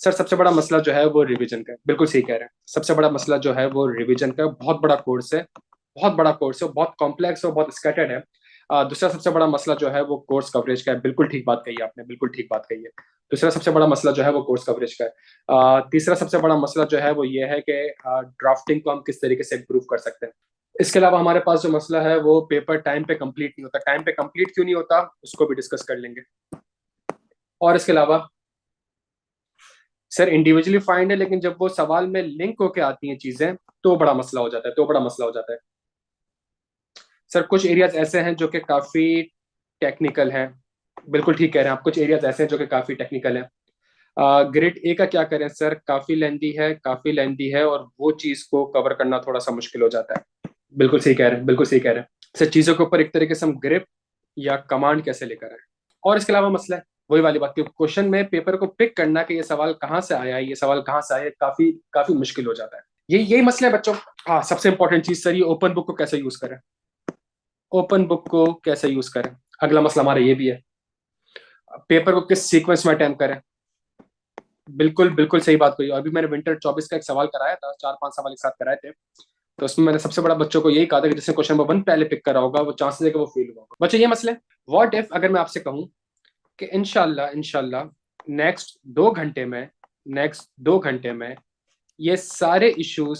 Sir सबसे बड़ा मसला जो है वो रिवीजन का है। बिल्कुल सही कह रहे हैं। सबसे बड़ा मसला जो है वो रिवीजन का है। बहुत बड़ा कोर्स है, बहुत बड़ा कोर्स है, बहुत कॉम्प्लेक्स और बहुत स्कैटर्ड है। दूसरा सबसे बड़ा मसला जो है वो कोर्स कवरेज का है। बिल्कुल ठीक बात कही आपने, बिल्कुल ठीक बात कही है। दूसरा सबसे बड़ा मसला जो है वो कोर्स कवरेज का है। तीसरा सबसे बड़ा मसला जो है वो ये है कि ड्राफ्टिंग को हम किस तरीके से इम्प्रूव कर सकते हैं। इसके अलावा हमारे पास जो मसला है वो पेपर टाइम पे कंप्लीट नहीं होता। टाइम पे कंप्लीट क्यों नहीं होता उसको भी डिस्कस कर लेंगे। और इसके अलावा सर इंडिविजुअली फाइंड है, लेकिन जब वो सवाल में लिंक होके आती हैं चीजें तो बड़ा मसला हो जाता है, तो बड़ा मसला हो जाता है। सर कुछ एरियाज ऐसे हैं जो कि काफी टेक्निकल हैं। बिल्कुल ठीक कह रहे हैं आप, कुछ एरियाज ऐसे हैं जो कि काफी टेक्निकल हैं। ग्रेड ए का क्या करें सर, काफी लेंदी है, काफी लेंदी है, और वो चीज को कवर करना थोड़ा सा मुश्किल हो जाता है। बिल्कुल सही कह रहे हैं, बिल्कुल सही कह रहे हैं। सर चीजों के ऊपर एक तरीके से हम ग्रिप या कमांड कैसे लेकर आए। और इसके अलावा मसला है वही वाली बात कि क्वेश्चन में पेपर को पिक करना कि ये सवाल कहाँ से आया है, ये सवाल कहाँ से आया है, काफी काफी मुश्किल हो जाता है। यही मसला है बच्चों। हाँ सबसे इंपॉर्टेंट चीज सर, ये ओपन बुक को कैसे यूज करें। ओपन बुक को कैसे यूज करें, अगला मसला हमारा ये भी है। पेपर को किस सीक्वेंस में अटेम्प्ट करें। बिल्कुल बिल्कुल सही बात कही। अभी मैंने विंटर 24 का एक सवाल कराया था, 4-5 सवाल एक साथ कराए थे। तो उसमें मैंने सबसे बड़ा बच्चों को यही कहा था कि जिसने क्वेश्चन नंबर 1 पहले पिक करा होगा वो चांसेस है कि वो फेल हुआ होगा। बच्चों ये मसले, व्हाट इफ अगर मैं आपसे कहूं कि इनशाला इनशाला नेक्स्ट 2 घंटे में ये सारे इश्यूज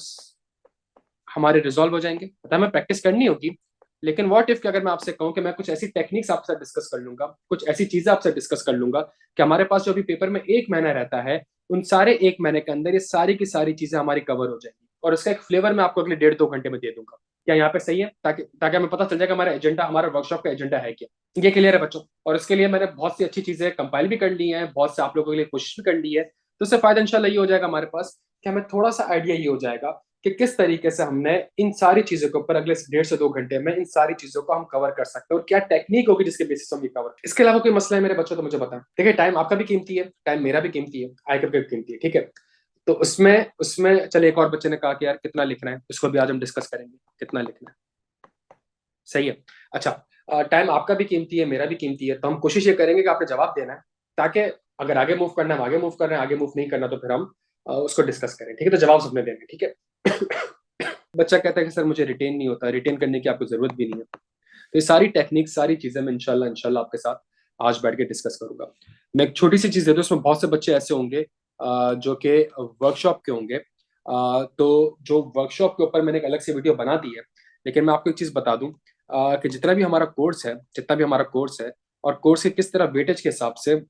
हमारे रिजॉल्व हो जाएंगे। पता है हमें प्रैक्टिस करनी होगी, लेकिन व्हाट इफ अगर मैं आपसे कहूं कि मैं कुछ ऐसी टेक्निक्स आपसे डिस्कस कर लूंगा, कुछ ऐसी चीजें आपसे डिस्कस कर लूंगा कि हमारे पास जो अभी पेपर में 1 महीना रहता है, उन सारे 1 महीने के अंदर ये सारी की सारी चीजें हमारी कवर हो जाएंगी, और उसका एक फ्लेवर मैं आपको अगले 1.5-2 घंटे में दे दूंगा। क्या यहाँ पे सही है, ताकि ताकि हमें पता चल जाएगा हमारा एजेंडा, हमारा वर्कशॉप का एजेंडा है क्या। ये क्लियर है बच्चों। और इसके लिए मैंने बहुत सी अच्छी चीजें कंपाइल भी कर ली हैं, बहुत से आप लोगों के लिए कोशिश भी कर ली है। तो उससे फायदा इंशाल्लाह ये हो जाएगा हमारे पास कि हमें थोड़ा सा आइडिया ये हो जाएगा कि किस तरीके से हमने इन सारी चीजों के ऊपर अगले 1.5 से 2 घंटे में इन सारी चीजों को हम कवर कर सकते हैं, और क्या टेक्निक होगी जिसके बेसिस हम ये कवर। इसके अलावा कोई मसला है मेरे बच्चों तो मुझे बताएं। देखिए टाइम आपका भी कीमती है, टाइम मेरा भी कीमती है, आई का भी कीमती है, ठीक है। तो उसमें उसमें चले, एक और बच्चे ने कहा कि यार कितना लिखना है, उसको भी आज हम डिस्कस करेंगे कितना लिखना है। सही है। अच्छा, टाइम आपका भी कीमती है, मेरा भी कीमती है, तो हम कोशिश ये करेंगे कि आपने जवाब देना है, ताकि अगर आगे मूव करना है हम आगे मूव कर रहे हैं, आगे मूव नहीं करना तो फिर हम उसको डिस्कस करें, ठीक है। तो जवाब सबने देंगे, ठीक है। बच्चा कहता है कि सर मुझे रिटेन नहीं होता, रिटेन करने की आपको जरूरत भी नहीं है। तो ये सारी टेक्निक, सारी चीजें मैं इंशाल्लाह इंशाल्लाह आपके साथ आज बैठ के डिस्कस करूंगा। मैं एक छोटी सी चीज दे दूं, उसमें बहुत से बच्चे ऐसे होंगे जो कि वर्कशॉप के होंगे। तो जो वर्कशॉप के ऊपर मैंने एक अलग से वीडियो बना दी है, लेकिन मैं आपको एक चीज बता दूं कि जितना भी हमारा कोर्स है, और कोर्स के किस तरह वेटेज के हिसाब से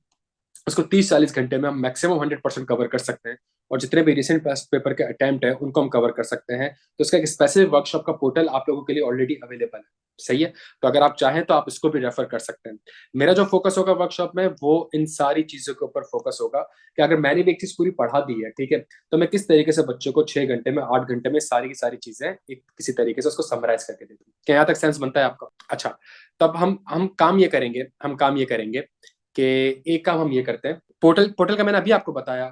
उसको 30-40 घंटे में हम मैक्सिमम 100% कवर कर सकते हैं, और जितने भी रिसेंट पास्ट पेपर के अटेम्प्ट है उनको हम कवर कर सकते हैं। तो उसका एक स्पेसिफिक वर्कशॉप का पोर्टल आप लोगों के लिए ऑलरेडी अवेलेबल है। सही है। तो अगर आप चाहें तो आप इसको भी रेफर कर सकते हैं। मेरा जो फोकस होगा वर्कशॉप में वो इन सारी चीजों के ऊपर फोकस होगा कि अगर मैंने भी एक चीज पूरी पढ़ा दी है, ठीक है, तो मैं किस तरीके से बच्चों को 6 घंटे में 8 घंटे में सारी की सारी चीजें एक किसी तरीके से उसको समराइज करके दे दूँ। क्या यहाँ तक सेंस बनता है आपका। अच्छा, तब हम काम ये करेंगे कि एक काम हम ये करते हैं, पोर्टल पोर्टल का मैंने अभी आपको बताया।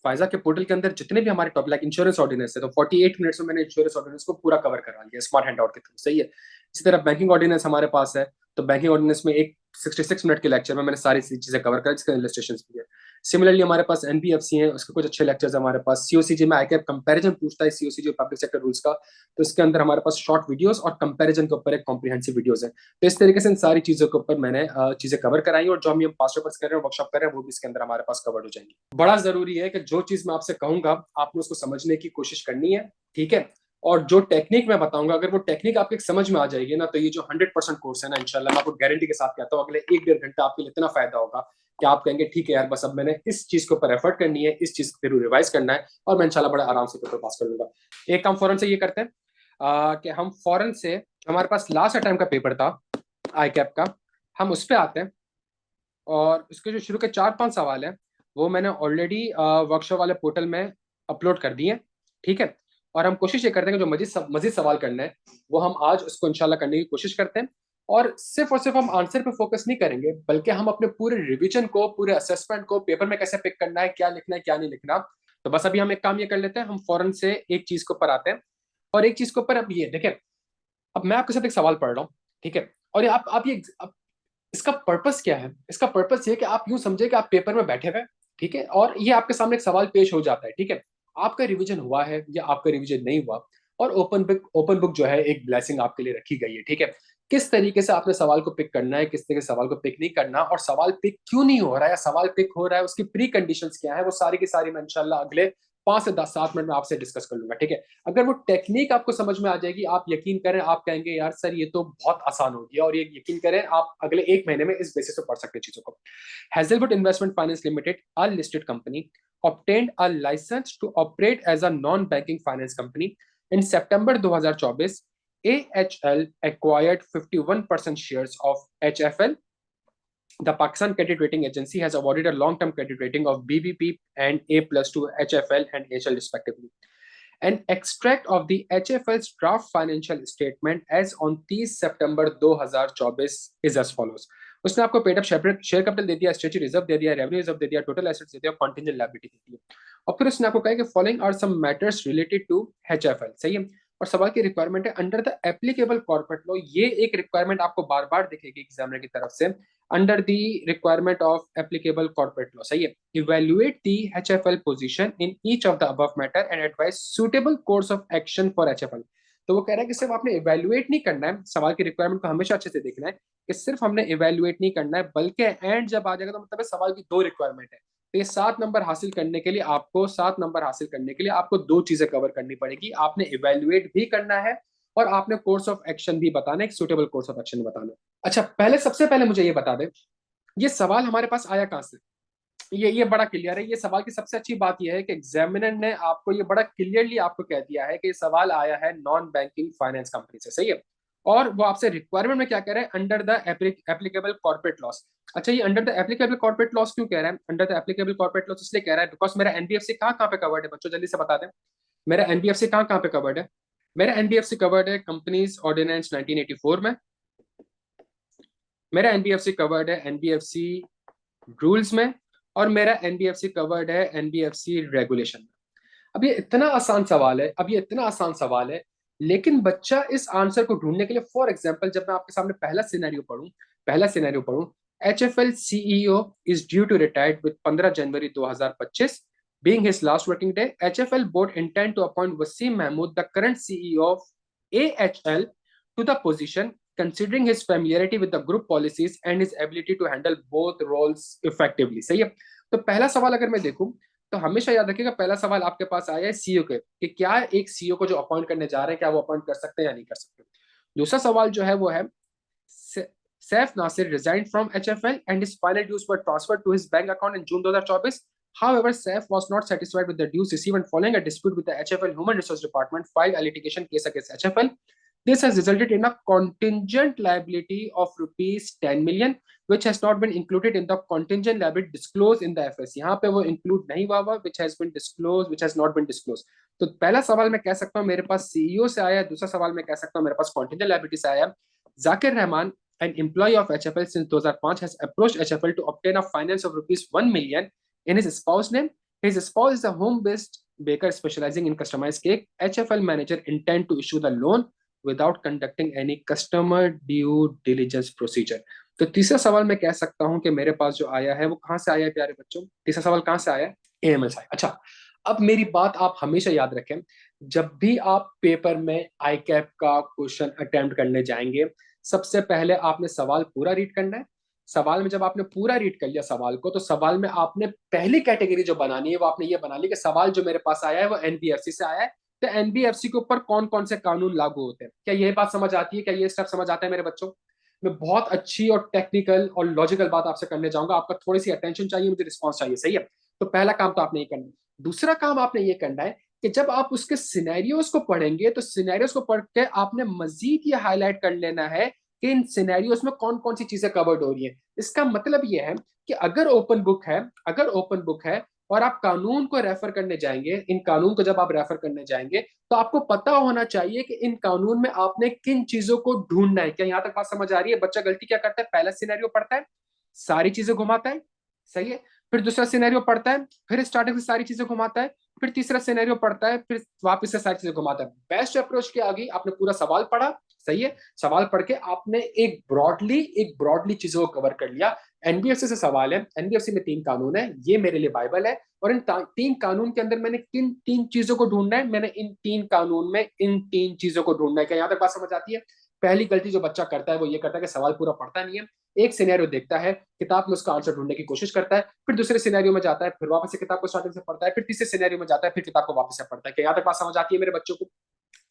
फायजा के पोर्टल के अंदर जितने भी हमारे टॉप लाइक इंश्योरेंस ऑर्डिनेंस है, तो 48 मिनट्स में मैंने इंश्योरेंस ऑर्डिनेंस को पूरा कवर करा लिया स्मार्ट हैंड आउट के थ्रू। सही है। इसी तरह बैंकिंग ऑर्डिनेंस हमारे पास है, तो बैंकिंग ऑर्डिनेंस में एक 66 मिनट के लेक्चर में मैंने सारी चीजें कवर कर, जिसका इलस्ट्रेशन भी है। सिमिलरली हमारे पास एनबीएफसी है, उसके कुछ अच्छे लेक्चर्स हमारे पास। सीओसीजी में आईकैप कंपैरिजन पूछता है, सीओसीजी पब्लिक सेक्टर रूल्स का, तो इसके अंदर हमारे पास शॉर्ट वीडियोस और कंपैरिजन के ऊपर एक कॉम्प्रिहेंसिव वीडियोस है। तो इस तरीके से इन सारी चीजों के ऊपर मैंने चीजें कवर कराई, और जो हम पास पेपर्स कर रहे हैं, वर्कशॉप कर रहे हैं, वो भी इसके अंदर हमारे पास कवर्ड हो जाएंगी। बड़ा जरूरी है कि जो चीज मैं आपसे कहूंगा आपने उसको समझने की कोशिश करनी है, ठीक है। और जो टेक्निक मैं बताऊंगा, अगर वो टेक्निक आपके समझ में आ जाएगी ना, तो ये जो 100% कोर्स है ना, इंशाल्लाह मैं आपको गारंटी के साथ कहता हूँ, अगले 1-1.5 घंटा आपके लिए इतना फायदा होगा कि आप कहेंगे ठीक है यार, बस अब मैंने इस चीज के ऊपर एफर्ट करनी है, इस चीज को रिवाइज करना है, और मैं इंशाल्लाह बड़े आराम से पेपर पास कर लूंगा। एक काम फौरन से ये करते हैं कि हम फौरन से, हमारे पास लास्ट टाइम का पेपर था आई कैप का, हम उस पर आते हैं। और उसके जो शुरू के 4-5 सवाल हैं वो मैंने ऑलरेडी वर्कशॉप वाले पोर्टल में अपलोड कर दिए हैं, ठीक है। और हम कोशिश ये करते हैं कि जो मजीद सवाल करना है वो हम आज उसको इंशाल्लाह करने की कोशिश करते हैं। और सिर्फ हम आंसर पे फोकस नहीं करेंगे, बल्कि हम अपने पूरे रिवीजन को, पूरे असेसमेंट को, पेपर में कैसे पिक करना है, क्या लिखना है क्या नहीं लिखना। तो बस अभी हम एक काम ये कर लेते हैं, हम फौरन से एक चीज के ऊपर आते हैं। और एक चीज के ऊपर अब ये देखिए, अब मैं आपके साथ एक सवाल पढ़ रहा हूँ, ठीक है। और आप ये इसका पर्पस क्या है, इसका पर्पस ये है कि आप यूं समझे कि आप पेपर में बैठे हुए ठीक है, और ये आपके सामने एक सवाल पेश हो जाता है, ठीक है, आपका रिवीजन हुआ है या आपका रिवीजन नहीं हुआ, और ओपन बुक जो है एक ब्लेसिंग आपके लिए रखी गई है, ठीक है। किस तरीके से आपने सवाल को पिक करना है, किस तरीके से सवाल को पिक नहीं करना, और सवाल पिक क्यों नहीं हो रहा है या सवाल पिक हो रहा है, उसकी प्री कंडीशंस क्या है, वो सारी की सारी मैं इंशाल्लाह अगले 5 से 7 मिनट में आपसे डिस्कस कर लूंगा, ठीक है। अगर वो टेक्निक आपको समझ में आ जाएगी, आप यकीन करें, आप कहेंगे यार सर ये तो बहुत आसान हो गया, और ये यकीन करें आप अगले 1 महीने में इस बेसिस पे पढ़ सकते हैं चीजों को। Hazelwood Investment Finance Limited, a listed company, obtained a license to operate as a non-banking finance company. In September 2024, AHL acquired 51% shares of HFL. The Pakistan Credit Rating Agency has awarded a long-term credit rating of BBB and A+ to HFL and AHL respectively. An extract of the HFL's draft financial statement as on 30 September 2024 is as follows. उसने आपको paid up share capital दे दिया, statutory reserve दे दिया, revenue reserve दे दिया, total assets दे दिया, contingent liability दे दी, और फिर उसने आपको कहा कि following are some matters related to HFL, सही है। और सवाल की रिक्वायरमेंट है under the applicable corporate law, ये एक रिक्वायरमेंट आपको बार बार दिखेगी एग्जामिनर की तरफ से, under the requirement of applicable corporate law, सही है, evaluate the HFL position in each of the above matter and advise suitable course of action for HFL. तो वो कह रहा है कि सिर्फ आपने इवेल्युएट नहीं करना है, सवाल की रिक्वायरमेंट को हमेशा अच्छे से देखना है कि सिर्फ हमने इवेल्युएट नहीं करना है, बल्कि एंड जब आ जाएगा तो मतलब है सवाल की 2 रिक्वायरमेंट है। तो ये 7 नंबर हासिल करने के लिए आपको 7 नंबर हासिल करने के लिए आपको 2 चीजें कवर करनी पड़ेगी, आपने इवेल्युएट भी करना है और आपने कोर्स ऑफ एक्शन भी बताना है, एक सुटेबल कोर्स ऑफ एक्शन बताना है। अच्छा, सबसे पहले मुझे ये बता दे, ये सवाल हमारे पास आया कहां से। ये बड़ा क्लियर है, ये सवाल की सबसे अच्छी बात यह है कि एग्जामिनर ने आपको ये बड़ा क्लियरली आपको कह दिया है कि ये सवाल आया है नॉन बैंकिंग फाइनेंस कंपनी से, सही है। और वो आपसे रिक्वायरमेंट में क्या कह रहा है, under the applicable corporate loss. अच्छा, ये under the applicable corporate loss क्यों कह रहा है, under the applicable corporate loss इसलिए कह रहा है बिकॉज मेरा एनबीएफसी कहाँ कहाँ पे कवर्ड है, बच्चों जल्दी से बता दें, मेरा एनबीएफसी कहाँ कहाँ पे कवर्ड है। मेरा एनबीएफसी कवर्ड है कंपनीज ऑर्डिनेंस 1984 में, मेरा एनबीएफसी कवर्ड है एनबीएफसी रूल्स में, और मेरा एनबीएफसी कवर्ड है एनबीएफसी रेगुलेशन में। अब ये इतना आसान सवाल है, लेकिन बच्चा इस आंसर को ढूंढने के लिए, फॉर एग्जांपल जब मैं आपके सामने पहला सिनेरियो पढ़ूं, HFL CEO is due to retire with 15 January 2025 being his last working day, HFL board intend to appoint Wasim Mahmood, the current CEO of AHL, to the position, considering his familiarity with the group policies and his ability to handle both roles effectively। सही है। तो पहला सवाल अगर मैं देखूं तो हमेशा याद रखिएगा, पहला सवाल आपके पास आया है सीईओ के, कि क्या एक सीईओ को जो अपॉइंट करने जा रहे हैं क्या वो अपॉइंट कर सकते हैं या नहीं कर सकते। दूसरा सवाल जो है वो है, Saif Nasir resigned from HFL and his final dues were transferred to his bank account in June 2024. However, Saif was not satisfied with the dues received and following a dispute with the HFL Human Resource Department, filed a litigation case against HFL. This has resulted in a contingent liability of rupees 10 million, which has not been included in the contingent liability disclosed in the FS। यहाँ पे वो include नहीं हुआ, which has been disclosed, which has not been disclosed। तो पहला सवाल मैं कह सकता हूँ मेरे पास सीईओ से आया है, दूसरा सवाल मैं कह सकता हूँ मेरे पास contingent liability से आया है। Zakir Rahman, an employee of HFL since 2005, has approached HFL to obtain a finance of rupees 1 million in his spouse name. His spouse is a home-based baker specializing in customized cake. HFL manager intend to issue the loan without conducting any customer due diligence procedure। तो तीसरा सवाल मैं कह सकता हूं कि मेरे पास जो आया है वो कहां से आया है प्यारे बच्चों, तीसरा सवाल कहां से आया है, एएमएल से। अच्छा, अब मेरी बात आप हमेशा याद रखें, जब भी आप पेपर में आई कैप का क्वेश्चन अटेम्प्ट करने जाएंगे, सबसे पहले आपने सवाल पूरा रीड करना है। सवाल में जब आपने पूरा रीड कर लिया सवाल को, तो सवाल में आपने पहली कैटेगरी जो बनानी है वो आपने ये बना ली कि सवाल जो मेरे पास आया है वो एनबीएफसी से आया है, तो एनबीएफसी के ऊपर कौन कौन से कानून लागू होते हैं। क्या ये बात समझ आती है, क्या ये स्टेप समझ आता है मेरे बच्चों। मैं बहुत अच्छी और टेक्निकल और लॉजिकल बात आपसे करने जाऊंगा, आपका थोड़ी सी अटेंशन चाहिए, मुझे रिस्पॉन्स चाहिए, सही है। तो पहला काम तो आपने ये करना है। दूसरा काम आपने ये करना है कि जब आप उसके सिनेरियोज को पढ़ेंगे तो सिनेरियोज को पढ़ के आपने मजीद ये हाईलाइट कर लेना है कि इन सिनेरियोज में कौन कौन सी चीजें कवर्ड हो रही है। इसका मतलब ये है कि अगर ओपन बुक है और आप कानून को रेफर करने जाएंगे, इन कानून को जब आप रेफर करने जाएंगे तो आपको पता होना चाहिए कि इन कानून में आपने किन चीजों को ढूंढना है। क्या यहां तक बात समझ आ रही है। बच्चा गलती क्या करता है, पहला सिनेरियो पढ़ता है, सारी चीजें घुमाता है, सही है, फिर दूसरा सिनेरियो पढ़ता है, फिर स्टार्टिंग से सारी चीजें घुमाता है, फिर तीसरा सिनेरियो पढ़ता है, फिर वापस से सारी चीजें घुमाता है। बेस्ट अप्रोच क्या आगे, आपने पूरा सवाल पढ़ा, सही है, सवाल पढ़ के आपने एक ब्रॉडली चीजों को कवर कर लिया, एनबीएफसी से सवाल है, एनबीएफसी में 3 कानून है, ये मेरे लिए बाइबल है, और इन 3 कानून के अंदर मैंने किन 3 चीजों को ढूंढना है, मैंने इन 3 कानून में इन 3 चीजों को ढूंढना है। क्या यहाँ तक बात समझ आती है? पहली गलती जो बच्चा करता है वो ये करता है कि सवाल पूरा पढ़ता नहीं है, एक सिनेरियो देखता है, किताब में उसका आंसर ढूंढने की कोशिश करता है, फिर दूसरे सिनेरियो में जाता है, फिर वापस से किताब को स्टार्टिंग से पढ़ता है, फिर तीसरे सिनेरियो में जाता है, फिर किताब को वापस से पढ़ता है। क्या यहाँ तक बात समझ आती है मेरे बच्चों को?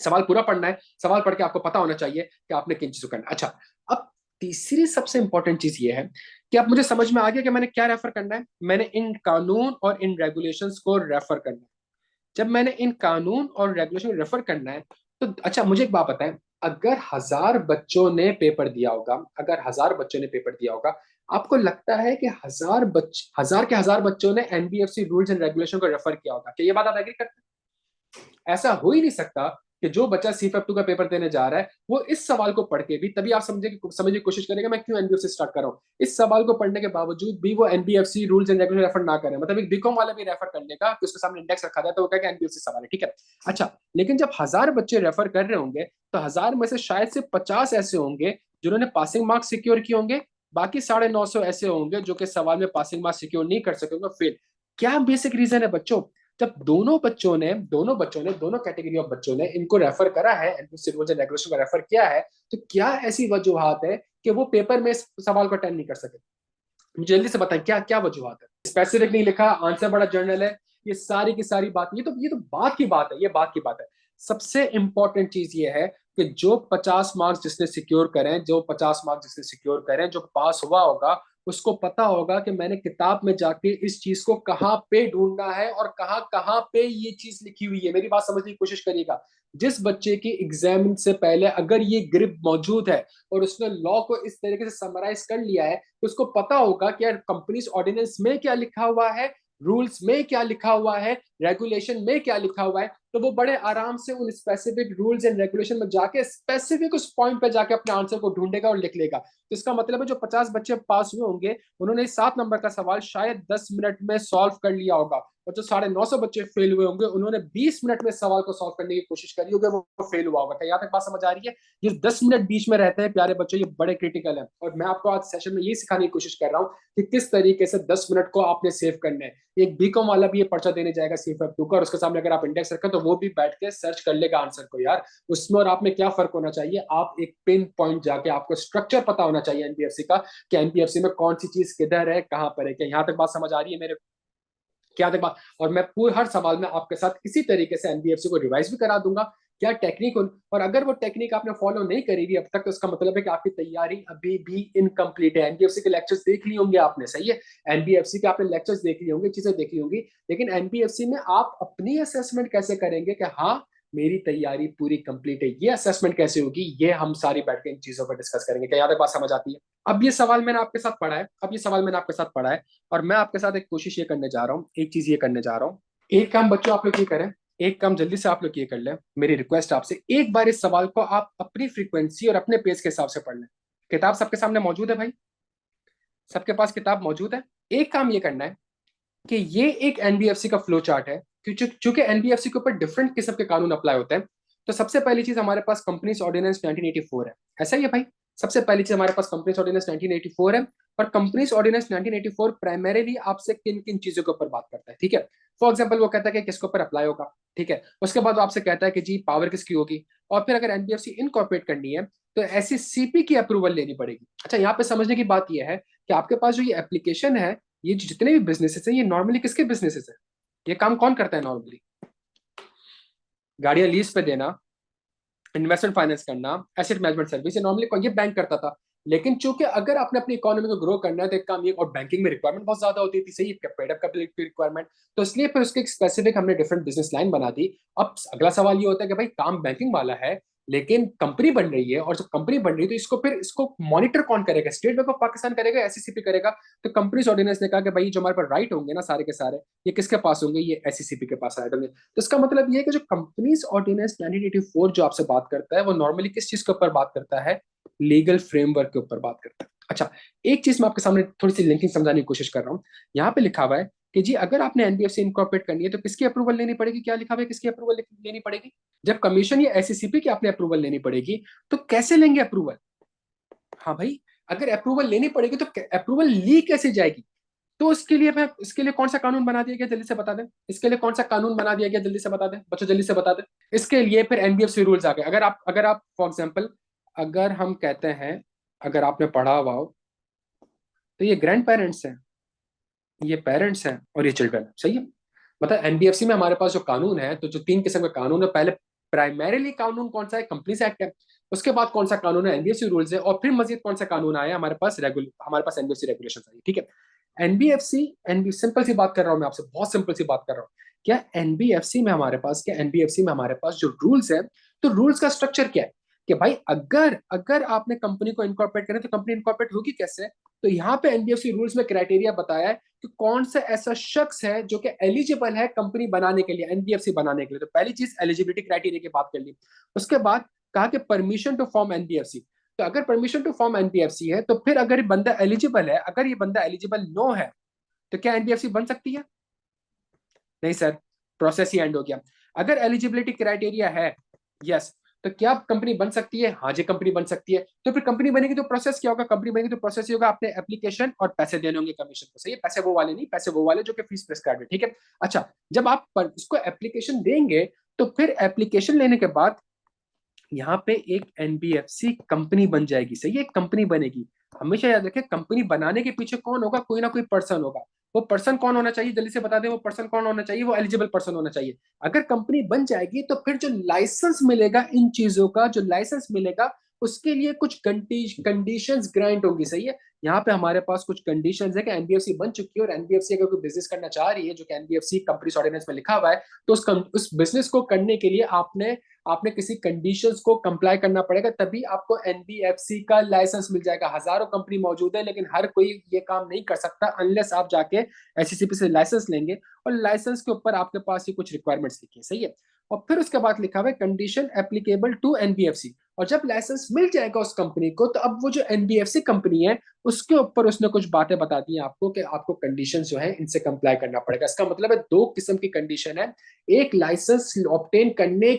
सवाल पूरा पढ़ना है, सवाल पढ़ के आपको पता होना चाहिए कि आपने किन चीजों करना है। अच्छा, अब तीसरी सबसे इंपॉर्टेंट चीज ये है कि अब मुझे समझ में आ गया कि मैंने क्या रेफर करना है, मैंने इन कानून और इन रेगुलेशंस को रेफर करना है। जब मैंने इन कानून और रेगुलेशन को रेफर करना है, तो अच्छा मुझे एक बात बताएं, अगर 1000 बच्चों ने पेपर दिया होगा, अगर 1000 बच्चों ने पेपर दिया होगा, आपको लगता है कि 1000 बच्चों ने एनबीएफसी रूल्स एंड रेगुलेशन को रेफर किया होगा? क्या ये बात आप एग्री करते हैं? ऐसा हो ही नहीं सकता कि जो बच्चा सीफएफ 2 का पेपर देने जा रहा है वो इस सवाल को पढ़ के भी, तभी आप समझने की कोशिश करेगा मैं क्यों एनबीएफसी स्टार्ट कर रहा हूं, इस सवाल को पढ़ने के बावजूद भी वो NBFC rules and regulation refer ना करें, मतलब एक बीकॉम वाला भी रेफर कर लेगा कि उसके सामने इंडेक्स रखा जाए तो वो कहेगा एनबीएफसी सवाल है, ठीक है। अच्छा, लेकिन जब 1000 बच्चे रेफर कर रहे होंगे तो 1000 में से शायद से 50 ऐसे होंगे जिन्होंने पासिंग मार्क्स सिक्योर किए होंगे, बाकी 950 ऐसे होंगे जो कि सवाल में पासिंग मार्क्स सिक्योर नहीं कर सके होंगे, फेल। क्या बेसिक रीजन है बच्चों? जब दोनों कैटेगरी ऑफ बच्चों ने इनको रेफर करा है, एनपीसी रूल्स एंड रेगुलेशन को रेफर किया है, तो क्या ऐसी वजूहत है कि वो पेपर में इस सवाल को अटेंड नहीं कर सके? मुझे जल्दी से बताएं, क्या क्या वजूहत है? स्पेसिफिक नहीं लिखा, आंसर बड़ा जनरल है, ये सारी की सारी बात, ये तो बात की बात है, ये बात की बात है। सबसे इंपॉर्टेंट चीज ये है कि जो 50 मार्क्स जिसने सिक्योर करें, जो 50 मार्क्स जिसने सिक्योर करें, जो पास हुआ होगा, उसको पता होगा कि मैंने किताब में जाके इस चीज को कहाँ पे ढूंढना है और कहाँ कहाँ पे ये चीज लिखी हुई है। मेरी बात समझने की कोशिश करिएगा। जिस बच्चे की एग्जाम से पहले अगर ये ग्रिप मौजूद है और उसने लॉ को इस तरीके से समराइज कर लिया है, तो उसको पता होगा कि यार कंपनीज ऑर्डिनेंस में क्या लिखा हुआ है, रूल्स में क्या लिखा हुआ है, रेगुलेशन में क्या लिखा हुआ है, तो वो बड़े आराम से उन स्पेसिफिक रूल्स एंड रेगुलेशन में जाके स्पेसिफिक उस पॉइंट पे जाके अपने आंसर को ढूंढेगा और लिख लेगा। तो इसका मतलब है जो 50 बच्चे पास हुए होंगे उन्होंने 7 नंबर का सवाल शायद 10 मिनट में सॉल्व कर लिया होगा, और जो 950 बच्चे फेल हुए होंगे उन्होंने 20 मिनट में सवाल को सॉल्व करने की कोशिश करी होगी, वो फेल हुआ होगा। क्या यहाँ तक बात समझ आ रही है? ये 10 मिनट बीच में रहते हैं प्यारे बच्चों, ये बड़े क्रिटिकल है, और मैं आपको आज सेशन में ये सिखाने की कोशिश कर रहा हूँ कि किस तरीके से 10 मिनट को आपने सेव करना है। एक बीकॉम वाला भी ये पर्चा देने जाएगा सीफएफ 2 का, और उसके सामने अगर आप इंडेक्स रखें तो वो भी बैठ के सर्च कर लेगा आंसर को। यार उसमें और आप में क्या फर्क होना चाहिए? आप एक पिन पॉइंट जाके, आपको स्ट्रक्चर पता होना चाहिए एनबीएफसी का कि एनबीएफसी में कौन सी चीज किधर है, कहां पर है। क्या यहाँ तक बात समझ आ रही है मेरे? क्या तक बात? और मैं पूरे हर सवाल में आपके साथ इसी तरीके से एनबीएफसी को रिवाइज भी करा दूंगा, क्या टेक्निक, और अगर वो टेक्निक आपने फॉलो नहीं करेगी अब तक तो इसका मतलब है कि आपकी तैयारी अभी भी इनकम्प्लीट है। एनबीएफसी के लेक्चर्स देख लिए होंगे आपने, सही है, एनबीएफसी के आपने लेक्चर्स देख लिए होंगे, चीजें देख ली होंगी, लेकिन एनबीएफसी में आप अपनी असेसमेंट कैसे करेंगे कि हाँ मेरी तैयारी पूरी कंप्लीट है? ये असेसमेंट कैसे होगी, ये हम सारी बैठ के इन चीजों पर डिस्कस करेंगे। क्या याद है, बात समझ आती है? अब ये सवाल मैंने आपके साथ पढ़ा है, अब ये सवाल मैंने आपके साथ पढ़ा है, और मैं आपके साथ एक कोशिश ये करने जा रहा हूँ, एक चीज ये करने जा रहा हूँ। एक काम बच्चों आप लोग ये करें, एक काम जल्दी से आप लोग ये कर लें, मेरी रिक्वेस्ट आपसे, एक बार इस सवाल को आप अपनी फ्रीक्वेंसी और अपने पेज के हिसाब से पढ़ लें। किताब सबके सामने मौजूद है भाई? सबके पास किताब मौजूद है? एक काम ये करना है कि ये एक एनबीएफसी का फ्लो चार्ट है, क्योंकि एनबीएफसी के ऊपर डिफरेंट किस्म के कानून अप्लाई होते हैं। तो सबसे पहली चीज हमारे पास कंपनीज ऑर्डिनेंस 1984 है, ऐसा ही है भाई। सबसे पहली चीज हमारे पास कंपनीज ऑर्डिनेंस 1984 है, और कंपनीज ऑर्डिनेंस 1984 प्राइमरीली आपसे किन किन चीजों के ऊपर बात करता है, ठीक है। फॉर एग्जाम्पल वो कहता है कि किसके ऊपर अप्लाई होगा, ठीक है। उसके बाद वो आपसे कहता है कि जी पावर किसकी होगी, और फिर अगर एनबीएफसी इनकॉर्पोरेट करनी है तो ऐसी सीपी की अप्रूवल लेनी पड़ेगी। अच्छा, यहाँ पे समझने की बात यह है कि आपके पास जो ये एप्लीकेशन है, ये जितने भी बिजनेसेस हैं, ये नॉर्मली किसके बिजनेसेस है? ये काम कौन करता है नॉर्मली? गाड़ियां लीज पे देना, इन्वेस्टमेंट फाइनेंस करना, एसेट मैनेजमेंट सर्विस, ये नॉर्मली ये बैंक करता था। लेकिन चूंकि अगर आपने अपनी इकोनॉमी को ग्रो करना है तो एक काम ये, और बैंकिंग में रिक्वायरमेंट बहुत ज्यादा होती थी, सही, पेडअप कैपिटल की रिक्वायरमेंट, तो इसलिए फिर उसके एक स्पेसिफिक हमने डिफरेंट बिजनेस लाइन बना दी। अब अगला सवाल ये होता है कि भाई काम बैंकिंग वाला है, लेकिन कंपनी बन रही है, और जब कंपनी बन रही है तो इसको मॉनिटर कौन करेगा? स्टेट बैंक ऑफ पाकिस्तान करेगा, एससीसीपी करेगा? तो कंपनीज ऑर्डिनेंस ने कहा कि भाई जो हमारे पास राइट होंगे ना सारे के सारे, ये किसके पास होंगे? ये एससीसीपी के पास राइट होंगे। तो इसका मतलब ये है कि जो कंपनीज ऑर्डिनेंस 1984 जो आपसे बात करता है, वो नॉर्मली किस चीज के ऊपर बात करता है? लीगल फ्रेमवर्क के ऊपर बात करता है। अच्छा, एक चीज मैं आपके सामने थोड़ी सी लिंकिंग समझाने की कोशिश कर रहा हूँ। यहाँ पे लिखा हुआ है कि जी अगर आपने एनबीएफसी इनकॉर्पोरेट करनी है तो किसकी अप्रूवल लेनी पड़ेगी? क्या लिखा हुआ है, किसकी अप्रूवल लेनी पड़ेगी? जब कमीशन या एससीसीपी की आपने अप्रूवल लेनी पड़ेगी, तो कैसे लेंगे अप्रूवल? हाँ भाई, अगर अप्रूवल लेनी पड़ेगी तो अप्रूवल ली कैसे जाएगी? तो इसके लिए कौन सा कानून बना दिया गया, जल्दी से बता दें। इसके लिए कौन सा कानून बना दिया गया, जल्दी से बता दें बच्चों, जल्दी से बता दें। इसके लिए फिर एनबीएफसी रूल्स आ गए। अगर आप फॉर एग्जांपल, अगर हम कहते हैं, अगर आपने पढ़ा हुआ हो, तो ये ग्रैंड पेरेंट्स हैं, ये पेरेंट्स हैं और ये चिल्ड्रन, सही है। मतलब एनबीएफसी में हमारे पास जो कानून है, तो जो 3 किस्म के कानून है, पहले प्राइमरीली कानून कौन सा है, कंपनीज एक्ट है। उसके बाद कौन सा कानून है, एनबीएफसी रूल्स है। और फिर मजीद कौन सा कानून आया हमारे पास एनबीएफसी रेगुलेशन आई, ठीक है। एनबीएफसी एनबी सिंपल सी बात कर रहा हूं मैं आपसे, बहुत सिंपल सी बात कर रहा हूं। क्या एनबीएफसी में हमारे पास जो रूल्स है, तो रूल्स का स्ट्रक्चर क्या है कि भाई अगर अगर आपने कंपनी को इनकॉर्पोरेट करें तो कंपनी इनकॉर्पोरेट होगी कैसे? तो यहाँ पे एनबीएफसी रूल्स में क्राइटेरिया बताया है कि कौन सा ऐसा शख्स है जो कि एलिजिबल है कंपनी बनाने के लिए, एनबीएफसी बनाने के लिए। तो पहली चीज एलिजिबिलिटी क्राइटेरिया की बात कर ली। उसके बाद कहा कि परमिशन टू फॉर्म एनबीएफसी। तो अगर परमिशन टू फॉर्म एनबीएफसी है, तो फिर अगर ये बंदा एलिजिबल है, अगर ये बंदा एलिजिबल नो है, तो क्या एनबीएफसी बन सकती है? नहीं सर, प्रोसेस ही एंड हो गया। अगर एलिजिबिलिटी क्राइटेरिया है यस, तो क्या कंपनी बन सकती है? हाँ जी, कंपनी बन सकती है। तो फिर कंपनी बनेगी तो प्रोसेस क्या होगा? कंपनी बनेगी तो प्रोसेस ही होगा, आपने एप्लीकेशन और पैसे देने होंगे कमीशन को, सही है। पैसे वो वाले नहीं, पैसे वो वाले जो कि फीस प्रिस्क्राइब है, ठीक है। अच्छा, जब आप उसको एप्लीकेशन देंगे, तो फिर एप्लीकेशन लेने के बाद यहाँ पे एक एनबीएफसी कंपनी बन जाएगी, सही है, कंपनी बनेगी। हमेशा याद रखें, कंपनी बनाने के पीछे कौन होगा? कोई ना कोई पर्सन होगा। वो पर्सन कौन होना चाहिए, जल्दी से बता दें, वो पर्सन कौन होना चाहिए? वो एलिजिबल पर्सन होना चाहिए। अगर कंपनी बन जाएगी, तो फिर जो लाइसेंस मिलेगा इन चीजों का, जो लाइसेंस मिलेगा, उसके लिए कुछ कंडीशंस ग्रांट होंगी, सही है। यहाँ पे हमारे पास कुछ कंडीशंस है कि एनबीएफसी बन चुकी है, और एनबीएफसी अगर कोई बिजनेस करना चाह रही है, जो कि एनबीएफसी कंपनीज ऑर्डिनेंस में लिखा हुआ है, तो उस बिजनेस को करने के लिए आपने आपने किसी कंडीशंस को कंप्लाई करना पड़ेगा, तभी आपको एनबीएफसी का लाइसेंस मिल जाएगा। हजारों कंपनी मौजूद है, लेकिन हर कोई ये काम नहीं कर सकता अनलेस आप जाके एससीसीपी से लाइसेंस लेंगे, और लाइसेंस के ऊपर आपके पास ये कुछ रिक्वायरमेंट्स लिखी है, सही है। और फिर उसके बाद लिखा हुआ है कंडीशन एप्लीकेबल टू एनबीएफसी। और जब लाइसेंस मिल जाएगा उस कंपनी को, तो अब वो जो एनबीएफसी कंपनी है, उसके ऊपर उसने कुछ बातें बता दी हैं आपको कि आपको कंडीशन जो है इनसे कंप्लाई करना पड़ेगा। इसका मतलब है 2 किस्म की कंडीशन है। एक, लाइसेंस ऑब्टेन करने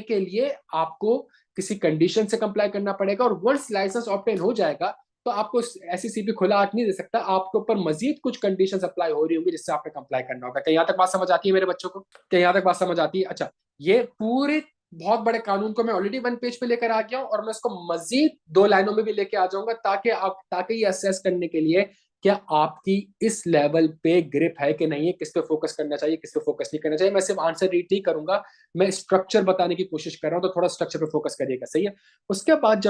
के लिए आपको किसी कंडीशन से कंप्लाई करना पड़ेगा, और वंस लाइसेंस ऑब्टेन हो जाएगा, तो आपको एससीसीपी खुला हाथ नहीं दे सकता, आपके ऊपर मजीद कुछ कंडीशंस अप्लाई हो रही होंगी जिससे आपने कंप्लाई करना होगा। क्या यहाँ तक बात समझ आती है मेरे बच्चों को? क्या यहाँ तक बात समझ आती है? अच्छा, ये पूरे बहुत बड़े कानून को मैं ऑलरेडी 1 पेज पे लेकर आ गया हूं, और मैं इसको मजीद 2 लाइनों में भी लेके आ जाऊंगा, ताकि ये असेस करने के लिए क्या आपकी इस लेवल पे ग्रिप है कि नहीं है, किस पे फोकस करना चाहिए, किस पे फोकस नहीं करना चाहिए। मैं सिर्फ आंसर रीड नहीं करूंगा, मैं स्ट्रक्चर बताने की कोशिश कर रहा हूं, तो थोड़ा स्ट्रक्चर पे फोकस करिएगा, सही है। उसके बाद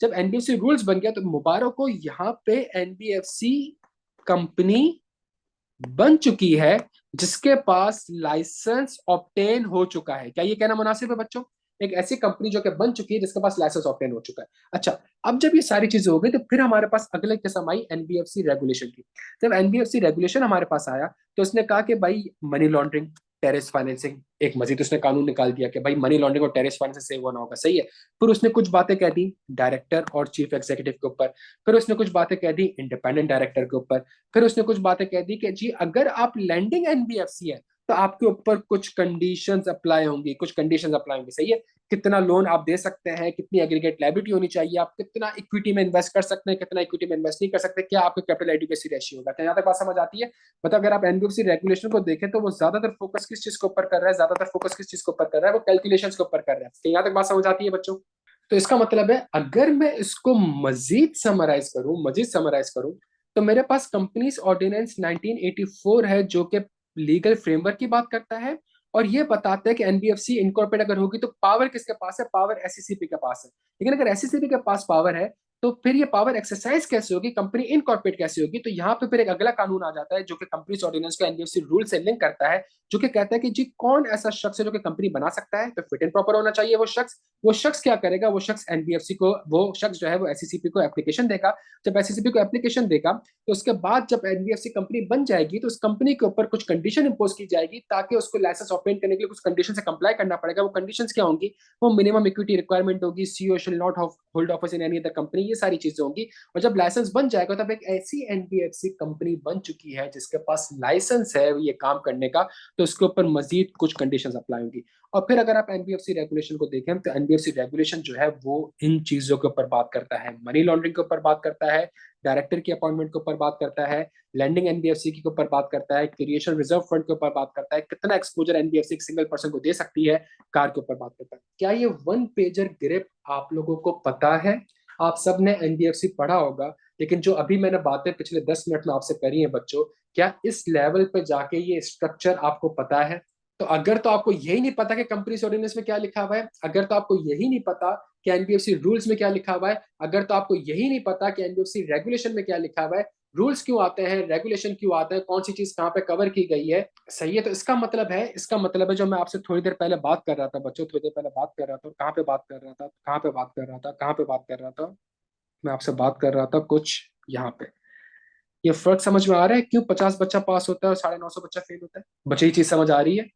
जब एनबीएफसी रूल्स बन गया, तो मुबारक को यहाँ पे एनबीएफसी कंपनी बन चुकी है, जिसके पास लाइसेंस ऑब्टेन हो चुका है। क्या ये कहना मुनासिब है बच्चों? एक ऐसी कंपनी जो कि बन चुकी है, जिसके पास लाइसेंस ऑब्टेन हो चुका है। अच्छा, अब जब ये सारी चीजें हो गई, तो फिर हमारे पास अगले किस्म आई एनबीएफसी रेगुलेशन की। जब एनबीएफसी रेगुलेशन हमारे पास आया, तो उसने कहा कि भाई मनी लॉन्ड्रिंग, टेररिस्ट फाइनेंसिंग, एक मजीद उसने कानून निकाल दिया कि भाई मनी लॉन्ड्रिंग और टेररिस्ट फाइनेंसिंग से होना होगा, सही है। फिर उसने कुछ बातें कह दी डायरेक्टर और चीफ एग्जीक्यूटिव के ऊपर। फिर उसने कुछ बातें कह दी इंडिपेंडेंट डायरेक्टर के ऊपर। फिर उसने कुछ बातें कह दी कि जी अगर आप लैंडिंग एनबीएफसी है, तो आपके ऊपर कुछ कंडीशंस अप्लाई होंगी, सही है। कितना लोन आप दे सकते हैं, कितनी एग्रीगेट लायबिलिटी होनी चाहिए, आप कितना इक्विटी में इन्वेस्ट कर सकते हैं, कितना इक्विटी में इन्वेस्ट नहीं कर सकते, क्या आपका कैपिटल एडिक्वेसी रेशियो होगा। यहाँ तक बात समझ आती है? मतलब अगर आप एनबीएफसी रेगुलेशन को देखें, तो वो ज्यादातर फोकस किस चीज के ऊपर कर रहा है, वो कैलकुलेशन के ऊपर कर रहा है। यहाँ तक बात समझ आती है बच्चों? तो इसका मतलब है, अगर मैं इसको मजीद समराइज करूं, तो मेरे पास कंपनीज ऑर्डिनेंस 1984 है, जो कि लीगल फ्रेमवर्क की बात करता है, और ये बताता है कि एनबीएफसी इनकॉर्पोरेट अगर होगी, तो पावर किसके पास है? पावर एससीसीपी के पास है। लेकिन अगर एससीसीपी के पास पावर है, तो फिर ये पावर एक्सरसाइज कैसे होगी, कंपनी इनकॉर्पोरेट कैसे होगी? तो यहाँ पे फिर एक अगला कानून आ जाता है, जो कि कंपनीज ऑर्डिनेंस को एनबीएफसी रूल से लिंक करता है, जो कि कहता है कि जी कौन ऐसा शख्स है जो कि कंपनी बना सकता है। तो फिट एंड प्रॉपर होना चाहिए वो शख्स क्या करेगा? वो शख्स जो है वो एससीसीपी को एप्लीकेशन देगा। जब एससीसीपी को एप्लीकेशन देगा, तो उसके बाद जब एनबीएफसी कंपनी बन जाएगी, तो उस कंपनी के ऊपर कुछ कंडीशन इंपोज की जाएगी, ताकि उसको लाइसेंस ऑब्टेन करने के लिए कुछ कंडीशन से कंप्लाई करना पड़ेगा। वो कंडीशंस क्या होंगी? वो मिनिमम इक्विटी रिक्वायरमेंट होगी, CEO shall not hold office in any other company, ये सारी चीजें होंगी। और जब लाइसेंस बन जाएगा तब एक ऐसी एनबीएफसी कंपनी बन चुकी है जिसके पास लाइसेंस है ये काम करने का, तो उसके ऊपर मजीद कुछ कंडीशंस अप्लाई होंगी। और फिर अगर आप एनबीएफसी रेगुलेशन को देखें तो एनबीएफसी रेगुलेशन जो है वो इन चीजों के ऊपर बात करता है, मनी लॉन्ड्रिंग के ऊपर बात करता है, डायरेक्टर की अपॉइंटमेंट के ऊपर बात करता है, लैंडिंग एनबीएफसी के ऊपर बात करता है, क्रिएशन रिजर्व फंड के ऊपर बात करता है, कितना एक्सपोजर एनबीएफसी एक सिंगल पर्सन को दे सकती है, कार के ऊपर बात करता है। क्या ये वन पेजर ग्रिप आप लोगों को पता है? आप सब ने एनबीएफसी पढ़ा होगा, लेकिन जो अभी मैंने बातें पिछले 10 मिनट में आपसे करी हैं बच्चों, क्या इस लेवल पे जाके ये स्ट्रक्चर आपको पता है? तो अगर तो आपको यही नहीं पता कि कंपनी ऑर्डिनेंस में क्या लिखा हुआ है, अगर तो आपको यही नहीं पता कि एनबीएफसी रूल्स में क्या लिखा हुआ है, अगर तो आपको यही नहीं पता कि एनबीएफसी रेगुलेशन में क्या लिखा हुआ है, रूल्स क्यों आते हैं, रेगुलेशन क्यों आते हैं, कौन सी चीज कहाँ पे कवर की गई है, सही है, तो इसका मतलब है जो मैं आपसे थोड़ी देर पहले बात कर रहा था बच्चों, थोड़ी देर पहले बात कर रहा था, कहाँ पे बात कर रहा था, कहाँ पे बात कर रहा था, कहाँ पे बात कर रहा था, मैं आपसे बात कर रहा था कुछ यहाँ पे। ये फर्क समझ में आ रहा है क्यों 50 बच्चा पास होता है और 950 बच्चा फेल होता है? बच्चे ये चीज समझ आ रही है?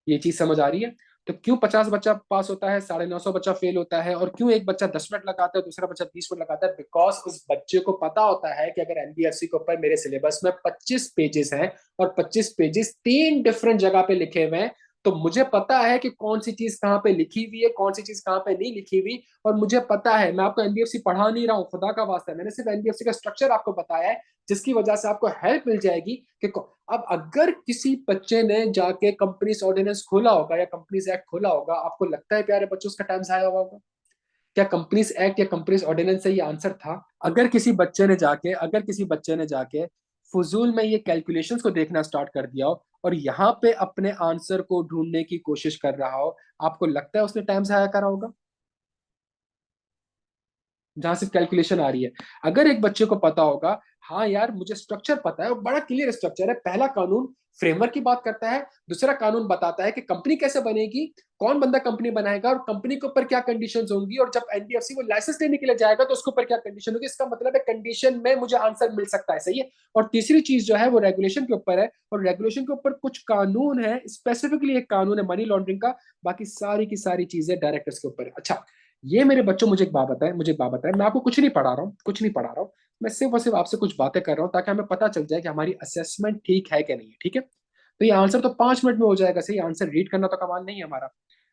ये चीज समझ आ रही है? तो क्यों 50 बच्चा पास होता है, 950 बच्चा फेल होता है, और क्यों एक बच्चा 10 मिनट लगाता है, दूसरा बच्चा 20 मिनट लगाता है? बिकॉज उस बच्चे को पता होता है कि अगर एनबीएफसी के ऊपर मेरे सिलेबस में 25 पेजेस हैं और 25 पेजेस 3 डिफरेंट जगह पे लिखे हुए हैं, तो मुझे पता है कि कौन सी चीज कहाँ पे लिखी हुई है, कौन सी चीज कहाँ पे नहीं लिखी हुई। और मुझे पता है, मैं आपको एनबीएफसी पढ़ा नहीं रहा हूँ, खुदा का वास्ता है, मैंने सिर्फ एनबीएफसी का स्ट्रक्चर आपको बताया है, जिसकी वजह से आपको हेल्प मिल जाएगी कि अब अगर किसी बच्चे ने जाके कंपनीज ऑर्डिनेंस खोला होगा या कंपनीज एक्ट खोला होगा, आपको लगता है प्यारे बच्चों उसका टाइम जाया होगा? क्या कंपनीज एक्ट या कंपनीज ऑर्डिनेंस से ये आंसर था? अगर किसी बच्चे ने जाके फजूल में ये कैलकुलेशंस को देखना स्टार्ट कर दिया हो और यहाँ पे अपने आंसर को ढूंढने की कोशिश कर रहा हो, आपको लगता है उसने टाइम जाया करा होगा जहां सिर्फ कैलकुलेशन आ रही है? अगर एक बच्चे को पता होगा, हाँ यार मुझे स्ट्रक्चर पता है, बड़ा क्लियर स्ट्रक्चर है, पहला कानून फ्रेमवर्क की बात करता है, दूसरा कानून बताता है कि कंपनी कैसे बनेगी, कौन बंदा कंपनी बनाएगा और कंपनी के ऊपर क्या कंडीशंस होंगी, और जब एनबीएफसी वो लाइसेंस लेने के लिए जाएगा तो उसके ऊपर क्या कंडीशन होगी, इसका मतलब है कंडीशन में मुझे आंसर मिल सकता है, सही है। और तीसरी चीज जो है वो रेगुलेशन के ऊपर है, और रेगुलेशन के ऊपर कुछ कानून है, स्पेसिफिकली एक कानून है मनी लॉन्ड्रिंग का, बाकी सारी की सारी चीजें डायरेक्टर्स के ऊपर है। अच्छा, ये मेरे बच्चों मुझे एक बात बताए, मैं आपको कुछ नहीं पढ़ा रहा हूँ, कुछ नहीं पढ़ा रहा हूँ, मैं सिर्फ और सिर्फ आपसे कुछ बातें कर रहा हूँ ताकि हमें पता चल जाए कि हमारी असेसमेंट ठीक है कि नहीं है, ठीक है। तो ये आंसर तो 5 मिनट में हो जाएगा, सही, आंसर रीड करना तो कमाल नहीं है हमारा।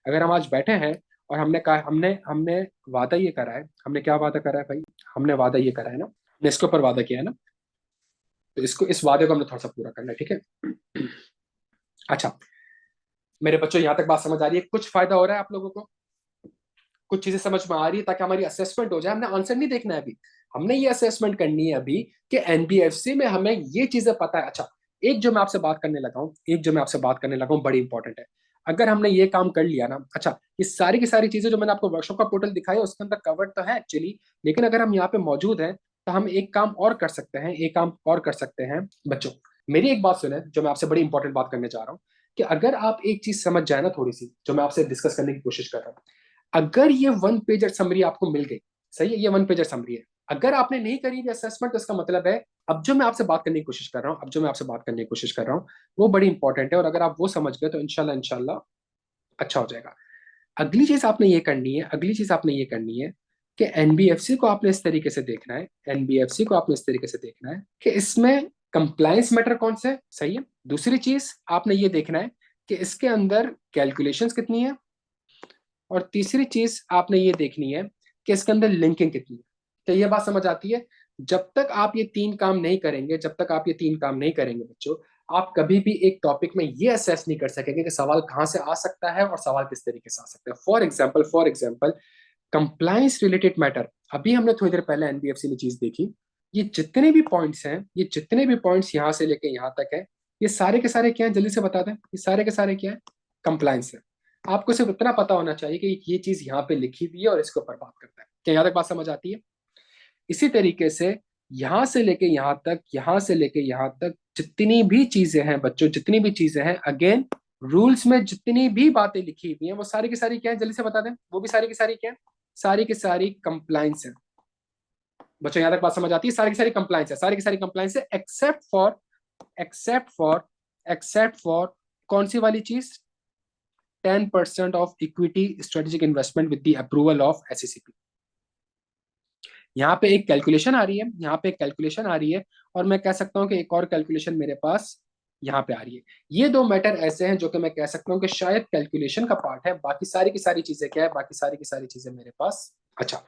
अगर हम आज बैठे हैं और हमने कहा, हमने हमने वादा ये करा है, हमने क्या वादा करा है भाई, हमने वादा ये करा है ना, हमने इसके ऊपर वादा किया है ना, तो इस वादे को हमने थोड़ा सा पूरा करना है, ठीक है। अच्छा, मेरे बच्चों यहाँ तक बात समझ आ रही है? कुछ फायदा हो रहा है आप लोगों को? कुछ चीजें समझ में आ रही है ताकि हमारी असेसमेंट हो जाए? हमने आंसर नहीं देखना है अभी, हमने ये असेसमेंट करनी है अभी कि एनबीएफसी में हमें ये चीजें पता है। अच्छा, एक जो मैं आपसे बात करने लगा हूँ बड़ी इंपॉर्टेंट है। अगर हमने ये काम कर लिया ना, अच्छा, ये सारी की सारी चीजें जो मैंने आपको वर्कशॉप का पोर्टल दिखाया उसके अंदर कवर्ड तो है एक्चुअली, लेकिन अगर हम यहाँ पे मौजूद हैं तो हम एक काम और कर सकते हैं, एक काम और कर सकते हैं बच्चों। मेरी एक बात सुने, जो मैं आपसे बड़ी इंपॉर्टेंट बात करने जा रहा हूँ, कि अगर आप एक चीज समझ जाए ना थोड़ी सी, जो मैं आपसे डिस्कस करने की कोशिश कर रहा हूँ, अगर ये वन पेजर समरी आपको मिल गई, सही है, ये वन पेजर समरी है, अगर आपने नहीं करी ये असेसमेंट तो इसका मतलब है, अब जो मैं आपसे बात करने की कोशिश कर रहा हूँ वो बड़ी इंपॉर्टेंट है, और अगर आप वो समझ गए तो इंशाल्लाह इंशाल्लाह अच्छा हो जाएगा। अगली चीज आपने ये करनी है कि एनबीएफसी को आपने इस तरीके से देखना है, एनबीएफसी को आपने इस तरीके से देखना है कि इसमें कंप्लायंस मैटर कौन से है, सही है। दूसरी चीज आपने ये देखना है कि इसके अंदर कैलकुलेशंस कितनी है, और तीसरी चीज आपने ये देखनी है कि इसके अंदर लिंकिंग कितनी है। तो ये बात समझ आती है? जब तक आप ये तीन काम नहीं करेंगे बच्चों, आप कभी भी एक टॉपिक में ये असेस नहीं कर सकेंगे कि सवाल कहाँ से आ सकता है और सवाल किस तरीके से आ सकता है। For example compliance related matter, अभी हमने थोड़ी देर पहले एनबीएफसी में चीज देखी, ये जितने भी पॉइंट्स यहाँ से लेके यहाँ तक है, ये सारे के सारे क्या है, जल्दी से बता दें, ये सारे के सारे क्या है? कंप्लायंस है। आपको सिर्फ इतना पता होना चाहिए कि ये चीज यहाँ पे लिखी हुई है और इसके ऊपर बात करता है। क्या यहाँ तक बात समझ आती है? इसी तरीके से यहां से लेके यहाँ तक, यहां से लेके यहाँ तक जितनी भी चीजें हैं बच्चों, जितनी भी चीजें हैं, अगेन रूल्स में जितनी भी बातें लिखी हुई हैं वो सारी की सारी क्या है, जल्दी से बता दें, वो भी सारी की सारी क्या है? सारी की सारी कंप्लाइंस है। बच्चों यहाँ तक बात समझ आती है? सारी की सारी कंप्लाइंस है, सारी की सारी कंप्लाइंस है, एक्सेप्ट फॉर कौन सी वाली चीज? 10% of equity strategic investment with the approval of SECP. यहाँ पे एक कैलकुलेशन आ रही है, यहाँ पे एक कैलकुलेशन आ रही है, और मैं कह सकता हूँ कि एक और कैलकुलेशन मेरे पास यहाँ पे आ रही है। ये दो मैटर ऐसे हैं जो कि मैं कह सकता हूँ कि शायद कैलकुलेशन का पार्ट है, बाकी सारी की सारी चीजें क्या है, बाकी सारी की सारी चीजें मेरे पास। अच्छा,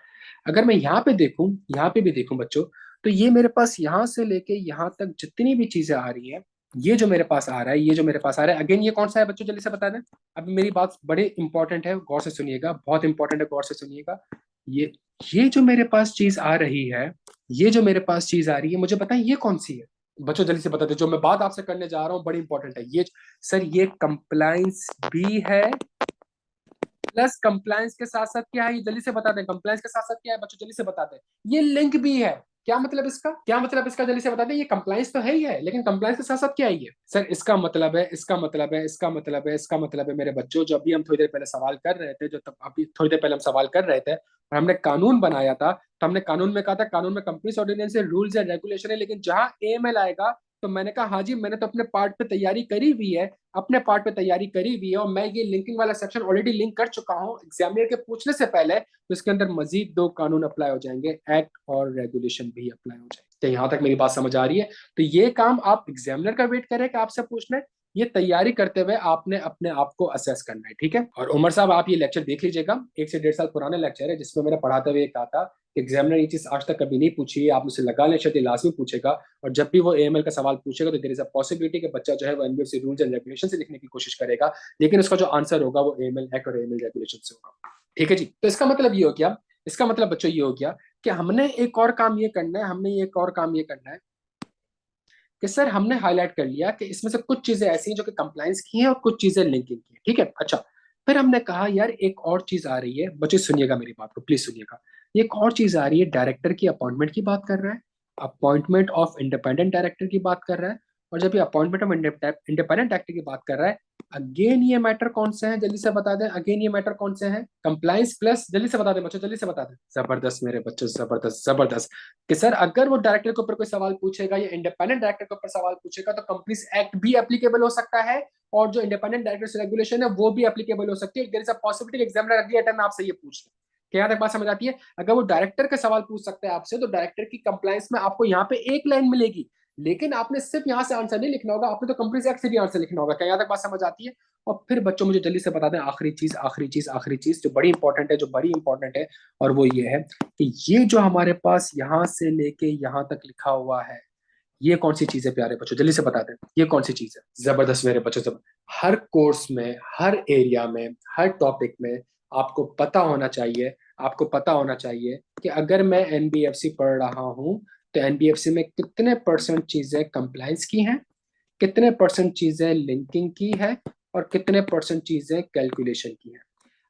अगर मैं यहाँ पे देखूं, यहाँ पे भी देखूं बच्चों, तो ये मेरे पास यहाँ से लेके यहाँ तक जितनी भी चीजें आ रही हैं, ये जो मेरे पास आ रहा है, ये जो मेरे पास आ रहा है, अगेन ये कौन सा है बच्चों, जल्दी से बता दें। अब मेरी बात बड़े इंपॉर्टेंट है, गौर से सुनिएगा, बहुत इंपॉर्टेंट है, गौर से सुनिएगा। ये ये जो मेरे पास चीज आ रही है, ये जो मेरे पास चीज आ रही है, मुझे बताएं ये कौन सी है बच्चों, जल्दी से बता दे। जो मैं बात आपसे करने जा रहा हूँ बड़ी इंपॉर्टेंट है ये। सर ये कंप्लाइंस भी है, प्लस कंप्लायंस के साथ साथ क्या है, ये जल्दी से बता दें, कंप्लायंस के साथ साथ क्या है बच्चों, जल्दी से बता दें। ये लिंक भी है। क्या मतलब इसका, क्या मतलब इसका, जल्दी से बता दें। ये कंप्लायंस तो है ही है, लेकिन कंप्लायंस के साथ साथ क्या है ये सर, इसका मतलब है, इसका मतलब है, इसका मतलब है, इसका मतलब है मेरे बच्चों, जो अभी हम थोड़ी देर पहले सवाल कर रहे थे, जो तब अभी थोड़ी देर पहले हम सवाल कर रहे थे और हमने कानून बनाया था, तो हमने कानून में कहा था कानून में कंपनीज ऑर्डिनेंस है, रूल्स एंड रेगुलेशन है, लेकिन जहां एएमएल आएगा तो मैंने कहा हाँ जी, मैंने तो अपने पार्ट पे तैयारी करी हुई है, अपने पार्ट पे तैयारी करी हुई है, और मैं ये लिंकिंग वाला सेक्शन ऑलरेडी लिंक कर चुका हूँ एग्जामिनर के पूछने से पहले। तो इसके अंदर मजीद दो कानून अप्लाई हो जाएंगे, एक्ट और रेगुलेशन भी अप्लाई हो जाएंगे। तो यहाँ तक मेरी बात समझ आ रही है। तो ये काम आप एग्जामिनर का वेट करें कि आपसे पूछना है, ये तैयारी करते हुए आपने अपने आप को असेस करना है, ठीक है। और उमर साहब आप ये लेक्चर देख लीजिएगा, 1 से 1.5 साल पुराना लेक्चर है, जिसमें मैंने पढ़ाते हुए कहा था कि एग्जामिनर ये चीज आज तक कभी नहीं पूछी है, आप मुझसे लगा लें, शायद लाजमी पूछेगा। और जब भी वो एएमएल का सवाल पूछेगा तो देयर इज अ पॉसिबिलिटी कि बच्चा जो है वो एनबीएफसी रूल्स एंड रेगुलेशन से लिखने की कोशिश करेगा, लेकिन उसका जो आंसर होगा वो एएमएल एक्ट और एएमएल रेगुलेशन से होगा। ठीक है जी। तो इसका मतलब ये हो गया, इसका मतलब बच्चों ये हो गया कि हमने एक और काम ये करना है, हमने एक और काम ये करना है कि सर हमने हाईलाइट कर लिया कि इसमें से कुछ चीजें ऐसी हैं जो कि कंप्लायंस की हैं और कुछ चीजें लिंकिंग की हैं, ठीक है। अच्छा, फिर हमने कहा यार एक और चीज आ रही है, बच्चे सुनिएगा मेरी बात को, प्लीज सुनिएगा। एक और चीज आ रही है, डायरेक्टर की अपॉइंटमेंट की बात कर रहा है, अपॉइंटमेंट ऑफ इंडिपेंडेंट डायरेक्टर की बात कर रहा है। और जब ये अपॉइंटमेंट ऑफ इंडिपेंडेंट डायरेक्टर की बात कर रहा है, अगेन ये मैटर कौन से हैं, जल्दी से बता दें, अगेन ये मैटर कौन से हैं, कंप्लायंस प्लस, जल्दी से बता दें बच्चों, जल्दी से बता दें। जबरदस्त मेरे बच्चों, जबरदस्त जबरदस्त। कि सर अगर वो डायरेक्टर के ऊपर कोई सवाल पूछेगा या इंडिपेंडेंट डायरेक्टर के ऊपर सवाल पूछेगा तो कंपनीज एक्ट भी एप्लीकेबल हो सकता है, और जो इंडिपेंडेंट डायरेक्टर रेगुलेशन है वो भी एप्लीकेबल हो सकती है। There is a possibility examiner अगली अटेम्प्ट में आपसे ये पूछ ले। क्या यहाँ तक बात समझ आती है। अगर वो डायरेक्टर का सवाल पूछ सकते हैं आपसे, तो डायरेक्टर की कंप्लायंस में आपको यहाँ पे एक लाइन मिलेगी, लेकिन आपने सिर्फ यहाँ से आंसर नहीं लिखना होगा, आपने तो कंपनीज एक्ट से भी आंसर लिखना होगा। क्या यहाँ तक बात समझ आती है। और फिर बच्चों मुझे जल्दी से बता दें आखिरी चीज, आखिरी चीज, आखिरी चीज जो बड़ी इंपॉर्टेंट है, जो बड़ी इंपॉर्टेंट है, और वो ये है कि ये जो हमारे पास यहां से लेके यहां तक लिखा हुआ है, ये कौन सी चीज है प्यारे बच्चों, जल्दी से बता दें, ये कौन सी चीज है। जबरदस्त मेरे बच्चों, जब हर कोर्स में, हर एरिया में, हर टॉपिक में आपको पता होना चाहिए, आपको पता होना चाहिए कि अगर मैं एनबीएफसी पढ़ रहा हूं तो एनबीएफसी में कितने परसेंट चीजें कंप्लायंस की हैं, कितने परसेंट चीजें लिंकिंग की है, और कितने परसेंट चीजें कैलकुलेशन की है।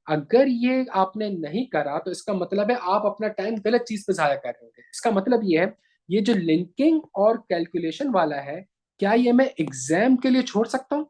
अगर ये आपने नहीं करा तो इसका मतलब है आप अपना टाइम गलत चीज पे जाया कर रहे होंगे। इसका मतलब ये है, ये जो लिंकिंग और कैलकुलेशन वाला है, क्या ये मैं एग्जाम के लिए छोड़ सकता हूँ,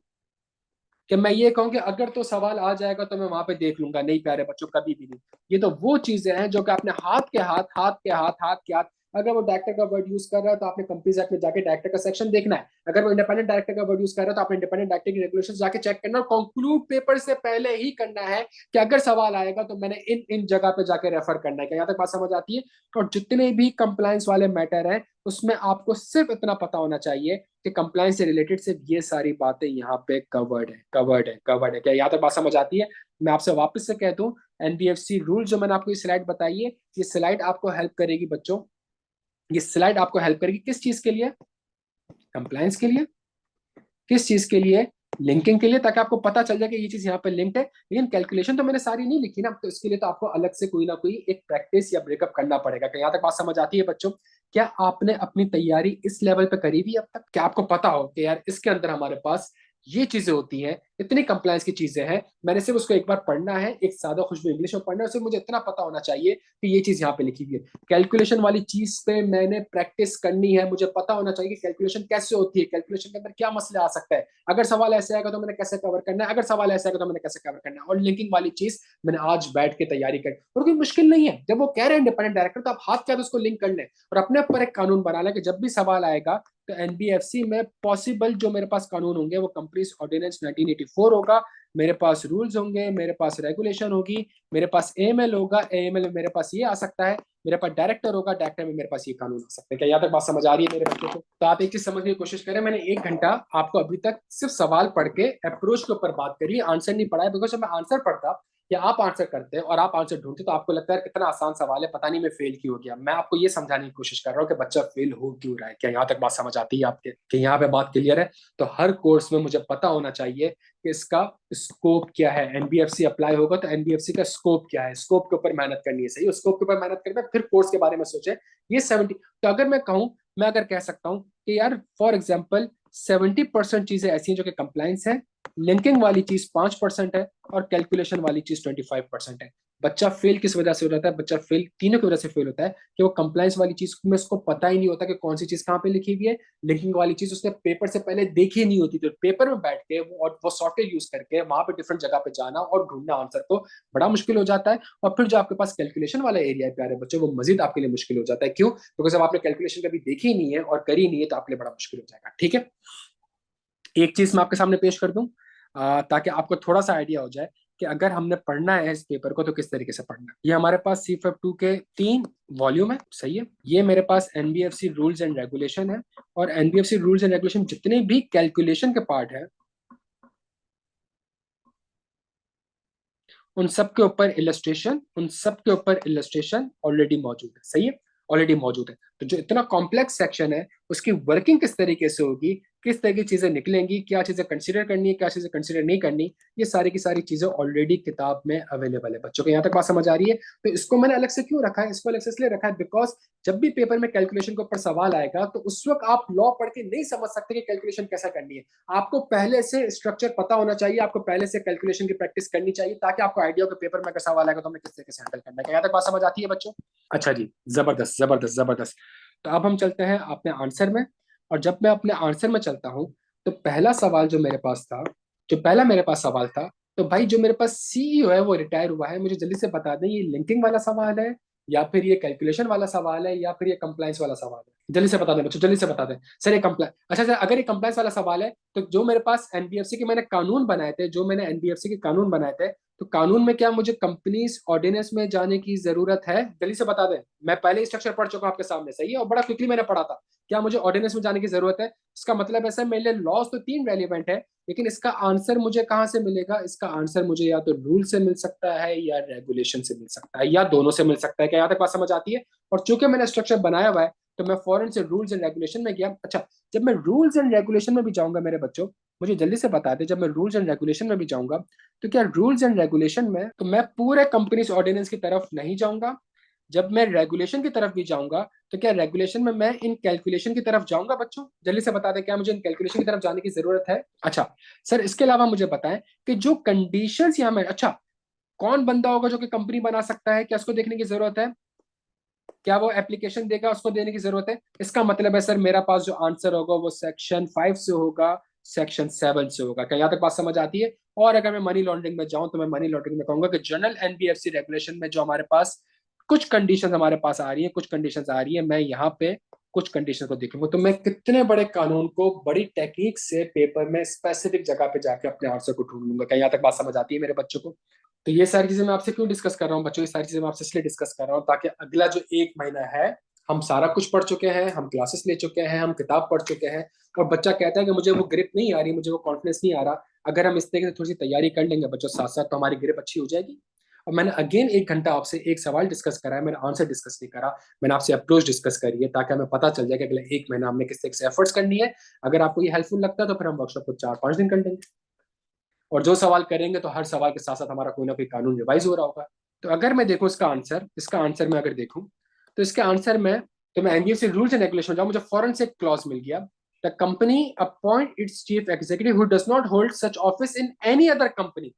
कि मैं ये कहूँ कि अगर तो सवाल आ जाएगा तो मैं वहां पे देख लूंगा। नहीं प्यारे बच्चों, कभी भी नहीं। ये तो वो चीजें हैं जो कि आपने हाथ के हाथ, हाथ के हाथ, हाथ के हाथ, अगर वो डायरेक्टर का वर्ड यूज कर रहा है तो आपने कंपनीज एक्ट में जाके डायरेक्टर का सेक्शन देखना है। अगर वो इंडिपेंडेंट डायरेक्टर का वर्ड यूज कर रहा है तो आपने इंडिपेंडेंट डायरेक्टर की रेगुलेशन जाके चेक करना, और कंक्लूड पेपर से पहले ही करना है कि अगर सवाल आएगा तो मैंने इन इन जगह पे जाके रेफर करना है। क्या यहाँ तक बात समझ आती है। और जितने भी कंप्लायंस वाले मैटर हैं उसमें आपको सिर्फ इतना पता होना चाहिए कि कंप्लायंस से रिलेटेड सिर्फ ये सारी बातें यहाँ पे कवर्ड है, कवर्ड है, कवर्ड है। क्या यहाँ तक बात समझ आती है। मैं आपसे वापस से कह दूं, एनबीएफसी रूल जो मैंने आपको ये स्लाइड बताई है, ये स्लाइड आपको हेल्प करेगी बच्चों, ये स्लाइड आपको हेल्प करेगी किस चीज के लिए, कंप्लायंस के लिए, किस चीज के लिए, लिंकिंग के लिए, ताकि आपको पता चल जाए कि ये चीज यहाँ पे लिंक्ड है। लेकिन कैलकुलेशन तो मैंने सारी नहीं लिखी ना, तो इसके लिए तो आपको अलग से कोई ना कोई एक प्रैक्टिस या ब्रेकअप करना पड़ेगा। यहाँ तक बात समझ आती है बच्चों। क्या आपने अपनी तैयारी इस लेवल पे करी भी अब तक, क्या आपको पता हो कि यार इसके अंदर हमारे पास ये चीजें होती हैं, इतनी कंप्लायंस की चीजें हैं, मैंने सिर्फ उसको एक बार पढ़ना है, एक सादा खुशबू इंग्लिश में पढ़ना है, सिर्फ मुझे इतना पता होना चाहिए कि ये चीज यहाँ पे लिखी हुई है। कैलकुलेशन वाली चीज पे मैंने प्रैक्टिस करनी है, मुझे पता होना चाहिए कि कैलकुलेशन कैसे होती है, कैलकुलेशन के अंदर क्या मसले आ सकता है, अगर सवाल ऐसे आएगा तो मैंने कैसे कवर करना है, अगर सवाल ऐसे आएगा तो मैंने कैसे कवर करना है। और लिंकिंग वाली चीज मैंने आज बैठ के तैयारी कर, और कोई मुश्किल नहीं है। जब वो कह रहे हैं इंडिपेंडेंट डायरेक्टर, तो आप हाथ क्या उसको लिंक कर लें और अपने ऊपर एक कानून बना लें कि जब भी सवाल आएगा तो एनबीएफसी में पॉसिबल जो मेरे पास कानून होंगे वो कंपनीज ऑर्डिनेंस 1984 होगा, मेरे पास रूल्स होंगे, मेरे पास रेगुलेशन होगी, मेरे पास एएमएल होगा, एएमएल में मेरे पास ये आ सकता है मेरे पास डायरेक्टर होगा, डायरेक्टर में मेरे पास ये कानून आ सकते हैं। क्या यहाँ तक बात समझ आ रही है मेरे बच्चे को? तो आप एक चीज समझने की कोशिश करें, मैंने 1 घंटा आपको अभी तक सिर्फ सवाल पढ़ के अप्रोच के ऊपर बात करी, आंसर नहीं पढ़ा है। बिकॉज जब मैं आंसर पढ़ता या आप आंसर करते हैं और आप आंसर ढूंढते तो आपको लगता है कितना आसान सवाल है, पता नहीं मैं फेल क्यों हो गया। मैं आपको ये समझाने की कोशिश कर रहा हूँ कि बच्चा फेल हो क्यों रहा है। क्या यहाँ तक बात समझ आती है आपके? कि यहाँ पे बात क्लियर है? तो हर कोर्स में मुझे पता होना चाहिए कि इसका स्कोप क्या है। एनबीएफसी अप्लाई होगा तो एनबीएफसी का स्कोप क्या है, स्कोप के ऊपर मेहनत करनी है। सही, उस स्कोप के ऊपर मेहनत करना, फिर कोर्स के बारे में सोचे। ये 70, तो अगर मैं कहूँ, मैं अगर कह सकता हूँ कि यार फॉर एग्जाम्पल 70% चीजें ऐसी हैं जो कि कंप्लाइंस है, लिंकिंग वाली चीज 5% है, और कैलकुलेशन वाली चीज 25% है। बच्चा फेल किस वजह से हो जाता है? बच्चा फेल तीनों की वजह से फेल होता है कि वो कंप्लाइंस वाली चीज में उसको पता ही नहीं होता कि कौन सी चीज कहाँ पे लिखी हुई है। लिंकिंग वाली चीज उसने पेपर से पहले देखी नहीं होती, तो पेपर में बैठ के वो सॉफ्टवेयर यूज करके वहां पे डिफरेंट जगह पे जाना और ढूंढना आंसर को बड़ा मुश्किल हो जाता है। और फिर जो आपके पास कैलकुलेशन वाला एरिया है प्यारे बच्चों, वो मजीद आपके लिए मुश्किल हो जाता है। क्यों? क्योंकि जब आपने कैलकुलेशन कभी देखी ही नहीं है और करी नहीं है तो आपके लिए बड़ा मुश्किल हो जाएगा। ठीक है, एक चीज मैं आपके सामने पेश कर दूं ताकि आपको थोड़ा सा आइडिया हो जाए कि अगर हमने पढ़ना है इस पेपर को तो किस तरीके से पढ़ना है। ये हमारे पास C52 के 3 वॉल्यूम है, सही है। ये मेरे पास एनबीएफसी रूल्स एंड रेगुलेशन है, और एनबीएफसी रूल्स एंड रेगुलेशन जितने भी कैलकुलेशन के पार्ट है उन सब के ऊपर इलस्ट्रेशन ऑलरेडी मौजूद है। सही है, ऑलरेडी मौजूद है। तो जो इतना कॉम्प्लेक्स सेक्शन है उसकी वर्किंग किस तरीके से होगी, किस तरह की चीजें निकलेंगी, क्या चीजें कंसीडर करनी है, क्या चीजें कंसीडर नहीं करनी, ये सारी की सारी चीजें ऑलरेडी किताब में अवेलेबल है। बच्चों को यहाँ तक बात समझ आ रही है? तो इसको मैंने अलग से क्यों रखा है? इसको अलग से इसलिए रखा है बिकॉज जब भी पेपर में कैलकुलेशन के ऊपर सवाल आएगा तो उस वक्त आप लॉ पढ़ के नहीं समझ सकते कि कैलकुलेशन कैसा करनी है। आपको पहले से स्ट्रक्चर पता होना चाहिए, आपको पहले से कैलकुलेशन की प्रैक्टिस करनी चाहिए, ताकि आपको आइडिया हो कि पेपर में अगर सवाल आएगा तो हमें किस तरीके से हैंडल करना है। यहाँ तक बात समझ आती है बच्चों? अच्छा जी, जबरदस्त जबरदस्त जबरदस्त। तो अब हम चलते हैं अपने आंसर में। और जब मैं अपने आंसर में चलता हूं तो पहला सवाल जो मेरे पास था, जो पहला मेरे पास सवाल था, तो भाई जो मेरे पास सीईओ है वो रिटायर हुआ है। मुझे जल्दी से बता दें ये लिंकिंग वाला सवाल है, या फिर ये कैलकुलेशन वाला सवाल है, या फिर ये कंप्लाइंस वाला सवाल है? जल्दी से बता दें बच्चों, जल्दी से बता दें। सर ये कंप्लाइंस, अच्छा सर अगर ये कंप्लाइंस वाला सवाल है तो जो मेरे पास एनबीएफसी के मैंने कानून बनाए थे, जो मैंने एनबीएफसी के कानून बनाए थे, तो कानून में क्या मुझे कंपनीज ऑर्डिनेंस में जाने की जरूरत है? जल्दी से बता दें। मैं पहले स्ट्रक्चर पढ़ चुका हूं आपके सामने, सही है, और बड़ा क्विकली मैंने पढ़ा था। क्या मुझे ऑर्डिनेंस में जाने की जरूरत है? इसका मतलब ऐसा मेरे लिए लॉज तो 3 रेलिवेंट है, लेकिन इसका आंसर मुझे कहाँ से मिलेगा? इसका आंसर मुझे या तो रूल से मिल सकता है या रेगुलेशन से मिल सकता है, या दोनों से मिल सकता है। क्या यहाँ तक बात समझ आती है? और चूंकि मैंने स्ट्रक्चर बनाया हुआ है तो मैं फौरन से रूल्स एंड रेगुलेशन में गया। अच्छा, जब मैं रूल्स एंड रेगुलेशन में भी जाऊंगा मेरे बच्चों, मुझे जल्दी से बता दें, जब मैं रूल्स एंड रेगुलेशन में भी जाऊंगा तो क्या रूल्स एंड रेगुलेशन में तो मैं पूरे कंपनीज ऑर्डिनेंस की तरफ नहीं जाऊंगा? जब मैं रेगुलेशन की तरफ भी जाऊंगा तो क्या रेगुलेशन में मैं इन कैलकुलेशन की तरफ जाऊंगा? बच्चों जल्दी से बता दें, क्या मुझे इन कैलकुलेशन की तरफ जाने की जरूरत है? अच्छा सर, इसके अलावा मुझे बताएं कि जो कंडीशंस यहाँ में, अच्छा कौन बंदा होगा जो कि कंपनी बना सकता है, क्या उसको देखने की जरूरत है? क्या वो एप्लीकेशन देगा, उसको देने की जरूरत है? इसका मतलब है सर मेरा पास जो आंसर होगा वो सेक्शन 5 से होगा, सेक्शन 7 से होगा। क्या यहाँ तक बात समझ आती है? और अगर मैं मनी लॉन्ड्रिंग में जाऊं तो मैं मनी लॉन्ड्रिंग में कहूंगा कि जनरल एनबीएफसी रेगुलेशन में जो हमारे पास कुछ कंडीशन हमारे पास आ रही है, कुछ कंडीशन आ रही है, मैं यहाँ पे कुछ कंडीशन को देखूंगा तो मैं कितने बड़े कानून को बड़ी टेक्निक से पेपर में स्पेसिफिक जगह पे जाके अपने आंसर को ढूंढ लूंगा। क्या यहाँ तक बात समझ आती है मेरे बच्चों को? तो ये सारी चीजें मैं आपसे क्यों डिस्कस कर रहा हूँ बच्चों? ये सारी चीजें मैं आपसे इसलिए डिस्कस कर रहा हूँ ताकि अगला जो 1 महीना है हम सारा कुछ पढ़ चुके हैं, हम क्लासेस ले चुके हैं, हम किताब पढ़ चुके हैं, और बच्चा कहता है कि मुझे वो ग्रिप नहीं आ रही, मुझे वो कॉन्फिडेंस नहीं आ रहा। अगर हम इस तरीके से थोड़ी सी तैयारी कर लेंगे बच्चों साथ साथ तो हमारी ग्रिप अच्छी हो जाएगी। और मैंने अगेन 1 घंटा आपसे एक सवाल डिस्कस करा है, मैंने आंसर डिस्कस नहीं करा। मैंने आपसे अप्रोच डिस्कस करी है ताकि हमें पता चल जाए कि अगले 1 महीना हमने किस तरीके से एफर्ट्स करनी है। अगर आपको ये हेल्पफुल लगता है तो फिर हम वर्कशॉप को 4-5 दिन कर लेंगे, और जो सवाल करेंगे तो हर सवाल के साथ साथ हमारा कोई ना कोई कानून रिवाइज हो रहा होगा। तो अगर मैं देखूं इसका आंसर मैं अगर देखूं तो इसके आंसर में, तो मैं एनबीएफसी रूल्स एंड रेगुलेशन जाऊं, मुझे फॉरन से क्लॉज मिल गया, the company appoint its chief executive who does not hold such office in any other company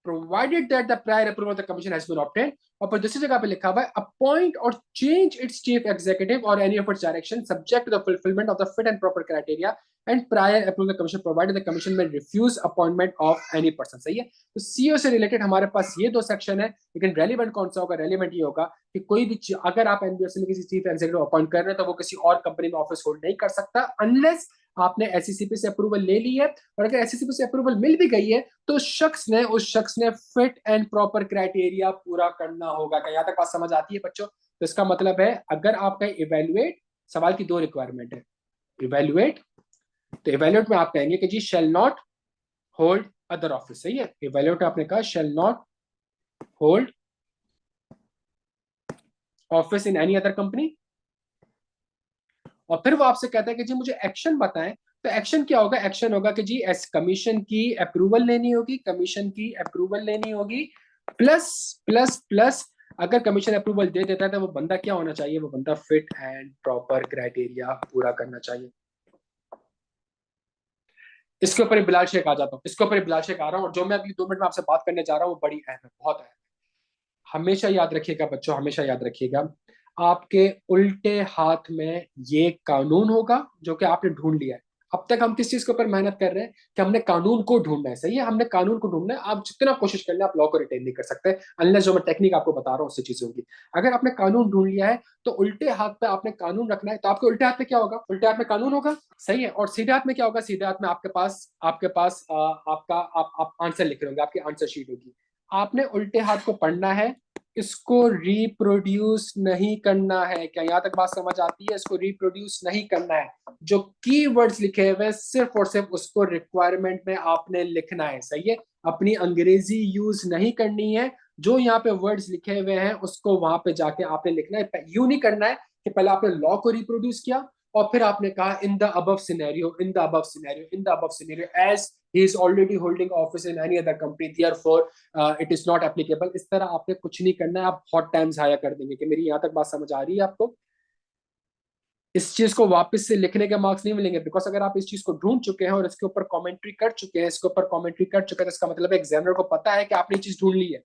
provided that the prior approval of the commission has been obtained. और फिर दूसरी जगह पे लिखा हुआ है appoint or change its chief executive or any of its direction subject to the fulfilment of the fit and proper criteria and prior approval the commission provided the commission may refuse appointment of any person. सही है, तो CEO से related हमारे पास ये 2 section है, लेकिन relevant कौन सा होगा? रेलिवेंट ये होगा कि कोई भी अगर आप एनबीएफसी में किसी चीफ एग्जीक्यूटिव अपॉइंट कर रहे हैं तो वो किसी और कंपनी में ऑफिस होल्ड नहीं कर सकता अनलेस आपने एससीसीपी से अप्रूवल ले ली है। और अगर एससीसीपी से अप्रूवल मिल भी गई है तो उस शख्स ने फिट एंड प्रॉपर क्राइटेरिया पूरा करना होगा। क्या यहाँ तक बात समझ आती है बच्चों? तो इसका मतलब है अगर आपका इवेल्युएट, सवाल की दो रिक्वायरमेंट है, इवेल्युएट, तो इवेल्युएट में आप कहेंगे कि जी shall not hold other office, सही है, इवेल्युएट आपने कहा shall not hold office in any other company, और फिर वो आपसे कहता है कि जी मुझे एक्शन बताएं, तो एक्शन क्या होगा, एक्शन होगा कि जी एस कमीशन की अप्रूवल लेनी होगी, कमीशन की अप्रूवल लेनी होगी, प्लस प्लस प्लस अगर कमीशन अप्रूवल दे देता है तो वो बंदा क्या होना चाहिए, वो बंदा फिट एंड प्रॉपर क्राइटेरिया पूरा करना चाहिए। इसके ऊपर बिलाल शेख आ जाता हूँ, इसके ऊपर बिलाल शेख आ रहा हूँ, और जो मैं अगली 2 मिनट में आपसे बात करने जा रहा हूँ वो बड़ी अहम है, बहुत अहम है। हमेशा याद रखिएगा बच्चों, हमेशा याद रखिएगा, आपके उल्टे हाथ में ये कानून होगा जो कि आपने ढूंढ लिया है। अब तक हम किस चीज के ऊपर मेहनत कर रहे हैं कि हमने कानून को ढूंढना है, सही है, हमने कानून को ढूंढना है। आप जितना कोशिश कर ले आप लॉ को रिटेन नहीं कर सकते अनलेस जो मैं टेक्निक आपको बता रहा हूँ उससे चीजें होगी। अगर आपने कानून ढूंढ लिया है तो उल्टे हाथ पे आपने कानून रखना है, तो आपके उल्टे हाथ में क्या होगा, उल्टे हाथ में कानून होगा, सही है, और सीधे हाथ में क्या होगा, सीधे हाथ में आपके पास आपका आप आंसर लिख रहे होंगे, आपकी आंसर शीट होगी। आपने उल्टे हाथ को पढ़ना है, इसको रिप्रोड्यूस नहीं करना है। क्या यहां तक बात समझ आती है, इसको रिप्रोड्यूस नहीं करना है, जो कीवर्ड्स लिखे हुए सिर्फ और सिर्फ उसको रिक्वायरमेंट में आपने लिखना है, सही है, अपनी अंग्रेजी यूज नहीं करनी है, जो यहाँ पे वर्ड्स लिखे हुए हैं उसको वहां पे जाके आपने लिखना है। यू नहीं करना है कि पहले आपने लॉ को रिप्रोड्यूस किया और फिर आपने कहा in the above scenario, in the above scenario, in the above scenario as he is already holding office in any other company therefore it is not applicable. इस तरह आपने कुछ नहीं करना है, आप हॉट टाइम जाया कर देंगे। कि मेरी यहां तक बात समझ आ रही है आपको, इस चीज को वापस से लिखने के मार्क्स नहीं मिलेंगे, बिकॉज अगर आप इस चीज को ढूंढ चुके हैं और इसके ऊपर कमेंट्री कर चुके हैं, इसके ऊपर कमेंट्री कर चुके हैं, तो इसका मतलब एग्जामिनर को पता है कि आपने ये चीज ढूंढ ली है,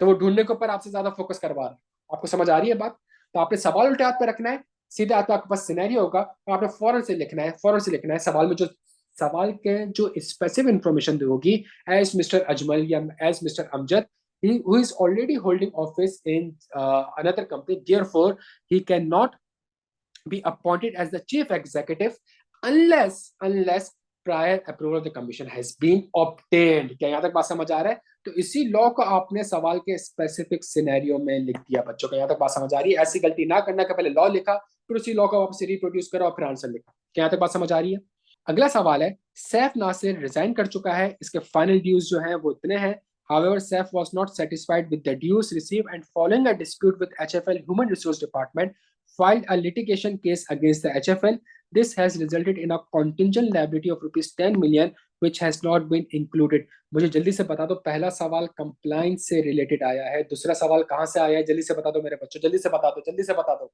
तो वो ढूंढने के ऊपर आपसे ज्यादा फोकस करवा रहा है। आपको समझ आ रही है बात? तो आपने सवाल उल्टे हाथ पे रखना है, सीधे हाथ पे आपके पास सिनेरियो होगा और आपने फौरन से लिखना है, फौरन से लिखना है सवाल में जो सवाल के जो स्पेसिफिक इंफॉर्मेशन होगी, एज मिस्टर अजमल या as mister Amjad who is already holding office in another company, therefore he cannot be appointed as the chief executive unless prior approval of the commission has been obtained। क्या यहां तक बात समझ आ रहा है? तो इसी लॉ को आपने सवाल के स्पेसिफिक सिनेरियो में लिख दिया बच्चों। का यहां तक बात समझ आ रही है? ऐसी गलती ना करना कि पहले लॉ लिखा फिर उसी लॉ को वापस रिप्रोड्यूस करा और फिर आंसर लिखा। क्या यहां तक बात समझ आ रही है? अगला सवाल है, सैफ नासिर रिजाइन कर चुका है, इसके फाइनल ड्यूज जो हैं वो इतने हैं। However, Saif was not satisfied with the dues received and following a dispute with HFL Human Resource Department, filed a litigation case against the HFL. This has resulted in a contingent liability of rupees 10 million, which has not been included. मुझे जल्दी से बता दो, पहला सवाल compliance से related आया है, दूसरा सवाल कहां से आया है, जल्दी से बता दो मेरे बच्चों, जल्दी से बता दो, जल्दी से बता दो।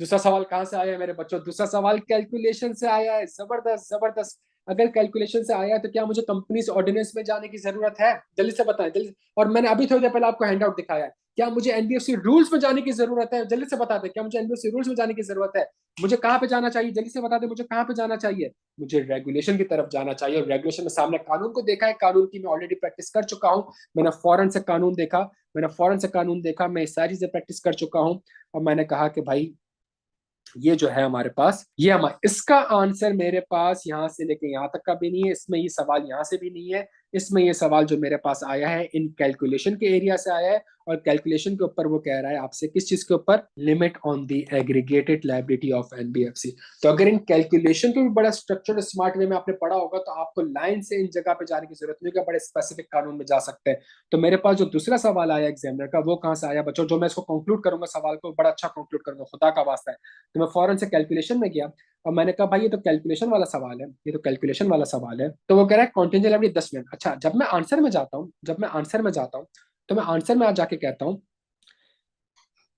दूसरा सवाल कहां से आया है मेरे बच्चों? दूसरा सवाल कैलकुलेशन से आया है। जबरदस्त जबरदस्त। अगर कैलकुलेशन से आया तो क्या मुझे कंपनीज ऑर्डिनेंस में जाने की जरूरत है? जल्दी से बताएं जल्दी। और मैंने अभी थोड़ी देर पहले आपको हैंडआउट दिखाया है, क्या मुझे एनबीएफसी रूल्स में जाने की जरूरत है? जल्दी से बता दें, क्या मुझे एनबीएफसी रूल्स में जाने की जरूरत है? मुझे कहाँ पे जाना चाहिए? जल्दी से बता दें, मुझे कहाँ पे जाना चाहिए? मुझे रेगुलेशन की तरफ जाना चाहिए। और रेगुलेशन में सामने कानून को देखा है, कानून की मैं ऑलरेडी प्रैक्टिस कर चुका हूँ। मैंने फौरन से कानून देखा, मैंने फौरन से कानून देखा, मैं सारी चीजें प्रैक्टिस कर चुका हूँ। और मैंने कहा कि भाई ये जो है हमारे पास, ये हमारा इसका आंसर मेरे पास यहां से लेके यहां तक का भी नहीं है, इसमें ये सवाल यहां से भी नहीं है, इसमें ये सवाल जो मेरे पास आया है इन कैलकुलेशन के एरिया से आया है। और कैलकुलेशन के ऊपर वो कह रहा है आपसे किस चीज के ऊपर? Limit on the aggregated liability of NBFC. तो अगर इन कैलकुलेशन को भी बड़ा स्ट्रक्चर्ड स्मार्ट वे में आपने पढ़ा होगा तो आपको लाइन से इन जगह पे जाने की जरूरत नहीं है, बड़े स्पेसिफिक कानून में जा सकते हैं। तो मेरे पास जो दूसरा सवाल आया एग्जामिनर का, वो कहां से आया बच्चों? जो मैं इसको कंक्लूड करूंगा, सवाल को बड़ा अच्छा कंक्लूड करूंगा, खुदा का वास्ता है। तो मैं फौरन से कैलकुलेशन में गया और मैंने कहा भाई ये तो कैलकुलेशन वाला सवाल है, ये तो कैलकुलेशन वाला सवाल है। तो वो कह रहा है कॉन्टिजेंट लायबिलिटी 10 मिनट। अच्छा, जब मैं आंसर में जाता हूँ, जब मैं आंसर में जाता हूँ तो मैं आंसर में आ जाके कहता हूँ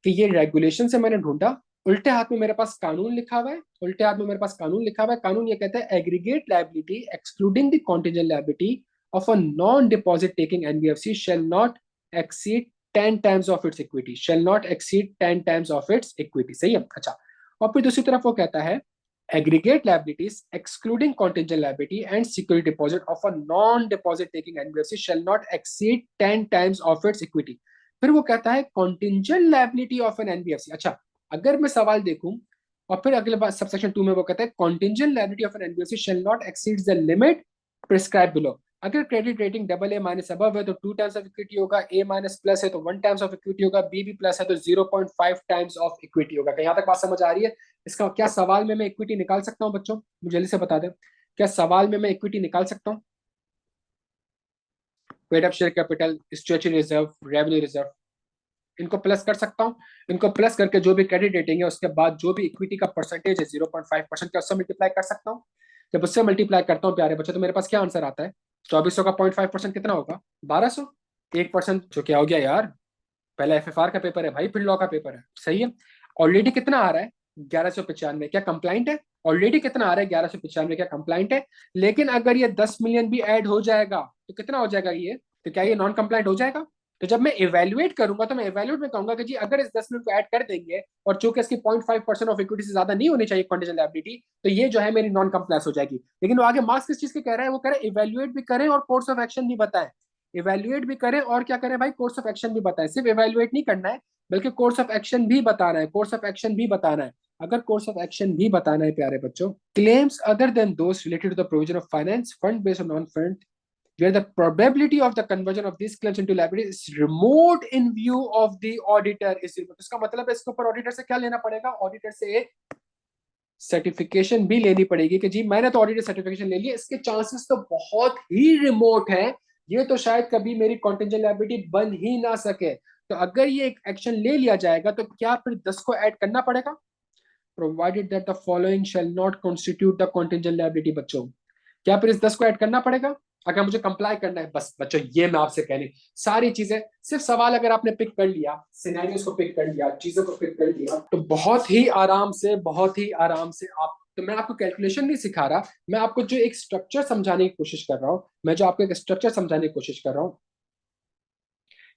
कि ये रेगुलेशन से मैंने ढूंढा, उल्टे हाथ में मेरे पास कानून लिखा हुआ है, उल्टे हाथ में मेरे पास कानून लिखा हुआ है। कानून ये कहता है aggregate liability excluding the contingent liability of a non deposit taking NBFC shall not exceed 10 times of its equity, shall not exceed 10 times of its equity, सही है। अच्छा, और फिर दूसरी तरफ वो कहता है aggregate liabilities excluding contingent liability and security deposit of a non-deposit taking NBFC shall not exceed 10 times of its equity। फिर वो कहता है contingent liability of an NBFC। अच्छा, अगर मैं सवाल देखूं और फिर अगले बार सबसेक्शन 2 में वो कहता है contingent liability of an NBFC shall not exceed the limit prescribed below। अगर credit rating double A minus above है तो 2 टाइम्स ऑफ इक्विटी होगा, ए माइनस प्लस है तो 1 टाइम्स ऑफ इक्विटी होगा, बी भी प्लस है तो 0.5 टाइम्स ऑफ इक्विटी होगा। यहाँ तक बात समझ आ रही है? इसका क्या सवाल में मैं इक्विटी निकाल सकता हूँ बच्चों? मुझे जल्दी से बता दें, क्या सवाल में मैं इक्विटी निकाल सकता हूँ? Paid up share capital, statutory reserve, revenue reserve, इनको प्लस कर सकता हूँ। इनको प्लस करके जो भी क्रेडिट रेटिंग है उसके बाद जो भी इक्विटी का परसेंटेज है 0.5% का, उससे मल्टीप्लाई कर सकता हूँ। जब उससे मल्टीप्लाई करता हूँ प्यारे बच्चों, तो मेरे पास क्या आंसर आता है? 2400 का 0.5% कितना होगा? 1200। 1% जो क्या हो गया यार, पहले एफएफआर का पेपर है भाई, फिर लॉ का पेपर है, सही है। ऑलरेडी कितना आ रहा है? 1195, क्या कंप्लाइंट है? ऑलरेडी कितना आ रहा है? 1195, क्या कंप्लाइंट है? लेकिन अगर ये 10 मिलियन भी ऐड हो जाएगा तो कितना हो जाएगा ये? तो क्या ये नॉन कंप्लाइंट हो जाएगा? तो जब मैं इवेल्युएट करूंगा तो मैं इवेल्युएट में कहूंगा कि जी अगर इस 10 मिलियन को ऐड कर देंगे और चूंकि इसकी 0.5% ऑफ इक्विटी से ज्यादा नहीं होनी चाहिए कॉन्टेजेंट लायबिलिटी, तो ये जो है मेरी नॉन कंप्लायंस हो जाएगी। लेकिन वो आगे मार्क्स किस चीज के कह रहा है? वो कह रहा है इवेल्युएट भी करें और कोर्स ऑफ एक्शन भी बताएं। इवेल्युएट भी करें और क्या करें भाई? कोर्स ऑफ एक्शन भी बताएं। सिर्फ इवेल्युएट नहीं करना है बल्कि कोर्स ऑफ एक्शन भी बताना है, कोर्स ऑफ एक्शन भी बताना है। अगर कोर्स ऑफ एक्शन भी बताना है प्यारे बच्चों, claims other than those related to the provision of finance fund based on non fund where the probability of the conversion of these claims into liability is remote in view of the auditor is remote। इसका मतलब है इसके ऊपर auditor से क्या लेना पड़ेगा? Auditor से सर्टिफिकेशन भी लेनी पड़ेगी कि जी मैंने तो ऑडिटर सर्टिफिकेशन ले लिया, इसके चांसेस तो बहुत ही रिमोट है, ये तो शायद कभी मेरी कॉन्टेंजेंट लायबिलिटी बन ही ना सके। तो अगर ये एक एक्शन ले लिया जाएगा तो क्या फिर 10 को ऐड करना पड़ेगा? Provided that the following shall not constitute the contingent liability. बच्चों क्या फिर इस 10 को ऐड करना पड़ेगा अगर मुझे कंप्लाई करना है? बस बच्चों ये मैं आपसे कहनी सारी चीजें, सिर्फ सवाल अगर आपने पिक कर लिया, सिनेरियोस को पिक कर लिया, चीजों को पिक कर लिया, तो बहुत ही आराम से, बहुत ही आराम से आप, तो मैं आपको कैलकुलेशन नहीं सिखा रहा, मैं आपको जो एक स्ट्रक्चर समझाने की कोशिश कर रहा हूं, मैं जो आपको एक स्ट्रक्चर समझाने की कोशिश कर रहा हूं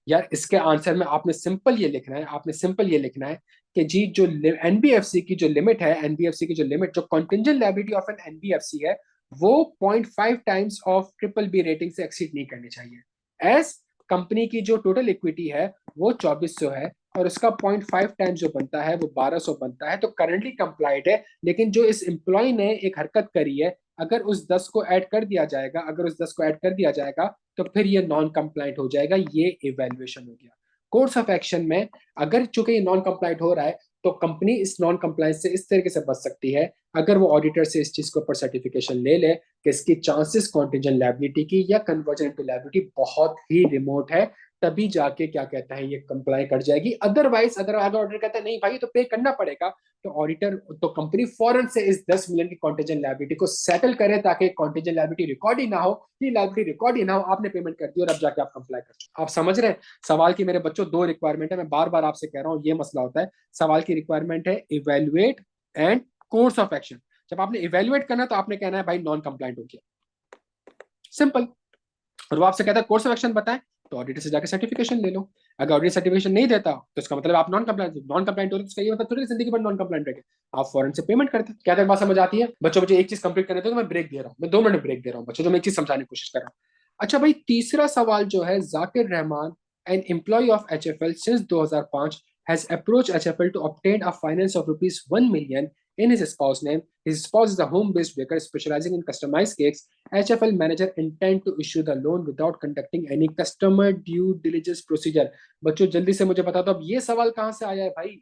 यार, इसके आंसर में आपने सिंपल ये लिखना है, आपने सिंपल ये लिखना है कि जी जो एनबीएफसी की जो लिमिट है, एनबीएफसी की जो लिमिट, जो contingent liability of an NBFC है, वो 0.5 times of triple B rating से एक्सीड नहीं करनी चाहिए। एस कंपनी की जो टोटल इक्विटी है वो 2400 है और उसका 0.5 टाइम्स जो बनता है वो 1200 बनता है, तो करंटली कंप्लाइड है। लेकिन जो इस एम्प्लॉय ने एक हरकत करी है, अगर उस 10 को ऐड कर दिया जाएगा, अगर उस 10 को ऐड कर दिया जाएगा तो फिर ये नॉन कंप्लाइंट हो जाएगा। ये इवेल्युएशन हो गया। कोर्स ऑफ एक्शन में अगर चूंकि ये नॉन कंप्लाइंट हो रहा है तो कंपनी इस नॉन कंप्लायंस से इस तरीके से बच सकती है, अगर वो ऑडिटर से इस चीज के ऊपर सर्टिफिकेशन ले ले कि इसकी चांसेस कॉन्टिजेंट लायबिलिटी की या कन्वर्जन इनटू लायबिलिटी बहुत ही रिमोट है, तभी जाके क्या कहता है ये कंप्लाई कर जाएगी। अदरवाइज अगर ऑडिटर कहता है नहीं भाई तो पे करना पड़ेगा, तो ऑडिटर तो कंपनी फौरन से इस 10 मिलियन की कॉन्टिजेंट लायबिलिटी को सेटल करे ताकि कॉन्टिजेंट लायबिलिटी रिकॉर्ड ही ना हो, ये लायबिलिटी रिकॉर्ड ही ना हो, आपने पेमेंट कर दी और अब जाके आप कंप्लाई कर चुके। आप समझ रहे हैं सवाल की मेरे बच्चों दो रिक्वायरमेंट है, मैं बार बार आपसे कह रहा हूँ ये मसला होता है। सवाल की रिक्वायरमेंट है evaluate and course of action. जब आपने इवेल्युएट करना तो आपने कहना है भाई नॉन कंप्लाइंट हो गया, सिंपल। और वो आपसे कहता है कोर्स ऑफ एक्शन बताएं, तो ऑडिटर से जाकर सर्टिफिकेशन ले लो। अगर ऑडिटर सर्टिफिकेशन नहीं देता तो इसका मतलब आप नॉन कंप्लाइंट हो रहे, तो ये मतलब थोड़ी जिंदगी भर नॉन कंप्लाइंट रहे, आप फॉरन से पेमेंट करते। क्या तक बात समझ आती है बच्चों? मुझे एक चीज कंप्लीट करने दो, तो मैं ब्रेक दे रहा हूँ, मैं 2 मिनट ब्रेक दे रहा हूँ बच्चों, तो मैं एक चीज समझाने की कोशिश कर रहा हूँ। अच्छा भाई, तीसरा सवाल जो है, Zakir Rahman an employee of HFL since 2005 has approached HFL to obtain a finance of rupees 1 million in his spouse name. His spouse is a home-based baker specializing in customized cakes. HFL manager intend to issue the loan without conducting any customer due diligence procedure। बच्चों जल्दी से मुझे बता दो अब ये सवाल कहाँ से आया है भाई?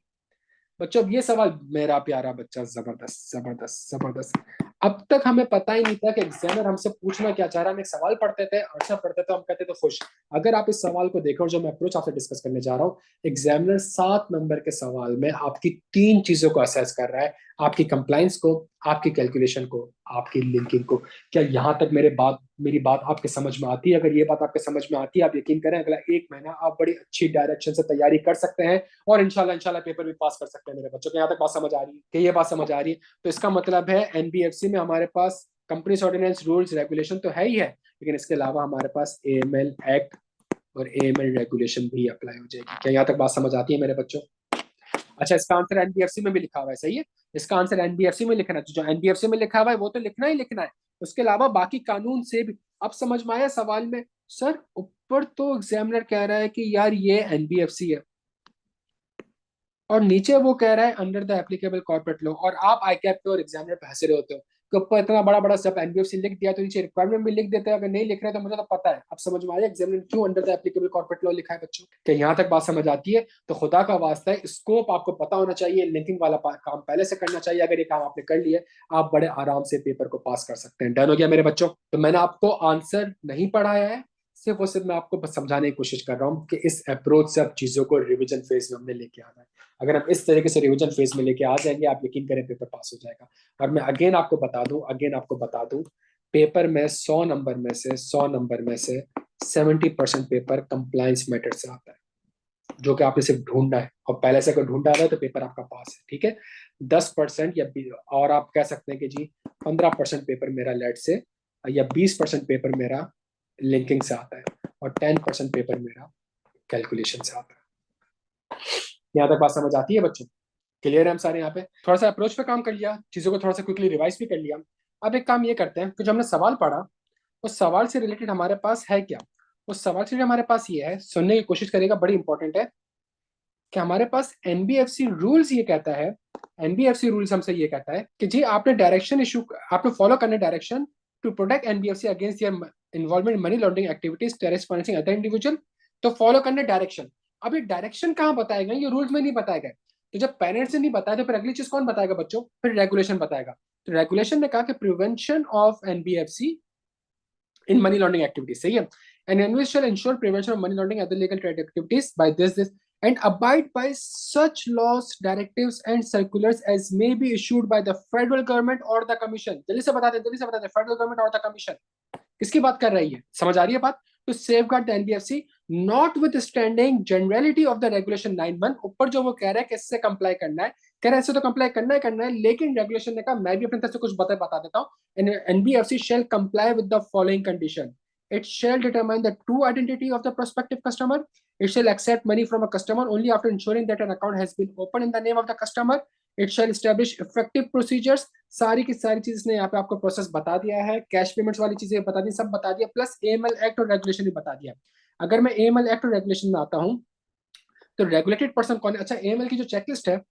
बच्चों अब ये सवाल, मेरा प्यारा बच्चा, जबरदस्त जबरदस्त जबरदस्त। अब तक हमें पता ही नहीं था कि एग्जामिनर हमसे पूछना क्या चाह रहा है। हम एक सवाल पढ़ते थे, आंसर पढ़ते थे, हम कहते थे खुश। अगर आप इस सवाल को देखो, जो मैं अप्रोच आपसे डिस्कस करने जा रहा हूँ, एग्जामिनर 7 नंबर के सवाल में आपकी 3 चीजों को असेस कर रहा है, आपकी कंप्लाइंस को, आपकी कैलकुलेशन को, आपकी लिंकिंग को। क्या यहाँ तक मेरी बात आपके समझ में आती है? अगर ये बात आपके समझ में आती है, आप यकीन करें अगला 1 महीना आप बड़ी अच्छी डायरेक्शन से तैयारी कर सकते हैं और इंशाल्लाह इंशाल्लाह पेपर भी पास कर सकते हैं। मेरे बच्चों को यहाँ तक बात समझ आ रही है कि ये बात समझ आ रही है? तो इसका मतलब है एनबीएफसी में हमारे पास कंपनीज ऑर्डिनेंस रूल्स रेगुलेशन तो है ही है, लेकिन इसके अलावा हमारे पास एएमएल एक्ट और एएमएल रेगुलेशन भी अप्लाई हो जाएगी। क्या यहाँ तक बात समझ आती है मेरे बच्चों? अच्छा, इसका आंसर एनबीएफसी में भी लिखा हुआ है, सही है, इसका आंसर एनबीएफसी में लिखना है, तो जो एनबीएफसी में लिखा हुआ है वो तो लिखना ही लिखना है। उसके अलावा बाकी कानून से भी अब समझ में आया सवाल में? सर ऊपर तो एग्जामिनर कह रहा है कि यार ये एनबीएफसी है और नीचे वो कह रहा है under the applicable corporate law, और आप आई कैप पे और एग्जामिनर पे हंस रहे होते हो के ऊपर इतना बड़ा बड़ा जब एनबीएफसी लिख दिया तो नीचे रिक्वायरमेंट भी लिख देते हैं, अगर नहीं लिख रहे तो मुझे तो पता है। अब समझ में आया एग्जामिनर क्यों under the applicable corporate law लिखा है बच्चों। कि यहाँ तक बात समझ आती है? तो खुदा का वास्ता है, स्कोप आपको पता होना चाहिए, लिंकिंग वाला काम पहले से करना चाहिए। अगर ये काम आपने कर लिया, आप बड़े आराम से पेपर को पास कर सकते हैं। डन हो गया मेरे बच्चों? तो मैंने आपको आंसर नहीं पढ़ाया है, सिर्फ और सिर्फ मैं आपको बस समझाने की कोशिश कर रहा हूँ कि इस अप्रोच से अब चीजों को रिवीजन फेज में हमने लेके आना है। अगर हम इस तरीके से रिवीजन फेज में लेके आ जाएंगे, आप यकीन करें पेपर पास हो जाएगा। और मैं अगेन आपको बता दूं, पेपर में 100 नंबर में से 70% पेपर कंप्लायंस मैटर से आता है, जो कि आपने सिर्फ ढूंढना है, और पहले से अगर ढूंढा हुआ है तो पेपर आपका पास है। ठीक है, 10% और आप कह सकते हैं कि जी 15% पेपर मेरा लेट से, या 20% पेपर मेरा लिंकिंग से आता है, और 10% पेपर मेरा कैलकुलेशन से आता है। यहाँ तक बात समझ आती है बच्चों? क्लियर है हम सारे? यहाँ पे थोड़ा सा अप्रोच पे काम कर लिया, चीजों को थोड़ा सा क्विकली रिवाइज भी कर लिया। अब एक काम ये करते हैं कि जो हमने सवाल पढ़ा, उस सवाल से रिलेटेड हमारे पास है क्या? उस सवाल से हमारे पास ये है, सुनने की कोशिश करेगा, बड़ी इंपॉर्टेंट है कि हमारे पास एनबीएफसी रूल्स ये कहता है, एनबीएफसी रूल्स हमसे ये कहता है कि जी आपने डायरेक्शन इशू, आपने फॉलो करने direction to protect NBFC against their involvement money laundering activities, terrorist financing other individual. तो फॉलो करने डायरेक्शन, अब ये डायरेक्शन कहाँ बताएगा? ये रूल्स में नहीं बताएगा। तो जब पेरेंट्स ने नहीं बताया तो फिर अगली चीज कौन बताएगा बच्चों? फिर रेगुलेशन बताएगा। तो रेगुलेशन ने कहा कि prevention of NBFC in money laundering activities. सही है? An NBFC shall ensure prevention of money laundering and other legal trade activities by this and abide by such laws, directives and circulars as may be issued by the federal government or the commission. जल्दी से बता दे federal government or the commission किसकी बात कर रही है? समझ आ रही है बात? To safeguard the NBFC notwithstanding generality of the regulation 9(1). ऊपर जो वो कह रहा है किससे कंप्लाई करना है, कह रहा है इससे तो कंप्लाई करना है, लेकिन रेगुलेशन ने कहा मैं भी अपने तरफ से कुछ बता देता हूं। NBFC shall comply with the following condition: it shall determine the true identity of the prospective customer. It shall accept money from a customer only after ensuring that an account has been opened in the name of the customer. It shall establish effective procedures. सारी की सारी चीज इसने यहाँ पे आपको process बता दिया है, कैश पेमेंट्स वाली चीजें बता दी, सब बता दिया, प्लस एएमएल एक्ट और रेगुलेशन भी बता दिया। अगर मैं एएमएल एक्ट और रेगुलेशन में आता हूँ तो रेगुलेटेड पर्सन कौन है? अच्छा, एएमएल की जो चेकलिस्ट है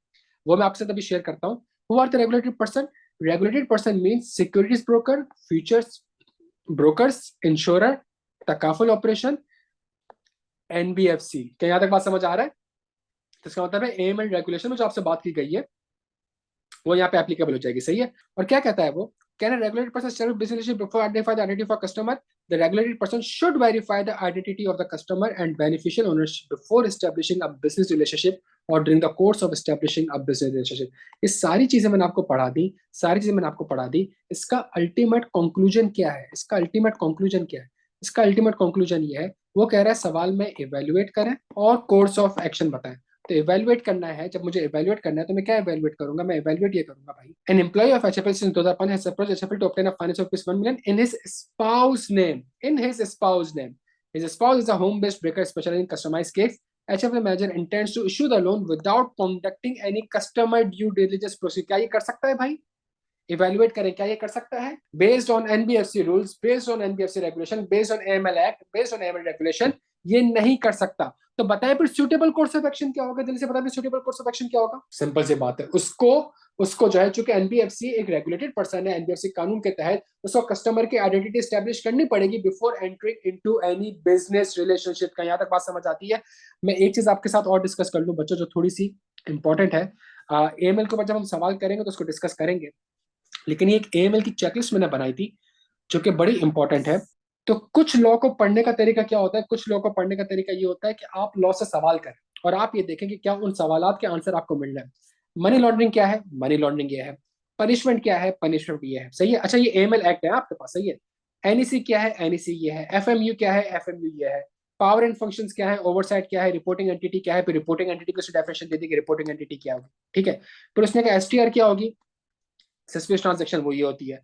वो मैं आपसे तभी शेयर करता हूँ। Who are the regulated person? Regulated person means securities broker, futures brokers, insurer, तकाफुल ऑपरेशन, एनबीएफसी। क्या यहाँ तक बात समझ आ रहा है? तो इसका मतलब है एएमएल रेगुलेशन में जो आपसे बात की गई है वो यहाँ पे एप्लीकेबल हो जाएगी। सही है? और क्या कहता है वो? Can a regulated person establish business relationship before identify the identity of a customer? The regulated person should verify the identity of the customer and beneficial ownership before establishing a business relationship or during the course of establishing a business relationship. ये सारी चीजें मैंने आपको पढ़ा दी, इसका ultimate conclusion क्या है? इसका अल्टीमेट कंक्लूजन ये है, वो कह रहा है सवाल में इवेल्युएट करें और कोर्स ऑफ एक्शन बताएं। तो इवेल्युएट करना है, जब मुझे इवेल्युएट करना है तो मैं क्या इवेल्युएट करूंगा? मैं इवेल्युएट ये करूंगा भाई, an employee of HFL since 2005 has approached HFL to obtain a finance of 1 million in his spouse name. His spouse is a home based broker specializing in customized case. HFL manager intends to issue the loan without conducting any customer due diligence procedure. क्या ये कर सकता है भाई? Evaluate करें, क्या ये कर सकता है? Based on NBFC rules, based on NBFC regulation, based on AML act, based on AML regulation, ये नहीं कर सकता। तो बताए फिर सुटेबल कोर्स ऑफ एक्शन क्या होगा? जल्दी से बताइए सुटेबल कोर्स ऑफ एक्शन क्या होगा? सिंपल सी बात है, उसको जो है, चूंकि एनबीएफसी एक रेगुलेटेड पर्सन है, एनबीएफसी कानून के तहत उसको कस्टमर की आइडेंटिटी एस्टैब्लिश करनी पड़ेगी before entering into any business relationship. का यहाँ तक बात समझ आती है? मैं एक चीज आपके साथ और डिस्कस कर लूं बच्चों, जो थोड़ी सी इंपॉर्टेंट है। एएमएल के ऊपर जब हम सवाल करेंगे तो उसको डिस्कस करेंगे, लेकिन ये एक एएमएल की चेकलिस्ट मैंने बनाई थी जो कि बड़ी इंपॉर्टेंट है। तो कुछ लॉ को पढ़ने का तरीका क्या होता है? कुछ लॉ को पढ़ने का तरीका ये होता है कि आप लॉ से सवाल करें और आप ये देखें कि क्या उन सवालात के आंसर आपको मिल रहे हैं। मनी लॉन्ड्रिंग क्या है? मनी लॉन्ड्रिंग ये है। पनिशमेंट क्या है? पनिशमेंट ये है। सही है? अच्छा, ये एएमएल एक्ट है आपके पास, सही है। एनईसी क्या है? एनईसी ये है। एफएमयू क्या है? एफएमयू ये है। पावर एंड फंक्शंस क्या है? ओवरसाइट क्या है? रिपोर्टिंग एंटिटी क्या है? फिर रिपोर्टिंग एंटिटी को डेफिनेशन दे दी कि रिपोर्टिंग एंटिटी क्या होगी। ठीक है, फिर उसने कहा एसटीआर क्या होगी? सस्पेंस ट्रांजैक्शन वो ये होती है।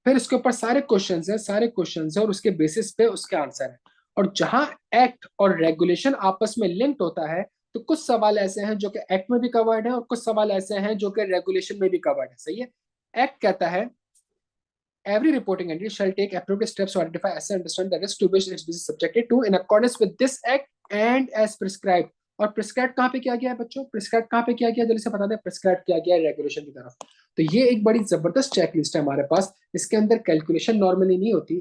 फिर इसके ऊपर सारे क्वेश्चंस है और उसके बेसिस पे उसके आंसर है। और जहां एक्ट और रेगुलेशन आपस में लिंक्ड होता है तो कुछ सवाल ऐसे हैं जो कि एक्ट में भी कवर्ड है और कुछ सवाल ऐसे हैं जो कि रेगुलेशन में भी कवर्ड है। सही है? एक्ट कहता है every reporting entity shall take appropriate steps to identify, assess, and understand the risk to which its business is subjected to in accordance with this act and as prescribed. और prescribe कहाँ पे किया गया है बच्चों? Prescribe कहाँ पे किया गया? जल्दी से बता दें। प्रिस्क्राइब किया गया है रेगुलेशन की तरफ। तो ये एक बड़ी जबरदस्त चेकलिस्ट है हमारे पास। इसके अंदर कैलकुलेशन नॉर्मली नहीं होती,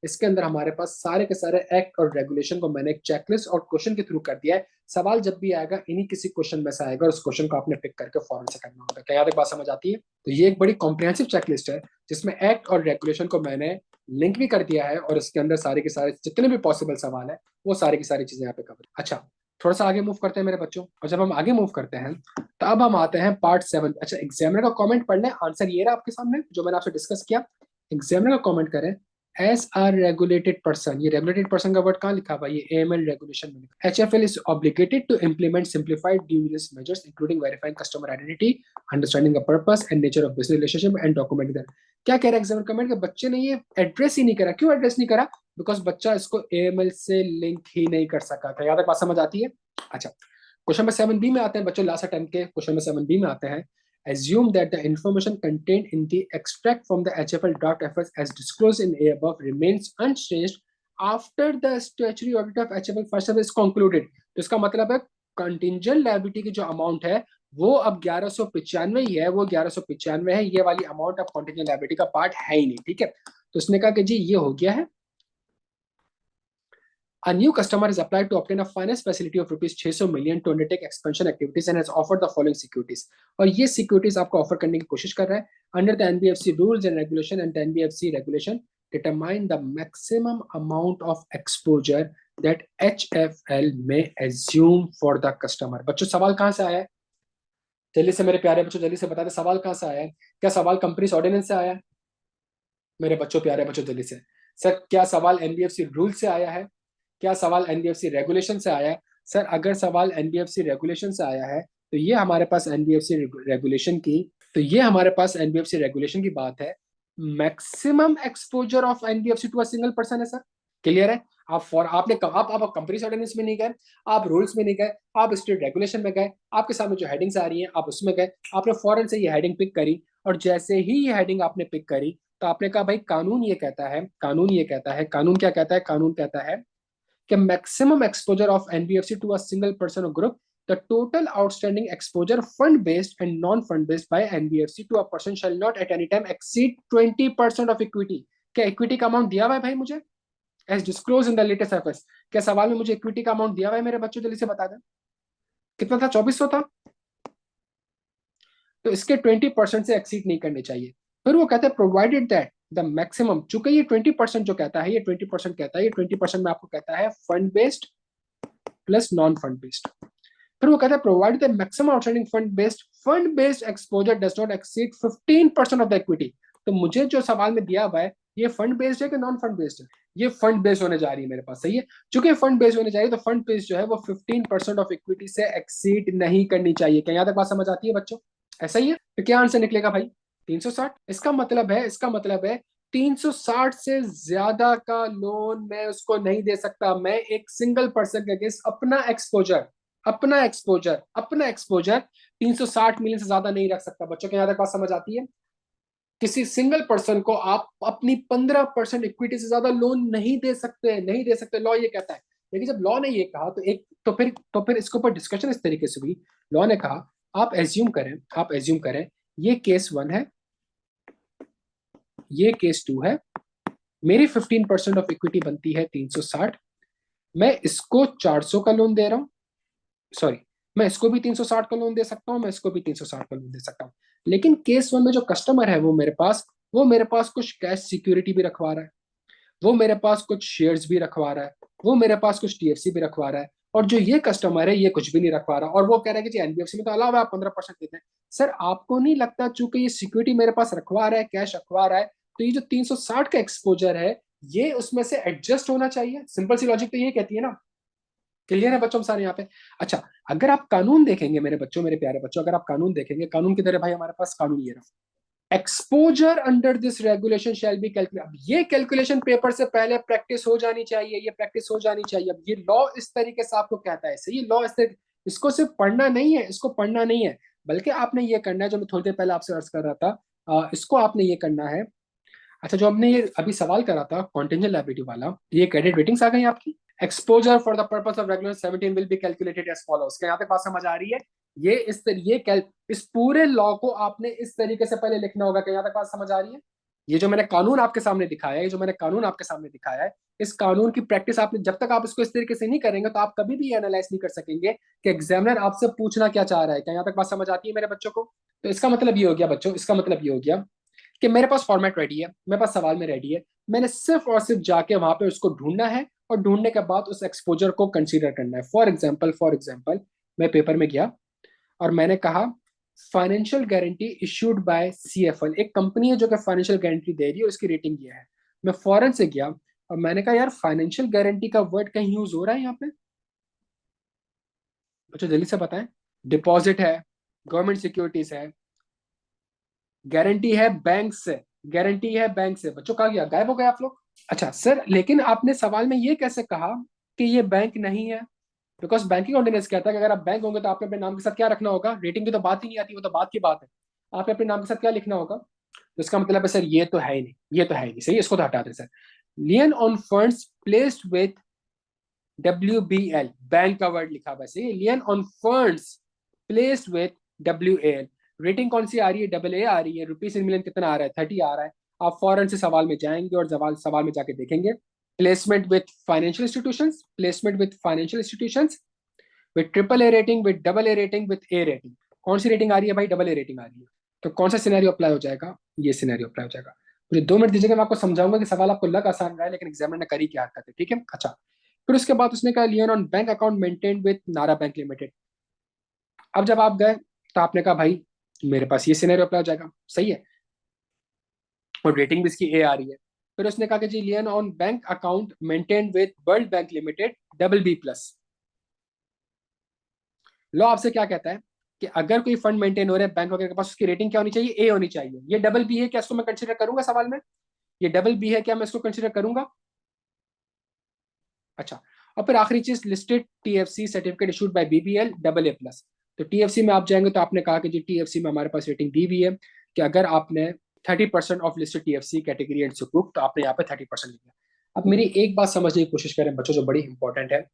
इसके अंदर हमारे पास सारे के सारे एक्ट और रेगुलेशन को मैंने एक चेकलिस्ट और क्वेश्चन के थ्रू कर दिया है। सवाल जब भी आएगा इन्हीं किसी क्वेश्चन में से आएगा और उस क्वेश्चन को आपने पिक करके फौरन से करना होगा। क्या याद एक बात समझ आती है? तो ये एक बड़ी कॉम्प्रिहेंसिव चेकलिस्ट है जिसमें एक्ट और रेगुलेशन को मैंने लिंक भी कर दिया है और इसके अंदर सारे के सारे जितने भी पॉसिबल सवाल है वो सारी की सारी चीजें यहाँ पे कवर। अच्छा, थोड़ा सा आगे मूव करते हैं मेरे बच्चों, और जब हम आगे मूव करते हैं तो अब हम आते हैं पार्ट 7। अच्छा, एग्जामिनर का कमेंट पढ़ लें, आंसर ये रहा आपके सामने जो मैंने आपसे डिस्कस किया। एग्जामिनर का कमेंट करें, एस आर रेगुलेटेड पर्सन, ये रेगुलेटेड पर्सन का वर्ड कहाँ लिखा हुआ है? ये एएमएल रेगुलेशन में लिखा। HFL is obligated to implement simplified due diligence measures including verifying customer identity, understanding the purpose and nature of business relationship and documenting that. क्या कह रहा है एग्जामिनर कमेंट? के बच्चे ने ये एड्रेस ही नहीं करा। क्यों एड्रेस नहीं करा? बिकॉज बच्चा इसको एएमएल से लिंक ही नहीं कर सका था। याद है, बात समझ आती है? अच्छा, क्वेश्चन नंबर 7B में आते हैं बच्चों, लास्ट अटेम्प्ट के क्वेश्चन नंबर 7B में आते हैं। Assume that the information contained in the extract from the HFL draft efforts as disclosed in A above remains unchanged after the statutory audit of HFL first is concluded। तो इसका मतलब है contingent liability की जो amount है वो अब 1195 ही है, वो 1195 है। ये वाली अमाउंट अब कंटिंजेंट लायबिलिटी का पार्ट है ही नहीं। ठीक है, तो उसने कहा कि जी ये हो गया है। A new customer is applied to obtain a finance facility of rupees 600 million to undertake expansion activities and has offered the following securities। और ये securities आपको ऑफर करने की कोशिश कर रहा है। Under the NBFC rules and regulation and the NBFC regulation determine the maximum amount of exposure that HFL may assume for the customer। बच्चों सवाल कहाँ से आया है? जल्दी से मेरे प्यारे बच्चों जल्दी से बता दे सवाल कहाँ से आया है। क्या सवाल कंपनीज ऑर्डिनेंस से आया है? मेरे बच्चों प्यारे बच्चों जल्दी से। सर क्या सवाल एनबीएफसी रूल से आया है? क्या सवाल एनबीएफसी रेगुलेशन से आया है? सर अगर सवाल एनबीएफसी रेगुलेशन से आया है तो ये हमारे पास एनबीएफसी रेगुलेशन की, बात है। Maximum exposure of NBFC to a single person है सर। क्लियर है? आप फॉर आपने आप कंपनी ऑर्डिनेंस में नहीं गए, आप रूल्स में नहीं गए, आप स्टेट रेगुलेशन में गए, आपके सामने जो हेडिंग्स आ रही हैं आप उसमें गए, आपने फौरन से ये हेडिंग पिक करी और जैसे ही ये हेडिंग आपने पिक करी तो आपने कहा भाई कानून ये कहता है, कानून क्या कहता है? कानून कहता है कि maximum exposure of NBFC to a single person or group, the total outstanding exposure fund based and non fund based by NBFC to a person shall not at any time exceed 20% of equity. क्या equity का amount दिया हुआ है भाई मुझे? As disclose in the latest FS. क्या सवाल में मुझे इक्विटी का अमाउंट दिया हुआ है मेरे बच्चों? जल्दी से बता दें कितना था? 2400 था। तो इसके 20% से एक्सीड नहीं करने चाहिए। फिर वो कहते हैं प्रोवाइडेड दैट द मैक्सिमम, चूंकि ये 20% जो कहता है, ये 20% कहता है, ये 20% में आपको कहता है fund based plus non fund based. फिर वो कहता है provide the maximum outstanding fund based exposure does not exceed 15% of the equity. तो मुझे जो सवाल में दिया हुआ है ये फंड बेस्ड है कि नॉन फंड बेस्ड है? ये फंड बेस्ड होने जा रही है मेरे पास, सही है। चूंकि फंड बेस्ड होने जा रही है तो फंड बेस्ड जो है वो 15% ऑफ इक्विटी से एक्सीड नहीं करनी चाहिए। क्या यहाँ तक बात समझ आती है बच्चों? ऐसा ही है। तो क्या आंसर निकलेगा भाई? 360। इसका मतलब है 360 से ज्यादा का लोन मैं उसको नहीं दे सकता। मैं एक सिंगल पर्सन के अगेंस्ट अपना एक्सपोजर 360 मिलियन से ज्यादा नहीं रख सकता। बच्चों के यहाँ तक बात समझ आती है? किसी सिंगल पर्सन को आप अपनी 15% इक्विटी से ज्यादा लोन नहीं दे सकते, लॉ ये कहता है। लेकिन जब लॉ ने ये कहा तो फिर इसके ऊपर डिस्कशन इस तरीके से हुई। लॉ ने कहा आप एज्यूम करें ये केस 1 है, ये केस 2 है, मेरी 15% ऑफ इक्विटी बनती है 360, मैं इसको 400 का लोन दे रहा हूँ, सॉरी मैं इसको भी 360 का लोन दे सकता हूँ, मैं इसको भी 360 का लोन दे सकता हूँ। लेकिन केस 1 में जो कस्टमर है वो मेरे पास कुछ कैश सिक्योरिटी भी रखवा रहा है, वो मेरे पास कुछ शेयर्स भी रखवा रहा है, वो मेरे पास कुछ टीएफसी भी रखवा रहा है, और जो ये कस्टमर है ये कुछ भी नहीं रखवा रहा और वो कह रहा है कि जी एनबीएफसी में तो अलावा आप 15% देते हैं। सर आपको नहीं लगता चूंकि ये सिक्योरिटी मेरे पास रखवा रहा है, कैश रखवा रहा है, तो ये जो 360 का एक्सपोजर है ये उसमें से एडजस्ट होना चाहिए? सिंपल सी लॉजिक तो ये कहती है ना। क्लियर है बच्चों सारे यहाँ पे? अच्छा, अगर आप कानून देखेंगे मेरे बच्चों, मेरे प्यारे बच्चों, अगर आप कानून देखेंगे, कानून की तरह भाई हमारे पास कानून ये रहा, exposure under this regulation shall be calculate. अब ये कैलकुलेशन पेपर से पहले प्रैक्टिस हो जानी चाहिए, ये प्रैक्टिस हो जानी चाहिए। अब ये लॉ इस तरीके से आपको कहता है, सही लॉ इस तरीके, इसको सिर्फ पढ़ना नहीं है, इसको पढ़ना नहीं है, बल्कि आपने ये करना है जो मैं थोड़ी देर पहले आपसे अर्ज कर रहा था, इसको आपने ये करना है। अच्छा, जो हमने ये अभी सवाल करा था कॉन्टेंजेंट लायबिलिटी वाला, ये क्रेडिट रेटिंग्स आ गई आपकी। Exposure for the purpose of regulation 17 will be calculated as follows. क्या यहाँ पे बात समझ आ रही है? इस पूरे लॉ को आपने इस तरीके से पहले लिखना होगा। क्या यहाँ तक बात समझ आ रही है? ये जो मैंने कानून आपके सामने दिखाया है, ये जो मैंने कानून आपके सामने दिखाया है, इस कानून की प्रैक्टिस आपने, जब तक आप इसको इस तरीके से नहीं करेंगे तो आप कभी भी एनालाइज नहीं कर सकेंगे कि एग्जामिनर आपसे पूछना क्या चाह रहा है। क्या यहाँ तक बात समझ आती है मेरे बच्चों को? तो इसका मतलब ये हो गया बच्चों, इसका मतलब ये हो गया कि मेरे पास फॉर्मेट रेडी है, मेरे पास सवाल में रेडी है, मैंने सिर्फ और सिर्फ जाके वहां पे उसको ढूंढना है, और ढूंढने के बाद उस एक्सपोजर को कंसीडर करना है। फॉर एग्जाम्पल मैं पेपर में गया और मैंने कहा financial guarantee issued by CFL, एक कंपनी है जो कि फाइनेंशियल गारंटी दे रही है, उसकी रेटिंग ये है। मैं फौरन से गया और मैंने कहा यार फाइनेंशियल गारंटी का वर्ड कहीं यूज हो रहा है यहाँ पे? बच्चों जल्दी से बताएं। डिपॉजिट है, गवर्नमेंट सिक्योरिटीज है, गारंटी है बैंक से, गारंटी है बैंक से। बच्चों कहा गया? गायब हो गए आप लोग। अच्छा सर, लेकिन आपने सवाल में ये कैसे कहा कि ये बैंक नहीं है? बिकॉज बैंकिंग ऑर्डिनेंस कहता है कि अगर आप बैंक होंगे तो आपने अपने नाम के साथ क्या रखना होगा? रेटिंग की तो बात ही नहीं आती, वो तो बात की बात है। आपने अपने नाम के साथ क्या लिखना होगा? तो इसका मतलब है सर ये तो है ही नहीं, ये तो है ही नहीं, सही, इसको तो हटा दें sir. Lien on funds placed with WBL, bank का वर्ड लिखा, वैसे lien on funds placed with WAL। Rating कौन सी आ रही है? AA आ रही है। रुपीज इन मिलियन कितना आ रहा है? 30 आ रहा है। आप फौरन से सवाल में जाएंगे और सवाल में जाके देखेंगे placement with financial institutions, placement with financial institutions with AAA rating, with AA rating, with A rating. कौन सी रेटिंग आ रही है भाई? AA रेटिंग आ रही है। तो कौन सा सिनेरियो अप्लाई हो जाएगा? ये सिनेरियो अप्लाई हो जाएगा। मुझे 2 मिनट दीजिएगा, मैं आपको समझाऊंगा कि सवाल आपको लग आसान रहा है लेकिन एग्जामिनर ने करी क्या हरकत है, ठीक है? अच्छा, फिर उसके बाद उसने कहा lien on bank account maintain with नारा बैंक लिमिटेड। अब जब आप गए तो आपने कहा भाई मेरे पास ये सिनेरियो अप्लाई हो जाएगा, सही है, और रेटिंग भी इसकी A आ रही है। फिर उसने कहा कि जी lien on bank account maintain with world bank limited BB+। Law आपसे क्या कहता है कि अगर कोई फंड मेंटेन हो रहा है बैंक वगैरह के पास, उसकी रेटिंग क्या होनी चाहिए? A होनी चाहिए। ये BB है क्या, इसको मैं कंसिडर करूंगा सवाल में? ये BB है क्या, मैं इसको कंसिडर करूंगा? अच्छा, और फिर आखिरी चीज listed TFC certificate issued by BBL AA+। तो TFC में आप जाएंगे तो आपने कहा कि जी TFC में हमारे पास रेटिंग दी हुई है कि अगर आपने 30% of listed TFC category and सुकूक, तो आपने यहाँ पे 30% लिखा। अब मेरी एक बात समझने की कोशिश करें बच्चों, जो बड़ी इंपॉर्टेंट है।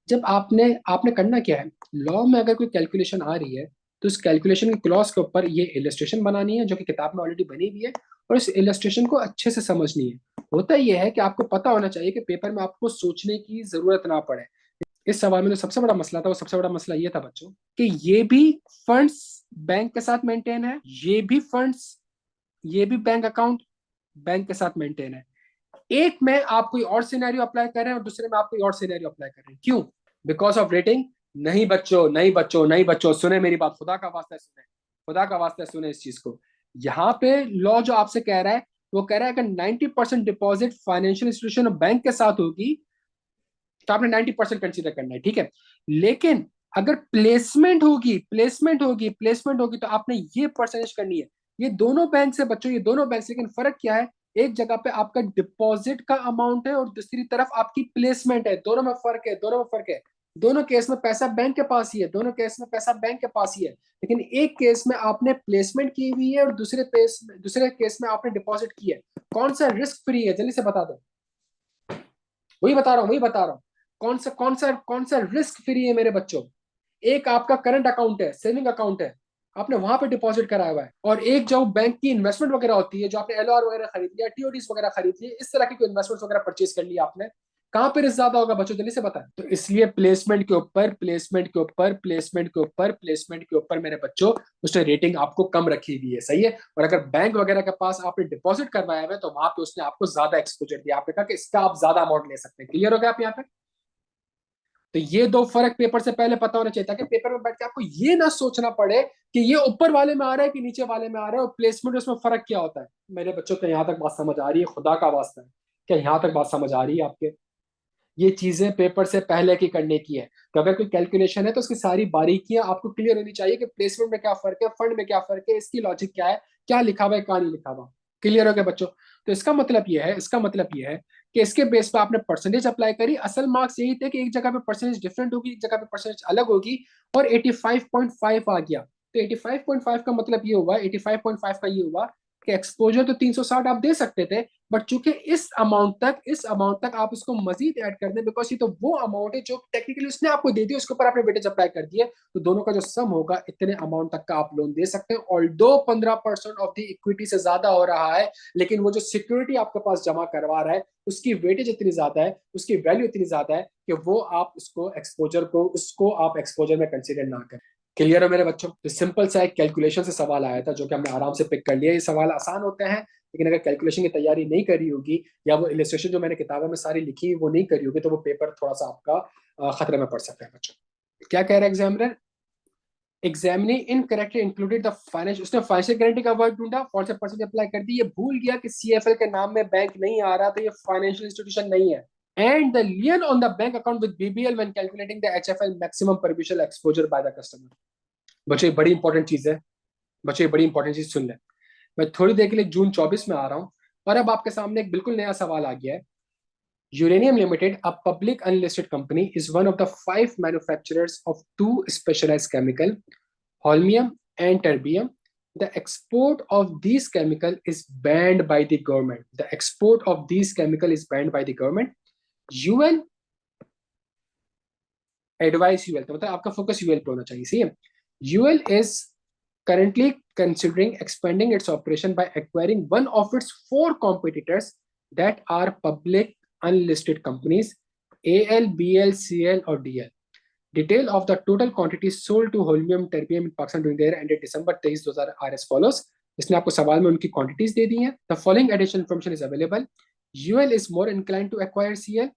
जब आपने आपने करना क्या है, लॉ में अगर कोई कैलकुलेशन आ रही है तो उस कैलकुलेशन की क्लॉज के ऊपर ये इलस्ट्रेशन बनानी है जो कि किताब में ऑलरेडी बनी हुई है, और इस इलस्ट्रेशन को अच्छे से समझनी है। होता यह है कि आपको पता होना चाहिए कि पेपर में आपको सोचने की जरूरत ना पड़े। इस सवाल में जो सबसे बड़ा मसला था, वो सबसे बड़ा मसला ये था बच्चों कि ये भी फंड्स बैंक के साथ मेंटेन है, ये भी बैंक अकाउंट बैंक के साथ मेंटेन है। एक में आप कोई और सिनेरियो अप्लाई कर रहे हैं और दूसरे में आप कोई और सिनेरियो अप्लाई कर रहे हैं। क्यों? Because of rating? नहीं बच्चों, नहीं बच्चों, नहीं बच्चों, सुने मेरी बात, खुदा का वास्ता है सुने, खुदा का वास्ता है सुने इस चीज को। यहाँ पे लॉ जो आपसे कह रहा है, वो कह रहा है कि 90% डिपॉजिट फाइनेंशियल इंस्टीट्यूशन और बैंक के साथ होगी तो आपने 90% कंसिडर करना है, ठीक है। लेकिन अगर प्लेसमेंट होगी तो आपने ये परसेंटेज करनी है। ये दोनों बैंक से बच्चों, ये दोनों बैंक से, लेकिन फर्क क्या है? एक जगह पे आपका डिपॉजिट का अमाउंट है और दूसरी तरफ आपकी प्लेसमेंट है। दोनों में फर्क है, दोनों में फर्क है। दोनों केस में पैसा बैंक के पास ही है, दोनों केस में पैसा बैंक के पास ही है, लेकिन एक केस में आपने प्लेसमेंट की हुई है और दूसरे केस में आपने डिपॉजिट की है। कौन सा रिस्क फ्री है, जल्दी से बता दो। वही बता रहा हूँ। कौन सा रिस्क फ्री है मेरे बच्चों? एक आपका करंट अकाउंट है, सेविंग अकाउंट है, आपने वहां पे डिपॉजिट कराया हुआ है, और एक जो बैंक की इन्वेस्टमेंट वगैरह होती है, जो आपने LR वगैरह खरीद लिया, TODs वगैरह खरीद लिए, इस तरह की कोई इन्वेस्टमेंट वगैरह परचेज कर लिया आपने, कहां पे रिस्क ज्यादा होगा बच्चों, जल्दी से बताएं। तो इसलिए प्लेसमेंट के ऊपर मेरे बच्चों उसने रेटिंग आपको कम रखी हुई है, सही है। और अगर बैंक वगैरह के पास आपने डिपॉजिट करवाया हुआ है तो वहां पे उसने आपको ज्यादा एक्सपोजर दिया, आपने कहा कि इसका आप ज्यादा अमाउंट ले सकते हैं। क्लियर हो गया आप यहाँ पे? तो ये दो फर्क पेपर से पहले पता होना चाहिए, ताकि पेपर में बैठ के आपको ये ना सोचना पड़े कि ये ऊपर वाले में आ रहा है कि नीचे वाले में आ रहा है, और प्लेसमेंट उसमें फर्क क्या होता है। मेरे बच्चों को यहाँ तक बात समझ आ रही है? खुदा का वास्ता है, क्या यहाँ तक बात समझ आ रही है आपके? ये चीजें पेपर से पहले की करने की है। तो अगर कोई कैलकुलेशन है तो उसकी सारी बारीकियां आपको क्लियर होनी चाहिए कि प्लेसमेंट में क्या फर्क है, फंड में क्या फर्क है, इसकी लॉजिक क्या है, क्या लिखा हुआ है, क्या नहीं लिखा हुआ। क्लियर हो गया बच्चों? तो इसका मतलब यह है कि इसके बेस पर आपने परसेंटेज अप्लाई करी। असल मार्क्स यही थे कि एक जगह पे परसेंटेज डिफरेंट होगी, एक जगह पे परसेंटेज अलग होगी, और 85.5 आ गया। तो 85.5 का मतलब ये हुआ, 85.5 का ये हुआ कि एक्सपोजर तो 360 आप दे सकते थे, बट चूंकि इस अमाउंट तक आप उसको मजीद ऐड कर दें, बिकॉज ये तो वो अमाउंट है जो टेक्निकली उसने आपको दे दी, उसके ऊपर आपने वेटेज अप्लाई कर दिए, तो दोनों का जो सम होगा इतने अमाउंट तक का आप लोन दे सकते हैं। ऑल्दो 15% ऑफ द इक्विटी से ज्यादा हो रहा है, लेकिन वो जो सिक्योरिटी आपके पास जमा करवा रहा है उसकी वेटेज इतनी ज्यादा है, उसकी वैल्यू इतनी ज्यादा है कि वो आप उसको आप एक्सपोजर में कंसिडर ना करें। क्लियर है मेरे बच्चों? तो सिंपल सा एक कैलकुलेशन से सवाल आया था जो कि हमने आराम से पिक कर लिया। ये सवाल आसान होते हैं, लेकिन अगर कैलकुलेशन की तैयारी नहीं करी होगी या वो इलिस्ट्रेशन जो मैंने किताबों में सारी लिखी वो नहीं करी होगी, तो वो पेपर थोड़ा सा आपका खतरे में पड़ सकता है बच्चों। क्या कह रहा है examiner? Examinee incorrectly included the financial, उसने फाइनेंशियल गारंटी का वर्ड ढूंढा, कौन से परसेंट अप्लाई कर दी, ये भूल गया कि सीएफएल के नाम में बैंक नहीं आ रहा, तो ये फाइनेंशियल इंस्टीट्यूशन नहीं है। And the lien on the bank account with BBL when calculating the HFL maximum permission exposure by the customer. बच्चों ये बड़ी इंपॉर्टेंट चीज है, बच्चों ये बड़ी इंपॉर्टेंट चीज सुन लें। मैं थोड़ी देर के लिए जून 24 में आ रहा हूँ, और अब आपके सामने एक बिल्कुल नया सवाल आ गया है। Uranium Limited, a public unlisted company, is one of the 5 manufacturers of two specialized chemical, holmium and terbium. The export of these chemical is banned by the government. The export of these chemical is banned by the government. UL advise UL, तो मतलब आपका focus UL पे होना चाहिए, सही है। UL is currently considering expanding its operation by acquiring one of its 4 competitors that are public unlisted companies, AL, BL, CL or DL. Detail of the total quantity sold to Holmium Terbium in Pakistan during the year ended December 23, 2000 are as follows. इसने आपको सवाल में उनकी quantities दे दी हैं. The following additional information is available. UL is more inclined to acquire CL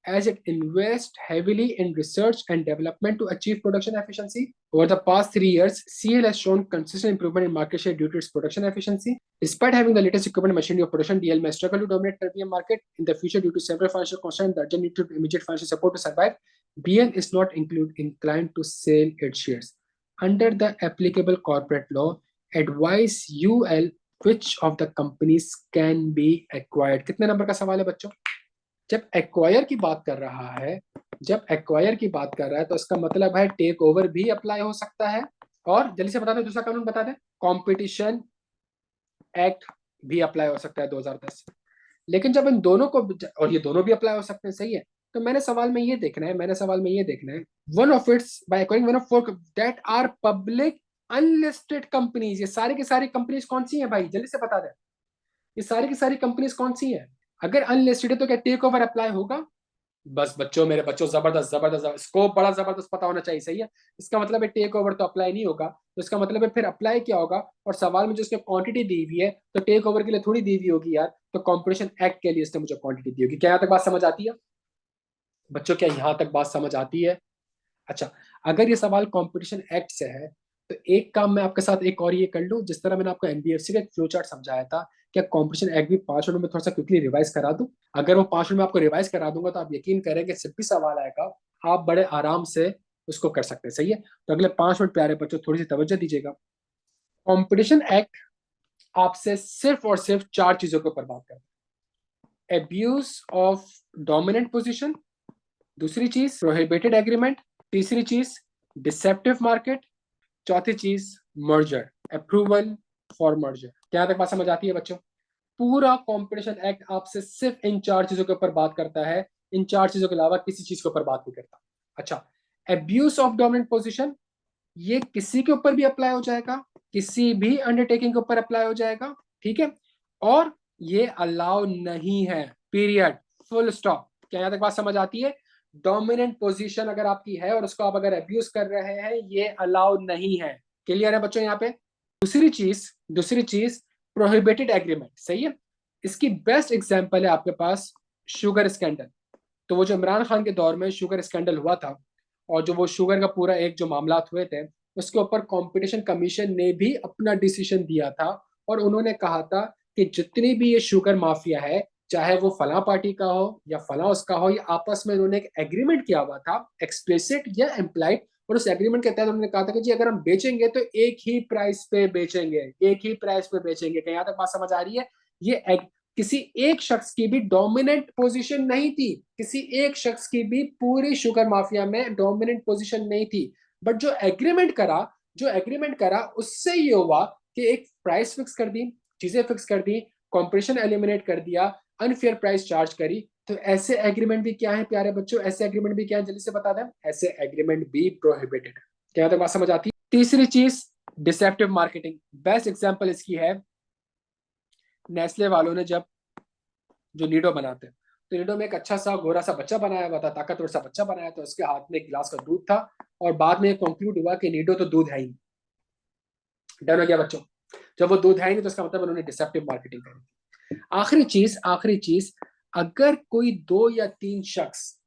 as it invests heavily in research and development to achieve production efficiency. Over the past 3 years, CL has shown consistent improvement in market share due to its production efficiency. Despite having the latest equipment and machinery of production, DL may struggle to dominate the terbium market in the future due to several financial constraints. The urgent need to immediate financial support to survive. BL is not inclined to sell its shares. Under the applicable corporate law, advise UL which of the companies can be acquired. कितने number का सवाल है बच्चों? जब acquire की बात कर रहा है, तो इसका मतलब है टेक ओवर भी अप्लाई हो सकता है, और जल्दी से बता दें दूसरा कानून बता दें, कॉम्पिटिशन एक्ट भी अप्लाई हो सकता है 2010। लेकिन जब इन दोनों को, और ये दोनों भी अप्लाई हो सकते हैं, सही है, तो मैंने सवाल में ये देखना है, one of its by acquiring one of 4 that are public unlisted companies. ये सारी की सारी कंपनीज कौन सी हैं भाई, जल्दी से बता दें, ये सारी की सारी कंपनीज कौन सी हैं? अगर अनलिस्टेड है तो क्या टेक ओवर अप्लाई होगा? बस बच्चों, मेरे बच्चों, जबरदस्त जबरदस्त, स्कोप बड़ा जबरदस्त पता होना चाहिए, सही है। इसका मतलब है टेक ओवर तो अप्लाई नहीं होगा, तो इसका मतलब है फिर अप्लाई क्या होगा? और सवाल में जो उसने क्वांटिटी दी हुई है, तो टेक ओवर के लिए थोड़ी दी हुई होगी यार, तो कॉम्पिटिशन एक्ट के लिए इसने मुझे क्वांटिटी दी होगी। क्या यहाँ तक बात समझ आती है बच्चों? क्या यहाँ तक बात समझ आती है? अच्छा, अगर ये सवाल कंपटीशन एक्ट से है, तो एक काम मैं आपके साथ एक और ये कर लूं, जिस तरह मैंने आपको एनबीएफसी का एक फ्लो चार्ट समझाया था, क्या कंपटीशन एक्ट भी 5 मिनट में थोड़ा सा क्विकली रिवाइज करा दूं? अगर वो 5 मिनट में आपको रिवाइज करा दूंगा तो आप यकीन करेंगे सिर्फ भी सवाल आएगा, आप बड़े आराम से उसको कर सकते हैं, सही है। तो अगले 5 मिनट प्यारे बच्चों थोड़ी सी तवज्जो दीजिएगा। कॉम्पिटिशन एक्ट आपसे सिर्फ और सिर्फ 4 चीजों के ऊपर बात करता है। एब्यूज ऑफ डोमिनेंट पोजिशन, दूसरी चीज प्रोहिबिटेड एग्रीमेंट, तीसरी चीज डिसेप्टिव मार्केट, चौथी चीज मर्जर, अप्रूवल फॉर मर्जर। क्या तक बात समझ आती है बच्चों? पूरा कॉम्पिटिशन एक्ट आपसे सिर्फ इन 4 चीजों के ऊपर बात करता है, इन 4 चीजों के अलावा किसी चीज के ऊपर बात नहीं करता। अच्छा, एब्यूज ऑफ डोमिनेंट पोजीशन, ये किसी के ऊपर भी अप्लाई हो जाएगा, किसी भी अंडरटेकिंग के ऊपर अप्लाई हो जाएगा, ठीक है, और ये अलाउ नहीं है, पीरियड, फुल स्टॉप। क्या यहां तक बात समझ आती है? डोमिनेंट पोजीशन अगर आपकी है और उसको आप अगर अब्यूज कर रहे हैं, ये अलाउ नहीं है। क्लियर है बच्चों यहाँ पे? दूसरी चीज प्रोहिबिटेड एग्रीमेंट, सही है। इसकी बेस्ट एग्जांपल है आपके पास शुगर स्कैंडल। तो वो जो इमरान खान के दौर में शुगर स्कैंडल हुआ था, और जो वो शुगर का पूरा एक जो मामला हुए थे, उसके ऊपर कंपटीशन कमीशन ने भी अपना डिसीजन दिया था, और उन्होंने कहा था कि जितनी भी ये शुगर माफिया है, चाहे वो फला पार्टी का हो या फला उसका हो, ये आपस में इन्होंने एक एग्रीमेंट किया हुआ था, एक्सप्लिसिट या इम्प्लाइड, और उस एग्रीमेंट के तहत उन्होंने कहा था कि जी अगर हम बेचेंगे तो एक ही प्राइस पे बेचेंगे, क्या यहाँ तक बात समझ आ रही है? ये किसी एक शख्स की भी डोमिनेंट पोजीशन नहीं थी, किसी एक शख्स की भी पूरी शुगर माफिया में डोमिनेंट पोजीशन नहीं थी, बट जो एग्रीमेंट करा उससे ये हुआ कि एक प्राइस फिक्स कर दी, चीजें फिक्स कर दी, कॉम्पिटिशन एलिमिनेट कर दिया, अनफेयर प्राइस चार्ज करी, तो ऐसे एग्रीमेंट भी क्या है प्यारे बच्चों, ऐसे एग्रीमेंट भी क्या है, जल्दी से बता दें, ऐसे एग्रीमेंट भी प्रोहिबिटेड है। क्या बात समझ आती है? तीसरी चीज डिसेप्टिव मार्केटिंग। बेस्ट एग्जांपल इसकी है, नेस्ले वालों ने जब जो नीडो बनाते हैं, तो नीडो में एक अच्छा सा गोरा सा बच्चा बनाया हुआ था, ताकतवर सा बच्चा बनाया, तो उसके हाथ में एक गिलास का दूध था, और बाद में कंक्लूड हुआ कि नीडो तो दूध है ही। डर हो गया बच्चों, जब वो दूध है ही नहीं तो इसका मतलब उन्होंने डिसेप्टिव मार्केटिंग करी। आखिरी चीज, अगर कोई 2 या 3 शख्स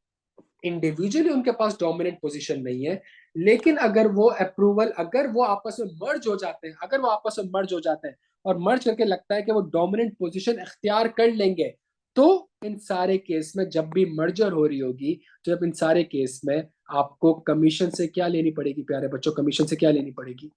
इंडिविजुअली उनके पास डोमिनेंट पोजीशन नहीं है, लेकिन अगर वो अप्रूवल, अगर वो आपस में मर्ज हो जाते हैं, और मर्ज करके लगता है कि वो डोमिनेंट पोजीशन इख्तियार कर लेंगे, तो इन सारे केस में जब भी मर्जर हो रही होगी, तो जब इन सारे केस में आपको कमीशन से क्या लेनी पड़ेगी प्यारे बच्चों, कमीशन से क्या लेनी पड़ेगी,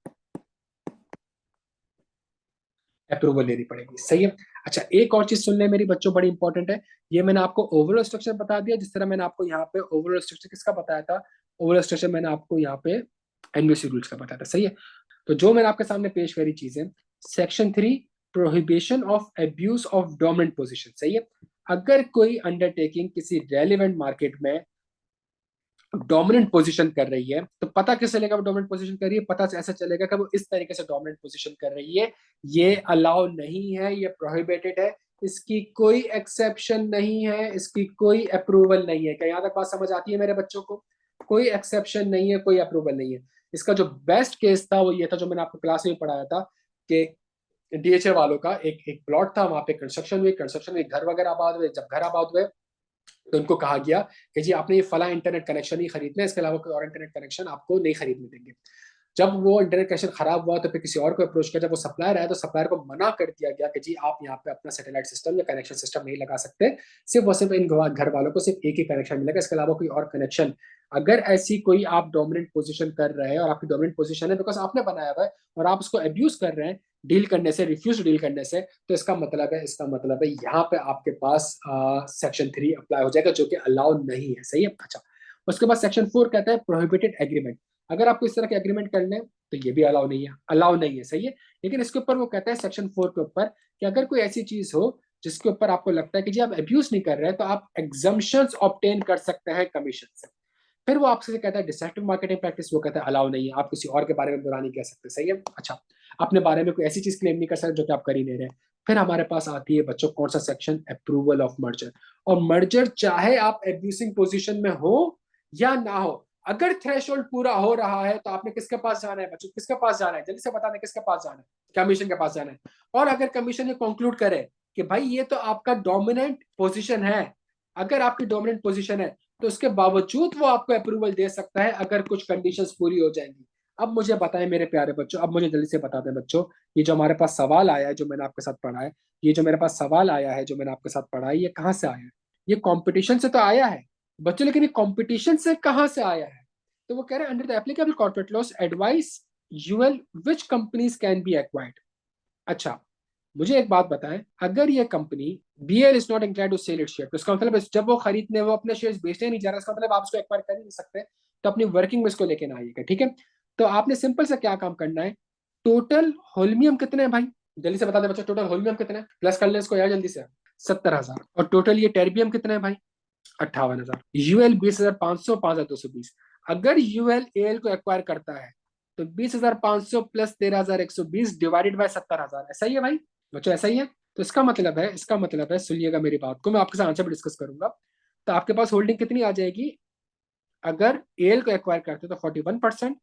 अप्रूवल लेनी पड़ेगी। सही है। अच्छा, एक और चीज सुन ले मेरी बच्चों, बड़ी इंपॉर्टेंट है। ये मैंने आपको ओवरऑल स्ट्रक्चर बता दिया, जिस तरह मैंने आपको यहाँ पे ओवरऑल स्ट्रक्चर किसका बताया था, ओवरऑल स्ट्रक्चर मैंने आपको यहाँ पे एनबीसी रूल्स का बताया था। सही है। तो जो मैंने आपके सामने पेश करी चीजें, section 3 prohibition of abuse of dominant position. सही है। अगर कोई अंडरटेकिंग किसी रेलिवेंट मार्केट में डोमिनेंट पोजीशन कर रही है, तो पता कैसे चलेगा वो डोमिनेंट पोजीशन कर रही है, पता ऐसा चलेगा कि वो इस तरीके से डोमिनेंट पोजीशन कर रही है, ये अलाउ नहीं है, ये प्रोहिबिटेड है, इसकी कोई एक्सेप्शन नहीं है, इसकी कोई अप्रूवल नहीं है। क्या यहाँ तक बात समझ आती है मेरे बच्चों को? कोई एक्सेप्शन नहीं है, कोई अप्रूवल नहीं है। इसका जो बेस्ट केस था वो ये था, जो मैंने आपको क्लास में पढ़ाया था, कि डीएचए वालों का एक एक प्लॉट था, वहां पे कंस्ट्रक्शन हुई, घर वगैरह आबाद हुए। जब घर आबाद हुए तो उनको कहा गया कि जी आपने ये फला इंटरनेट कनेक्शन ही खरीदना है, इसके अलावा कोई और इंटरनेट कनेक्शन आपको नहीं खरीदने देंगे। जब वो इंटरनेट कनेक्शन खराब हुआ तो फिर किसी और को अप्रोच किया, जब वो सप्लायर आया तो सप्लायर को मना कर दिया गया कि जी आप यहाँ पे अपना सैटेलाइट सिस्टम या कनेक्शन सिस्टम नहीं लगा सकते, सिर्फ इन घर वालों को सिर्फ एक ही कनेक्शन मिलेगा, इसके अलावा कोई और कनेक्शन। अगर ऐसी कोई आप डोमिनेंट पोजीशन कर रहे हैं, और आपकी डोमिनेंट पोजीशन है बिकॉज आपने बनाया हुआ है, और आप उसको अब्यूज कर रहे हैं डील करने से, रिफ्यूज डील करने से, तो इसका मतलब है यहाँ पे आपके पास सेक्शन 3 अप्लाई हो जाएगा, जो कि अलाउ नहीं है। सही है। अच्छा, उसके बाद सेक्शन 4 कहता है प्रोहिबिटेड एग्रीमेंट। अगर आपको इस तरह के एग्रीमेंट कर लें तो ये भी अलाउ नहीं है। सही है। लेकिन इसके ऊपर वो कहता है सेक्शन 4 के ऊपर कि अगर कोई ऐसी चीज हो जिसके ऊपर आपको लगता है कि जी आप अब्यूज नहीं कर रहे हैं, तो आप एग्जम्पशंस ऑब्टेन कर सकते हैं कमीशन से। फिर वो आपसे कहता है डिसेप्टिव मार्केटिंग प्रैक्टिस, वो कहता है अलाउ नहीं है, आप किसी और के बारे में बुरा नहीं कह सकते। सही है। अच्छा, अपने बारे में कोई ऐसी चीज क्लेम नहीं कर सकते जो कि आप कर ही नहीं रहे। फिर हमारे पास आती है बच्चों कौन सा सेक्शन, अप्रूवल ऑफ मर्जर। और मर्जर चाहे आप एब्यूसिंग पोजीशन में हो या ना हो, अगर थ्रेशोल्ड पूरा हो रहा है तो आपने किसके पास जाना है बच्चों, किसके पास जाना है, जल्दी से बता दें किसके पास जाना है, कमीशन के पास जाना है। और अगर कमीशन ये कंक्लूड करे कि भाई ये तो आपका डोमिनेंट पोजीशन है, अगर आपकी डोमिनेंट पोजीशन है, तो उसके बावजूद वो आपको अप्रूवल दे सकता है अगर कुछ कंडीशंस पूरी हो जाएंगी। अब मुझे बताएं मेरे प्यारे बच्चों, अब मुझे जल्दी से बता दें बच्चों, ये जो हमारे पास सवाल आया है जो मैंने आपके साथ पढ़ा है, ये जो मेरे पास सवाल आया है जो मैंने आपके साथ पढ़ा है, ये कहाँ से आया है? ये कंपटीशन से तो आया है बच्चों, लेकिन ये कंपटीशन से कहाँ से आया है? तो वो कह रहे हैं under the applicable corporate laws advice UL which companies can be acquired. अच्छा, मुझे एक बात बताएं, अगर ये company BL is not inclined to sell its share, तो इसका मतलब जब वो खरीदने, वो अपने शेयर्स बेचने नहीं जा रहा, इसका मतलब आप उसको एक्वायर कर ही नहीं सकते, तो अपनी वर्किंग में इसको लेके ना आइएगा। ठीक है। तो आपने सिंपल सा क्या काम करना है, टोटल होलमियम कितने हैं भाई, जल्दी से बता दे बच्चों, टोटल होलमियम कितने हैं, प्लस कर ले इसको यार जल्दी से, 70,000। और टोटल ये टेरबियम कितने हैं भाई, 58,000। यूएल 20,500, 5,220। अगर यूएल एल को एक्वायर करता है तो 20,500 प्लस 13,120 डिवाइडेड बाय 70,000, ऐसा ही है भाई बच्चों, ऐसा ही है। तो इसका मतलब है सुनिएगा मेरी बात को, मैं आपके साथ आंसर भी डिस्कस करूंगा। तो आपके पास होल्डिंग कितनी आ जाएगी, अगर एल को एक्वायर करते हो तो 41%,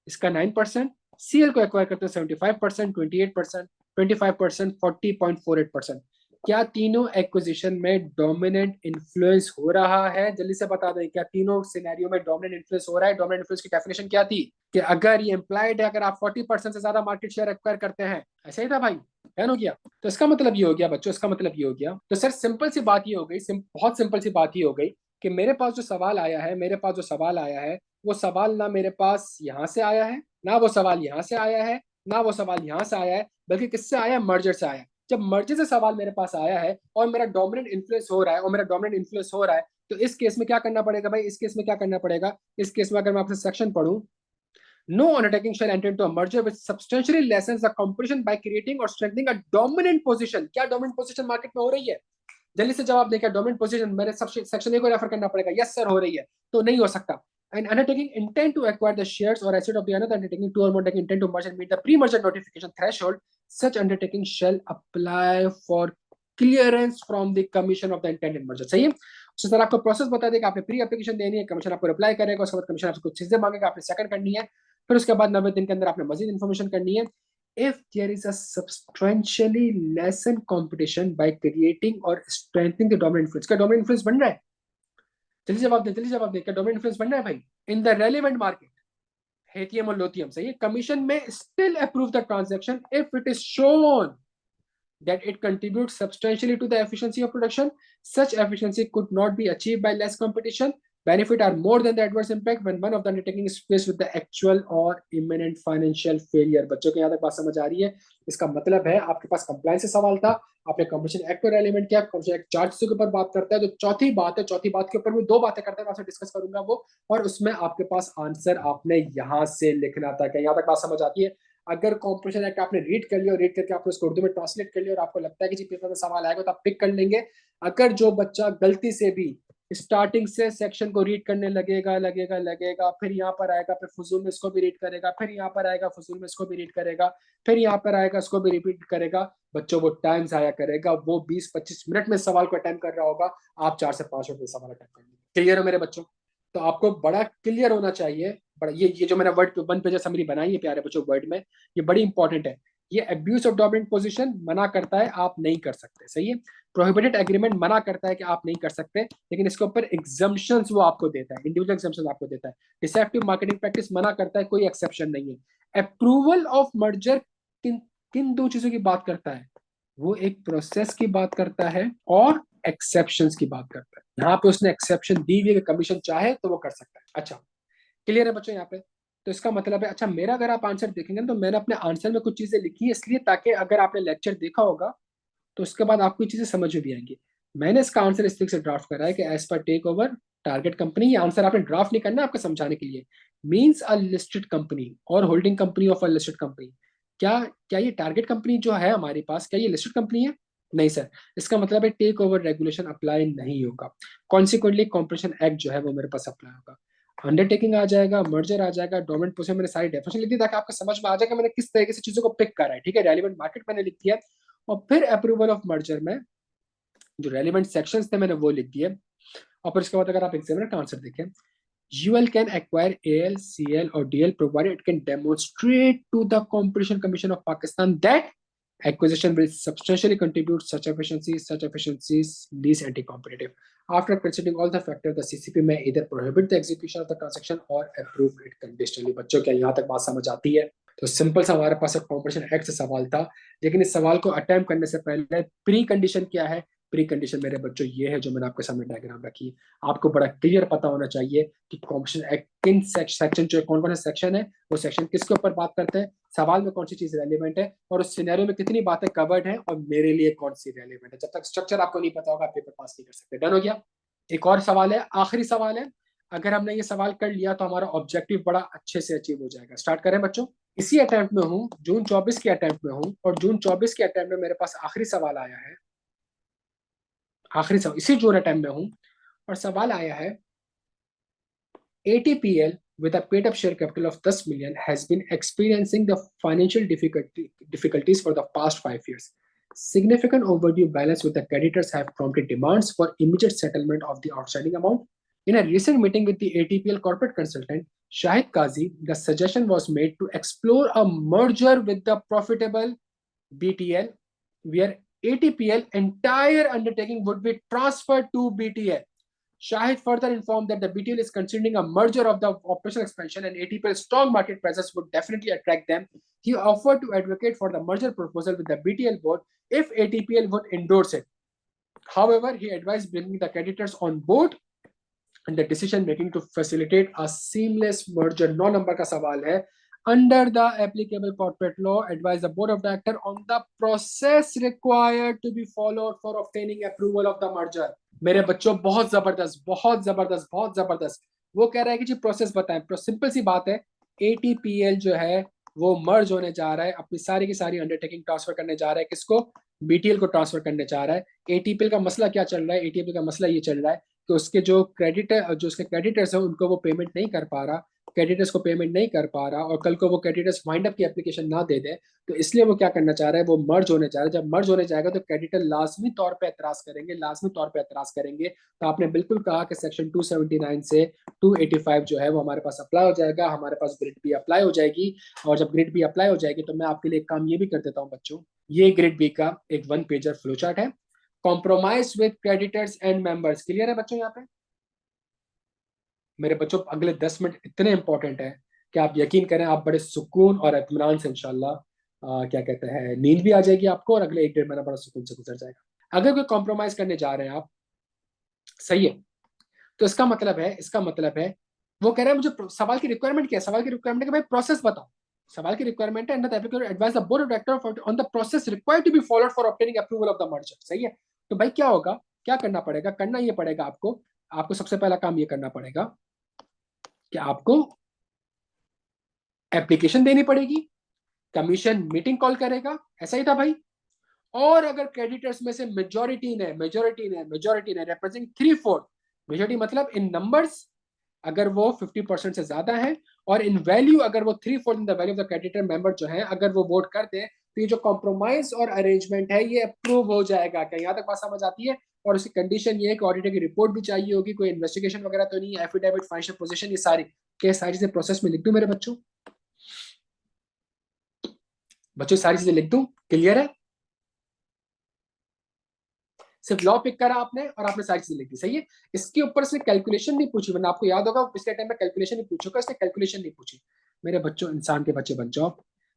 इसका 9%, सीएल को एक्वायर करते हो 75%, 28%, 25%, 40.48%। क्या तीनों एक्विजिशन में डोमिनेंट इन्फ्लुएंस हो रहा है, जल्दी से बता दें, क्या तीनों सिनेरियो में डोमिनेंट इन्फ्लुएंस हो रहा है? डोमिनेंट इन्फ्लुएंस की डेफिनेशन क्या थी, कि अगर ये इंप्लाइड है, अगर आप 40% से ज्यादा मार्केट शेयर एक्वायर करते हैं, ऐसा ही था भाई, ध्यान हो गया। तो इसका मतलब ये हो गया बच्चों, इसका मतलब ये हो गया, तो सर सिंपल सी बात ये हो गई, बहुत सिंपल सी बात ये हो गई कि मेरे पास जो सवाल आया है, वो सवाल ना मेरे पास यहाँ से आया है, ना वो सवाल यहाँ से आया है, ना वो सवाल यहाँ से आया है, बल्कि किससे आया है, मर्जर से आया है। जब मर्जर से सवाल मेरे पास आया है और मेरा डोमिनेंट इन्फ्लुएंस हो रहा है, तो इस केस में क्या करना पड़ेगा भाई, इस केस में क्या करना पड़ेगा, इस केस में अगर मैं आपसे सेक्शन पढ़ूं, No undertaking shall enter into a merger which substantially lessens the competition by creating or strengthening a dominant position. क्या dominant position मार्केट में हो रही है? जल्दी से जवाब दें, क्या डोमिनेंट पोजीशन मेरे सब सेक्शन ए को रेफर करना पड़ेगा? यस सर हो रही है, तो नहीं हो सकता. And undertaking intent to acquire the shares or asset of the another undertaking, two or more undertaking intent to merge and meet the pre-merger notification threshold, such undertaking shall apply for clearance from the commission of the intended merger. सही है. उसी तरह आपको process बता देगा, आपने pre application देनी है, कमीशन आपको रिप्लाई करेगा, उसके बाद कमीशन आपसे कुछ चीजें मांगेगा, आपने सेकंड करनी है, फिर उसके बाद 90 दिन के अंदर आपने मजीद इन्फॉर्मेशन करनी है. If there is a substantially lessened competition by creating or strengthening the dominant influence, क्या dominant influence बन रहा है? जल्दी जवाब दे, जल्दी जवाब दे, क्या dominant influence बन रहा है भाई? In the relevant market, हेथियम और लोथियम, सही है. कमीशन में still approve the transaction if it is shown that it contributes substantially to the efficiency of production. Such efficiency could not be achieved by less competition. Benefit are more than the adverse impact when one of the undertaking is faced with the actual or imminent financial failure. बच्चों को यहाँ तक बात समझ आ रही है? इसका मतलब है आपके पास कंप्लायंस से सवाल था, आपने कंपटीशन एक्ट को रेलिवेंट किया, कंपटीशन एक्ट 4 चीजों के ऊपर बात करता है, जो चौथी बात है, चौथी बात के ऊपर मैं 2 बातें करता है, मैं आपसे डिस्कस करूंगा वो, और उसमें आपके पास आंसर आपने यहाँ से लिखना था. क्या यहाँ तक बात समझ आती है? अगर कॉम्पिटिशन एक्ट आपने रीड कर लिया और रीड करके आपने उसको उर्दू में ट्रांसलेट कर लिया और आपको लगता है कि जी पेपर में सवाल आएगा तो आप पिक कर लेंगे. अगर जो बच्चा गलती से भी स्टार्टिंग से सेक्शन को रीड करने लगेगा, फिर यहाँ पर आएगा, फिर फजूल में इसको भी रीड करेगा, फिर यहाँ पर आएगा, फजूल में इसको भी रीड करेगा, फिर यहाँ पर आएगा, इसको भी रिपीट करेगा, बच्चों वो टाइम जाया करेगा. वो 20-25 मिनट में सवाल को अटेम्प्ट कर रहा होगा, आप 4 से 5 मिनट में सवाल अटेम्प्ट कर लेंगे. क्लियर हो मेरे बच्चों? तो आपको बड़ा क्लियर होना चाहिए. बड़ा ये जो मैंने वर्ड 1 पेज समरी बनाई है प्यारे बच्चों वर्ड में, ये बड़ी इंपॉर्टेंट है. ये अब्यूज ऑफ डोमिनेंट पोजीशन मना करता है, आप नहीं कर सकते. सही है. प्रोहिबिटेड एग्रीमेंट मना करता है कि आप नहीं कर सकते, लेकिन इसके ऊपर एग्जम्पशंस वो आपको देता है, इंडिविजुअल एग्जम्पशन आपको देता है. डिसेप्टिव मार्केटिंग प्रैक्टिस मना करता है, कोई एक्सेप्शन नहीं है. अप्रूवल ऑफ मर्जर किन किन 2 चीजों की बात करता है? वो एक प्रोसेस की बात करता है और एक्सेप्शंस की बात करता है. यहाँ पे उसने एक्सेप्शन दी हुई है, कमीशन चाहे तो वो कर सकता है. अच्छा, क्लियर है बच्चों यहाँ पे? तो इसका मतलब है, अच्छा मेरा अगर आप आंसर देखेंगे तो मैंने अपने आंसर में कुछ चीजें लिखी है इसलिए ताकि अगर आपने लेक्चर देखा होगा तो उसके बाद आपको ये चीजें समझ में भी आएंगी. मैंने इसका आंसर इस तरीके से ड्राफ्ट करा है कि as per takeover target company, ये आंसर आपने ड्राफ्ट नहीं करना, आपको समझाने के लिए. मीन्स अ लिस्टेड कंपनी और holding company of a listed company. क्या क्या ये टारगेट कंपनी जो है हमारे पास, क्या ये लिस्टेड कंपनी है? नहीं सर. इसका मतलब है टेक ओवर रेगुलेशन अप्लाई नहीं होगा. कॉन्सिक्वेंटली कॉर्पोरेशन एक्ट जो है वो मेरे पास अप्लाई होगा. अंडरटेकिंग आ जाएगा, मर्जर आ जाएगा, डोमेन पोजीशन मैंने सारी डेफिनेशन लिख दी ताकि आपको समझ में आ जाएगा मैंने किस तरीके से चीजों को पिक करा है. ठीक है. रेलिवेंट मार्केट मैंने लिख दिया, और फिर अप्रूवल ऑफ मर्जर में जो रेलिवेंट सेक्शंस थे मैंने वो लिख दिए. और फिर इसके बाद अगर आप एग्जामिनर का आंसर देखें, UL can acquire AL, CL or DL provided it can demonstrate to the Competition Commission of Pakistan that acquisition will substantially contribute such efficiencies least anti-competitive. After considering all the factors, the CCP may either prohibit the execution of the transaction or approve it conditionally. बच्चों क्या यहाँ तक बात समझ आती है? तो simple सा हमारे पास कॉम्पिटिशन एक्ट से सवाल था, लेकिन इस सवाल को अटेम्प्ट करने से पहले प्री कंडीशन क्या है? प्री कंडीशन मेरे बच्चों ये है जो मैंने आपके सामने डायग्राम रखी. आपको बड़ा क्लियर पता होना चाहिए कि कॉम्पिटिशन एक्ट किन सेक्शन जो कौन कौन से सेक्शन है, वो सेक्शन किसके ऊपर बात करते हैं, सवाल में कौन सी चीज रेलिवेंट है, और उस सिनेरियो में कितनी बातें कवर्ड है और मेरे लिए कौन सी रेलिवेंट है. जब तक स्ट्रक्चर आपको नहीं पता होगा आप पेपर पास नहीं कर सकते. डन हो गया? एक और सवाल है, आखिरी सवाल है. अगर हमने ये सवाल कर लिया तो हमारा ऑब्जेक्टिव बड़ा अच्छे से अचीव हो जाएगा. स्टार्ट करें बच्चों. इसी अटेम्प्ट में हूँ, जून 24 के अटेम्प्ट में हूँ, और जून 24 के अटेम्प्ट में मेरे पास आखिरी सवाल आया है. आखिरी सवाल इसी जून अटेम्प्ट में हूँ, और सवाल आया है ATPL with a paid up share capital of 10 million has been experiencing the financial difficulties for the past 5 years. Significant overdue balance with the creditors have prompted demands for immediate settlement of the outstanding amount. In a recent meeting with the ATPL corporate consultant, Shahid Qazi, the suggestion was made to explore a merger with the profitable BTL, where ATPL entire undertaking would be transferred to BTL. Shahid further informed that the BTL is considering a merger of the operational expansion and ATPL's strong market presence would definitely attract them. He offered to advocate for the merger proposal with the BTL board if ATPL would endorse it. However, he advised bringing the creditors on board and the decision making to facilitate a seamless merger. 9 number का सवाल है. Under the applicable corporate law, advise the board of directors on the process required to be followed for obtaining approval of the merger. मेरे बच्चों बहुत जबरदस्त, बहुत जबरदस्त, बहुत जबरदस्त. वो कह रहा है कि जी प्रोसेस बताएं. सिंपल सी बात है, एटीपीएल जो है वो मर्ज होने जा रहा है, अपनी सारी की सारी अंडरटेकिंग ट्रांसफर करने जा रहा है, किसको? बीटीएल को ट्रांसफर करने जा रहा है। एटीपीएल का मसला क्या चल रहा है? एटीपीएल का मसला ये चल रहा है कि उसके जो उसके क्रेडिटर्स हैं उनको वो पेमेंट नहीं कर पा रहा, क्रेडिटर्स को पेमेंट नहीं कर पा रहा, और कल को वो क्रेडिटर्स वाइंड अप की एप्लीकेशन ना दे दे, तो इसलिए वो क्या करना चाह रहा है, वो मर्ज होने जा रहा है। जब मर्ज होने जाएगा तो क्रेडिटर लाजमी तौर पे एतराज करेंगे, लाजमी तौर पे एतराज करेंगे। तो आपने बिल्कुल कहा कि सेक्शन 279 से 285 जो है वो हमारे पास अप्लाई हो जाएगा, हमारे पास ग्रिड बी अप्लाई हो जाएगी। और जब ग्रिड बी अप्लाई हो जाएगी तो मैं आपके लिए एक काम ये भी कर देता हूँ बच्चों, ये ग्रिड बी का एक 1 पेजर फ्लो चार्ट है, compromise with creditors and members. Clear है बच्चों? यहाँ पे मेरे बच्चों अगले 10 मिनट इतने इंपॉर्टेंट है कि आप यकीन करें, आप बड़े सुकून और इत्मीनान से इंशाल्लाह क्या कहते हैं, नींद भी आ जाएगी आपको, और अगले 1 1.5 महीना बड़ा सुकून से गुजर जाएगा। अगर कोई कॉम्प्रोमाइज करने जा रहे हैं आप, सही है, तो इसका मतलब है वो कह रहा है, मुझे सवाल की रिक्वायरमेंट क्या है? सवाल की रिक्वायरमेंट है कि भाई प्रोसेस बताओ। सवाल की रिक्वायरमेंट है, and the applicator advice the board of director on the process required to be followed for obtaining approval of the merger. सही है, तो भाई क्या होगा, क्या करना पड़ेगा? करना ये पड़ेगा आपको, आपको सबसे पहला काम ये करना पड़ेगा कि आपको एप्लीकेशन देनी पड़ेगी, कमीशन मीटिंग कॉल करेगा, ऐसा ही था भाई। और अगर क्रेडिटर्स में से मेजोरिटी ने रिप्रेजेंट 3/4, मेजोरिटी मतलब इन नंबर्स अगर वो 50% से ज्यादा है, और इन वैल्यू अगर वो 3/4 in the value of the creditor member जो है अगर वो वोट कर दे, तो ये जो कॉम्प्रोमाइज और अरेंजमेंट है ये अप्रूव हो जाएगा। क्या यहाँ तक बात समझ आती है? और उसकी कंडीशन ये है कि ऑडिटर की रिपोर्ट भी चाहिए होगी, कोई इन्वेस्टिगेशन वगैरह तो नहीं है, एफिडेविट, फाइनेंशियल पोजीशन, ये सारी के सारी चीजें प्रोसेस में लिख दूं मेरे बच्चों? बच्चों सारी चीजें लिख दूं? क्लियर है? सिर्फ लॉ पिक करा आपने और आपने सारी चीजें लिख दी, सही है। इसके ऊपर से कैलकुलेशन नहीं पूछी, वरना आपको याद होगा पिछले टाइम में कैलकुलेशन नहीं पूछोगा, इसने कैलकुलेशन नहीं पूछी। मेरे बच्चों इंसान के बच्चे बन जाओ,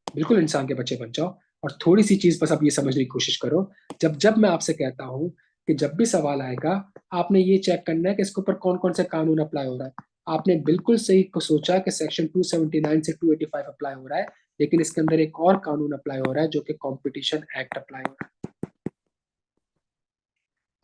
बिल्कुल इंसान के बच्चे बन जाओ, और थोड़ी सी चीज बस आप ये समझने की कोशिश करो। जब जब मैं आपसे कहता हूं कि जब भी सवाल आएगा आपने ये चेक करना है कि इसके ऊपर कौन कौन से कानून अप्लाई हो रहा है। आपने बिल्कुल सही को सोचा कि सेक्शन 279 से 285 अप्लाई हो रहा है, लेकिन इसके अंदर एक और कानून अप्लाई हो रहा है जो कि कॉम्पिटिशन एक्ट अप्लाई हो रहा है।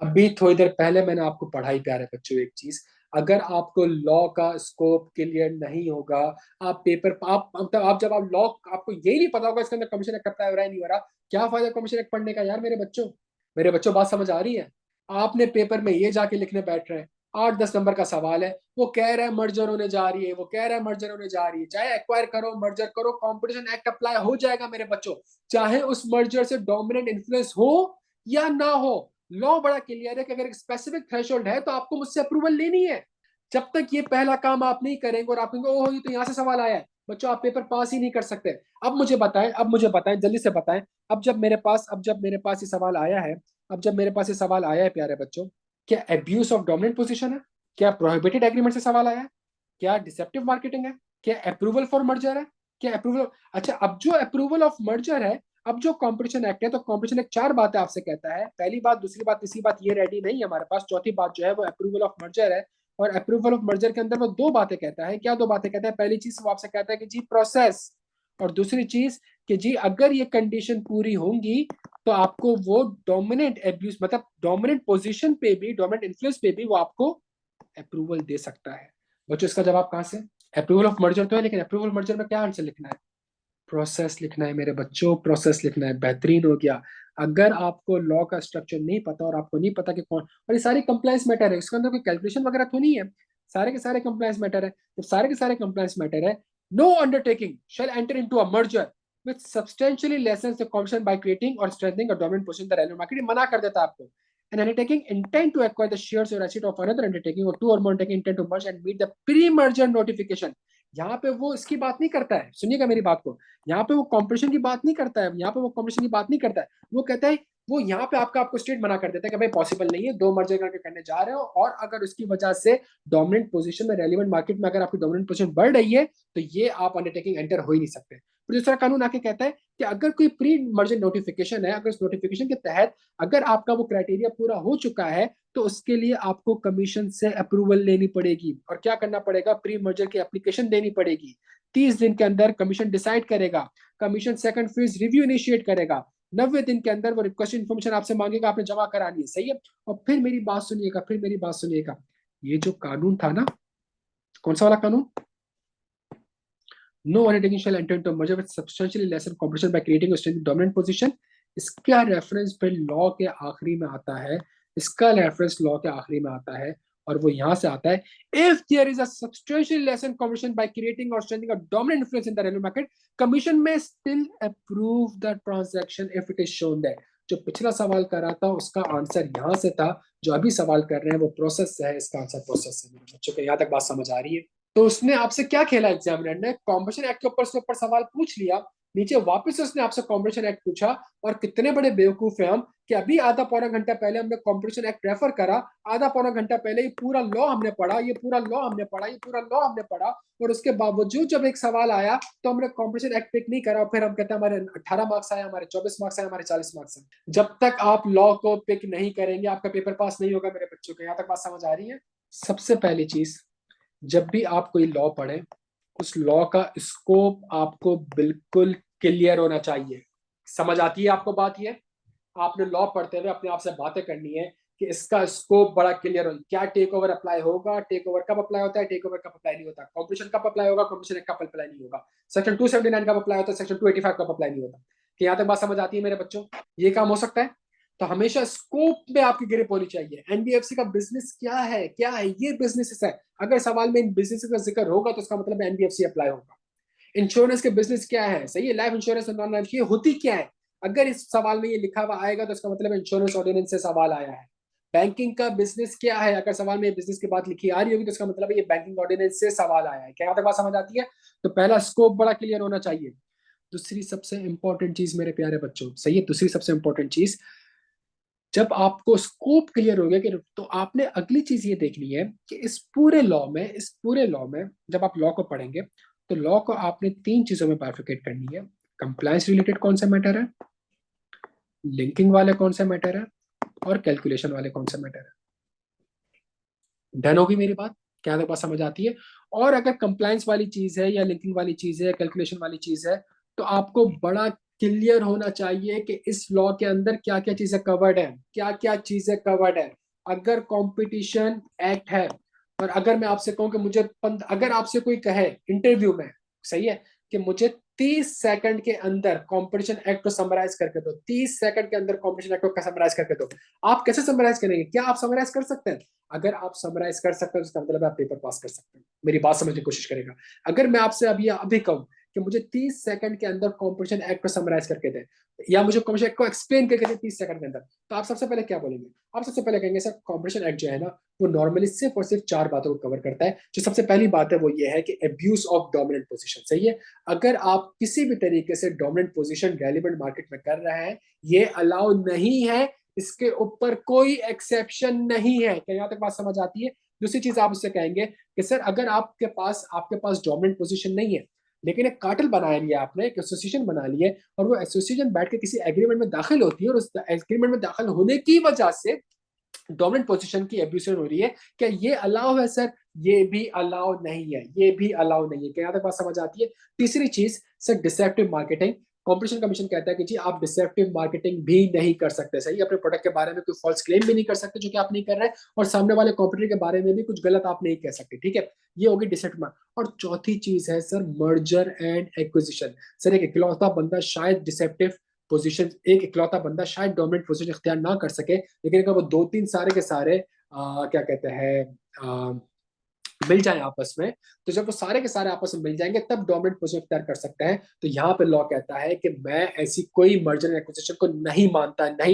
अभी थोड़ी देर पहले मैंने आपको पढ़ाई, प्यारे बच्चों, एक चीज, अगर आपको लॉ का स्कोप क्लियर नहीं होगा, आप पेपर आप मतलब आप जब आप लॉ, आपको यही नहीं पता होगा इसके अंदर कमीशन एक्ट अप्लाई हो रहा है नहीं हो रहा, क्या फायदा कमीशन एक्ट पढ़ने का यार? मेरे बच्चों बात समझ आ रही है? आपने पेपर में ये जाके लिखने बैठ रहे हैं, 8 10 नंबर का सवाल है, वो कह रहा है मर्जर होने जा रही है, वो कह रहा है मर्जर होने जा रही है, चाहे एक्वायर करो मर्जर करो, कॉम्पिटिशन एक्ट अप्लाई हो जाएगा मेरे बच्चों, चाहे उस मर्जर से डोमिनेंट इन्फ्लुएंस हो या ना हो। लॉ बड़ा क्लियर है कि अगर एक स्पेसिफिक थ्रेशोल्ड है तो आपको मुझसे अप्रूवल लेनी है। जब तक ये पहला काम आप नहीं करेंगे और आप कहेंगे ओह ये तो यहाँ से सवाल आया है, बच्चों आप पेपर पास ही नहीं कर सकते। अब मुझे बताएं जल्दी से बताएं, अब जब मेरे पास ये सवाल आया है, अब जब मेरे पास ये सवाल आया है प्यारे बच्चों, क्या एब्यूज ऑफ डोमिनेंट पोजीशन है? क्या प्रोहिबिटेड एग्रीमेंट से सवाल आया है? क्या डिसेप्टिव मार्केटिंग है? क्या अप्रूवल फॉर मर्जर है? क्या अप्रूवल, अच्छा अब जो अप्रूवल ऑफ मर्जर है, अब जो कॉम्पिटिशन एक्ट है, तो कॉम्पिटिशन एक्ट 4 बातें आपसे कहता है। पहली बात, दूसरी बात, तीसरी बात ये रेडी नहीं है हमारे पास, चौथी बात जो है वो अप्रूवल ऑफ मर्जर है। और अप्रूवल ऑफ मर्जर के अंदर वो 2 बातें कहता है। क्या 2 बातें कहता है? पहली चीज वो आपसे कहता है कि जी प्रोसेस, और दूसरी चीज कि जी अगर ये कंडीशन पूरी होंगी तो आपको वो डोमिनेंट एब्यूज मतलब डोमिनेंट पोजीशन पे भी, डोमिनेंट इन्फ्लुएंस पे भी वो आपको अप्रूवल दे सकता है। बच्चों इसका जवाब कहां से? अप्रूवल ऑफ मर्जर तो है, लेकिन अप्रूवल मर्जर में क्या आंसर लिखना है? प्रोसेस लिखना है मेरे बच्चों, प्रोसेस लिखना है। बेहतरीन हो गया। अगर आपको लॉ का स्ट्रक्चर नहीं पता और आपको नहीं पता कि कौन, और ये सारी कंप्लायंस मैटर है, इसके अंदर कोई कैलकुलेशन वगैरह तो नहीं है, सारे के सारे कंप्लायंस मैटर है। जब सारे के सारे कंप्लायंस मैटर है, no undertaking shall enter into a merger which substantially lessens the competition by creating or strengthening a dominant position in the railway market। ये मना कर देता है आपको। An undertaking intent to acquire the shares or asset of another undertaking, or two or more undertaking intent to merge and meet the pre-merger notification। यहाँ पे वो इसकी बात नहीं करता है, सुनिएगा मेरी बात को, यहाँ पे वो कंपटीशन की बात नहीं करता है, यहाँ पे वो कंपटीशन की बात नहीं करता है। वो कहता है, वो यहाँ पे आपको स्टेट मना कर देता है कि भाई पॉसिबल नहीं है, 2 मर्जर करके करने जा रहे हो, और अगर उसकी वजह से डोमिनेंट पोजीशन में, रेलिवेंट मार्केट में अगर आपकी डोमिनेंट पोजीशन बढ़ रही है, तो ये आप अंडरटेकिंग एंटर हो ही नहीं सकते। फिर दूसरा कानून आके कहता है कि अगर कोई प्री मर्जर नोटिफिकेशन है, अगर उस नोटिफिकेशन के तहत अगर आपका वो क्राइटेरिया पूरा हो चुका है, तो उसके लिए आपको कमीशन से अप्रूवल लेनी पड़ेगी, और क्या करना पड़ेगा? प्री मर्जर की एप्लीकेशन देनी पड़ेगी। 30 दिन के अंदर कमीशन डिसाइड करेगा, commission second phase review initiate करेगा, 90 दिन के अंदर वो रिक्वेस्ट इन्फॉर्मेशन आपसे मांगेगा, आपने जमा करानी है, सही है। और फिर मेरी बात सुनिएगा, ये जो कानून था ना, कौन सा वाला कानून? No undertaking shall enter into merger with substantially lessen competition by creating or strengthening dominant position. इसका रेफरेंस पे लॉ के आखिरी में आता है, इसका रेफरेंस लॉ के आखिरी में आता है, और वो यहां से आता है, if there is a substantial lessen competition by creating or strengthening a dominant influence in the railway market, commission may still approve the transaction if it is shown that. जो पिछला सवाल कर रहा था उसका आंसर यहां से था, जो अभी सवाल कर रहे हैं वो प्रोसेस है, इसका आंसर प्रोसेस है। मेरे बच्चों को यहाँ तक बात समझ आ रही है? तो उसने आपसे क्या खेला एग्जामिनर ने, कॉम्पिटिशन एक्ट के ऊपर सवाल पूछ लिया, नीचे वापस उसने आपसे कॉम्पिटिशन एक्ट पूछा, और कितने बड़े बेवकूफ हैं हम कि अभी आधा पौना घंटा पहले हमने कॉम्पिटिशन एक्ट रेफर करा, आधा पौना घंटा पहले ये पूरा लॉ हमने पढ़ा, ये पूरा लॉ हमने पढ़ा, ये पूरा लॉ हमने पढ़ा, और उसके बावजूद जब एक सवाल आया तो हमने कॉम्पिटिशन एक्ट पिक नहीं करा, और फिर हम कहते हैं हमारे 18 मार्क्स आए, हमारे 24 मार्क्स आए, हमारे 40 मार्क्स आए। जब तक आप लॉ को पिक नहीं करेंगे आपका पेपर पास नहीं होगा मेरे बच्चों को। यहाँ तक बात समझ आ रही है? सबसे पहली चीज, जब भी आप कोई लॉ पढ़ें, उस लॉ का स्कोप आपको बिल्कुल क्लियर होना चाहिए। समझ आती है आपको बात? ये आपने लॉ पढ़ते हुए अपने आप से बातें करनी है कि इसका स्कोप बड़ा क्लियर हो, क्या टेक ओवर अप्लाई होगा, टेक ओवर कब अप्लाई होता है, टेक ओवर कब अप्लाई नहीं होता, कॉम्पिटिशन कब अप्लाई होगा, कॉम्पिटिशन कब अप्लाई नहीं होगा, सेक्शन 279 कब अप्लाई होता है, सेक्शन 285 कब अप्लाई नहीं होता। कि यहाँ तक बात समझ आती है मेरे बच्चों? ये काम हो सकता है। तो हमेशा स्कोप में आपकी ग्रिप होनी चाहिए। एनबीएफसी का बिजनेस क्या है, क्या है ये बिजनेस है, अगर सवाल में इन बिजनेस का जिक्र होगा तो उसका मतलब एनबीएफसी अप्लाई होगा। इंश्योरेंस के बिजनेस क्या है, सही है, लाइफ इंश्योरेंस और नॉन लाइफ ये होती क्या है, अगर इस सवाल में ये लिखा हुआ आएगा तो इसका मतलब इंश्योरेंस ऑर्डिनेंस से सवाल आया है। बैंकिंग का बिजनेस क्या है, अगर सवाल में बिजनेस की बात लिखी आ रही होगी तो इसका मतलब ये बैंकिंग ऑर्डिनेंस से सवाल आया है। क्या यहाँ तक बात समझ आती है? तो पहला स्कोप बड़ा क्लियर होना चाहिए। दूसरी सबसे इंपॉर्टेंट चीज मेरे प्यारे बच्चों, सही है, दूसरी सबसे इंपॉर्टेंट चीज, जब आपको स्कोप क्लियर हो गया कि तो आपने अगली चीज ये देखनी है कि इस पूरे लॉ में जब आप लॉ को पढ़ेंगे तो लॉ को आपने तीन चीजों में बाइफरकेट करनी है। कंप्लायंस रिलेटेड कौन सा मैटर है, लिंकिंग वाले कौन सा मैटर है, और कैलकुलेशन वाले कौन सा मैटर है। डन होगी मेरी बात? क्या तक बात समझ आती है? और अगर कंप्लायंस वाली चीज है या लिंकिंग वाली चीज है, कैलकुलेशन वाली चीज है, तो आपको बड़ा क्लियर होना चाहिए कि इस लॉ के अंदर क्या क्या चीजें कवर्ड है, क्या क्या चीजें कवर्ड है। अगर कंपटीशन एक्ट है, और अगर मैं आपसे कहूं कि अगर आपसे कोई कहे इंटरव्यू में, सही है, कि मुझे 30 सेकंड के अंदर कंपटीशन एक्ट को समराइज करके दो, 30 सेकंड के अंदर कंपटीशन एक्ट को समराइज करके दो, आप कैसे समराइज करेंगे? क्या आप समराइज कर सकते हैं? अगर आप समराइज कर सकते हैं तो इसका मतलब आप पेपर पास कर सकते हैं। मेरी बात समझने की कोशिश करेगा। अगर मैं आपसे अभी कहूं कि मुझे 30 सेकंड के अंदर कॉम्पिटिशन एक्ट को समराइज करके दे, या मुझे कॉम्पिटिशन एक्ट को एक्सप्लेन करके दे 30 सेकंड के अंदर, तो आप सबसे पहले क्या बोलेंगे? आप सबसे पहले कहेंगे सर कॉम्पिटिशन एक्ट जो है ना वो नॉर्मली सिर्फ और सिर्फ 4 बातों को कवर करता है। जो सबसे पहली बात है वो ये है कि अब्यूज ऑफ डोमिनेंट पोजीशन, सही है, अगर आप किसी भी तरीके से डोमिनेंट पोजीशन रेलिवेंट मार्केट में कर रहे हैं, ये अलाउ नहीं है, इसके ऊपर कोई एक्सेप्शन नहीं है। क्या यहाँ तक बात समझ आती है? दूसरी चीज आप उससे कहेंगे कि सर अगर आपके पास डोमिनेंट पोजीशन नहीं है, लेकिन एक कार्टेल बना लिया आपने, एक एसोसिएशन बना लिए, और वो एसोसिएशन बैठ के किसी एग्रीमेंट में दाखिल होती है, और उस एग्रीमेंट में दाखिल होने की वजह से डोमिनेंट पोजीशन की एब्यूशन हो रही है, क्या ये अलाउ है सर? ये भी अलाउ नहीं है, ये भी अलाउ नहीं है। क्या यहाँ तक बात समझ आती है? तीसरी चीज sir, deceptive marketing. Competition commission कहता है कि जी आप डिसेप्टिव मार्केटिंग भी नहीं कर सकते, सही, अपने प्रोडक्ट के बारे में कोई फॉल्स क्लेम भी नहीं कर सकते जो कि आप नहीं कर रहे हैं, और सामने वाले कॉम्पिटिटर के बारे में भी कुछ गलत आप नहीं कह सकते, ठीक है, ये होगी डिसेप्टिव। और चौथी चीज है sir merger and acquisition. Sir एक इकलौता बंदा शायद डिसेप्टिव पोजीशन, एक इकलौता बंदा शायद डोमिनेंट पोजीशन इख्तियार ना कर सके, लेकिन अगर वो दो तीन सारे के सारे क्या कहते हैं मिल जाए आपस में, तो जब वो सारे के सारे आपस में मिल जाएंगे तब डोमिनेंट पोजीशन इख्तियार कर सकते हैं। तो यहाँ पे लॉ कहता है कि मैं ऐसी कोई मर्जर एंड एक्विजिशन को नहीं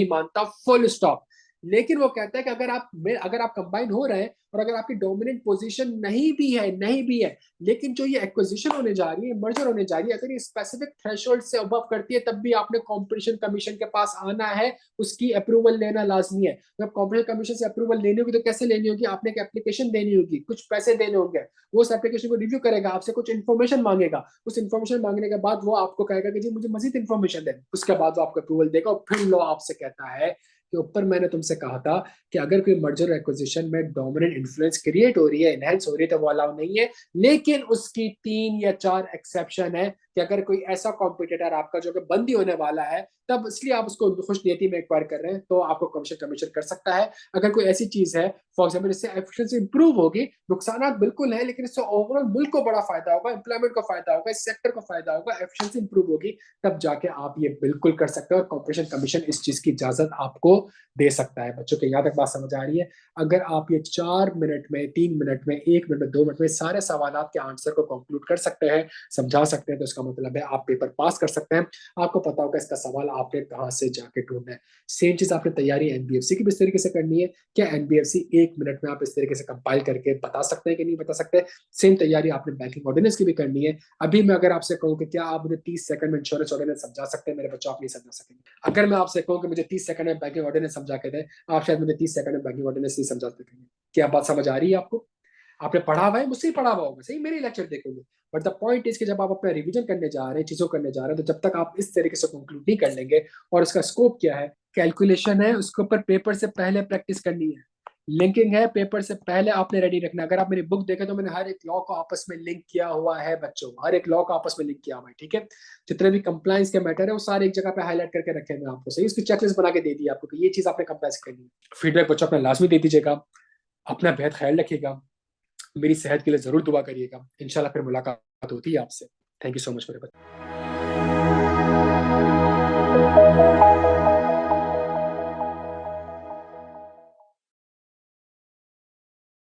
मानता, फुल स्टॉप। लेकिन वो कहता है कि अगर आप कंबाइन हो रहे हैं, और अगर आपकी डोमिनेंट पोजीशन नहीं भी है, लेकिन जो ये एक्विजिशन होने जा रही है, मर्जर होने जा रही है, अगर ये स्पेसिफिक थ्रेशोल्ड से अबव करती है, तब भी आपने कॉम्पिटिशन कमीशन के पास आना है, उसकी अप्रूवल लेना लाजमी है। जब कॉम्पिटिशन कमीशन से अप्रूवल लेनी होगी तो कैसे लेनी होगी? आपने एक एप्लीकेशन देनी होगी, कुछ पैसे देने होंगे, वो उस एप्लीकेशन को रिव्यू करेगा, आपसे कुछ इन्फॉर्मेशन मांगेगा, उस इन्फॉर्मेशन मांगने के बाद वो आपको कहेगा कि जी मुझे मजीद इन्फॉर्मेशन दे, उसके बाद वो आपको अप्रूवल देगा, और फिर लॉ आपसे कहता है कि ऊपर मैंने तुमसे कहा था कि अगर कोई मर्जर एक्विजिशन में डोमिनेंट इन्फ्लुएंस क्रिएट हो रही है, एनहेंस हो रही है, तो वो अलाउ नहीं है, लेकिन उसकी 3 या 4 एक्सेप्शन है, कि अगर कोई ऐसा कॉम्पिटिटर आपका जो कि बंद ही होने वाला है, तब इसलिए आप उसको खुश नियति में एक्वायर कर रहे हैं, तो आपको कमीशन कर सकता है। अगर कोई ऐसी चीज है फॉर एग्जाम्पल जिससे एफिशिएंसी इंप्रूव होगी, नुकसान बिल्कुल है लेकिन इससे ओवरऑल मुल्क को बड़ा फायदा होगा, एम्प्लॉयमेंट को फायदा होगा, इस सेक्टर को फायदा होगा, एफिशिएंसी इंप्रूव होगी, तब जाके आप ये बिल्कुल कर सकते हो। और कॉर्पोरेशन कमीशन इस चीज की इजाजत आपको दे सकता है। बच्चों के यहाँ तक बात समझ आ रही है? अगर आप ये 4 मिनट में, 3 मिनट में, 1 मिनट में, 2 मिनट में सारे सवाल के आंसर को कंक्लूड कर सकते हैं, समझा सकते हैं, तो इसका मतलब है आप पेपर पास कर सकते हैं। आपको पता होगा इसका सवाल आपने कहाँ से जाके ढूंढना है। सेम चीज आपने तैयारी एनबीएफसी की भी इस तरीके से करनी है। क्या एनबीएफसी 1 मिनट में आप इस तरीके से कंपाइल करके बता सकते हैं कि नहीं बता सकते? सेम तैयारी आपने बैंकिंग ऑर्डिनेंस की भी करनी है। अभी मैं अगर आपसे कहूँ कि क्या आप मुझे 30 सेकंड में इंश्योरेंस ऑर्डिनेंस समझा सकते हैं, मेरे बच्चों आप नहीं समझा सकेंगे। अगर मैं आपसे कहूँ कि मुझे 30 सेकंड में बैंकिंग ऑर्डिनेंस समझा के दें, आप शायद मुझे 30 सेकंड में बैंकिंग ऑर्डिनेंस नहीं समझा सकेंगे। क्या बात समझ आ रही है आपको? आपने पढ़ा हुआ है, मुझसे ही पढ़ा हुआ होगा, सही मेरे लेक्चर देखोगे, बट द पॉइंट इज कि जब आप अपना रिवीजन करने जा रहे हैं, चीजों करने जा रहे हैं, तो जब तक आप इस तरीके से कंक्लूड नहीं कर लेंगे, और इसका स्कोप क्या है, कैलकुलेशन है, उसके ऊपर पेपर से पहले प्रैक्टिस करनी है, लिंकिंग है, पेपर से पहले आपने रेडी रखना है। अगर आप मेरी बुक देखें तो मैंने हर एक लॉ को आपस में लिंक किया हुआ है बच्चों, हर एक लॉ को आपस में लिंक किया हुआ है, ठीक है। जितने भी कंप्लायंस के मैटर है वो सारे एक जगह पे हाईलाइट करके रखे हैं आपको, सही, उसकी चेकलिस्ट बना के दे दी आपको कि ये चीज आपने कंप्लायंस करनी है। फीडबैक बच्चों अपना लाजमी दे दीजिएगा, अपना बेहद ख्याल रखिएगा, मेरी सेहत के लिए जरूर दुआ करिएगा। इंशाल्लाह फिर मुलाकात होती है आपसे। थैंक यू सो मच मेरे बच्चे।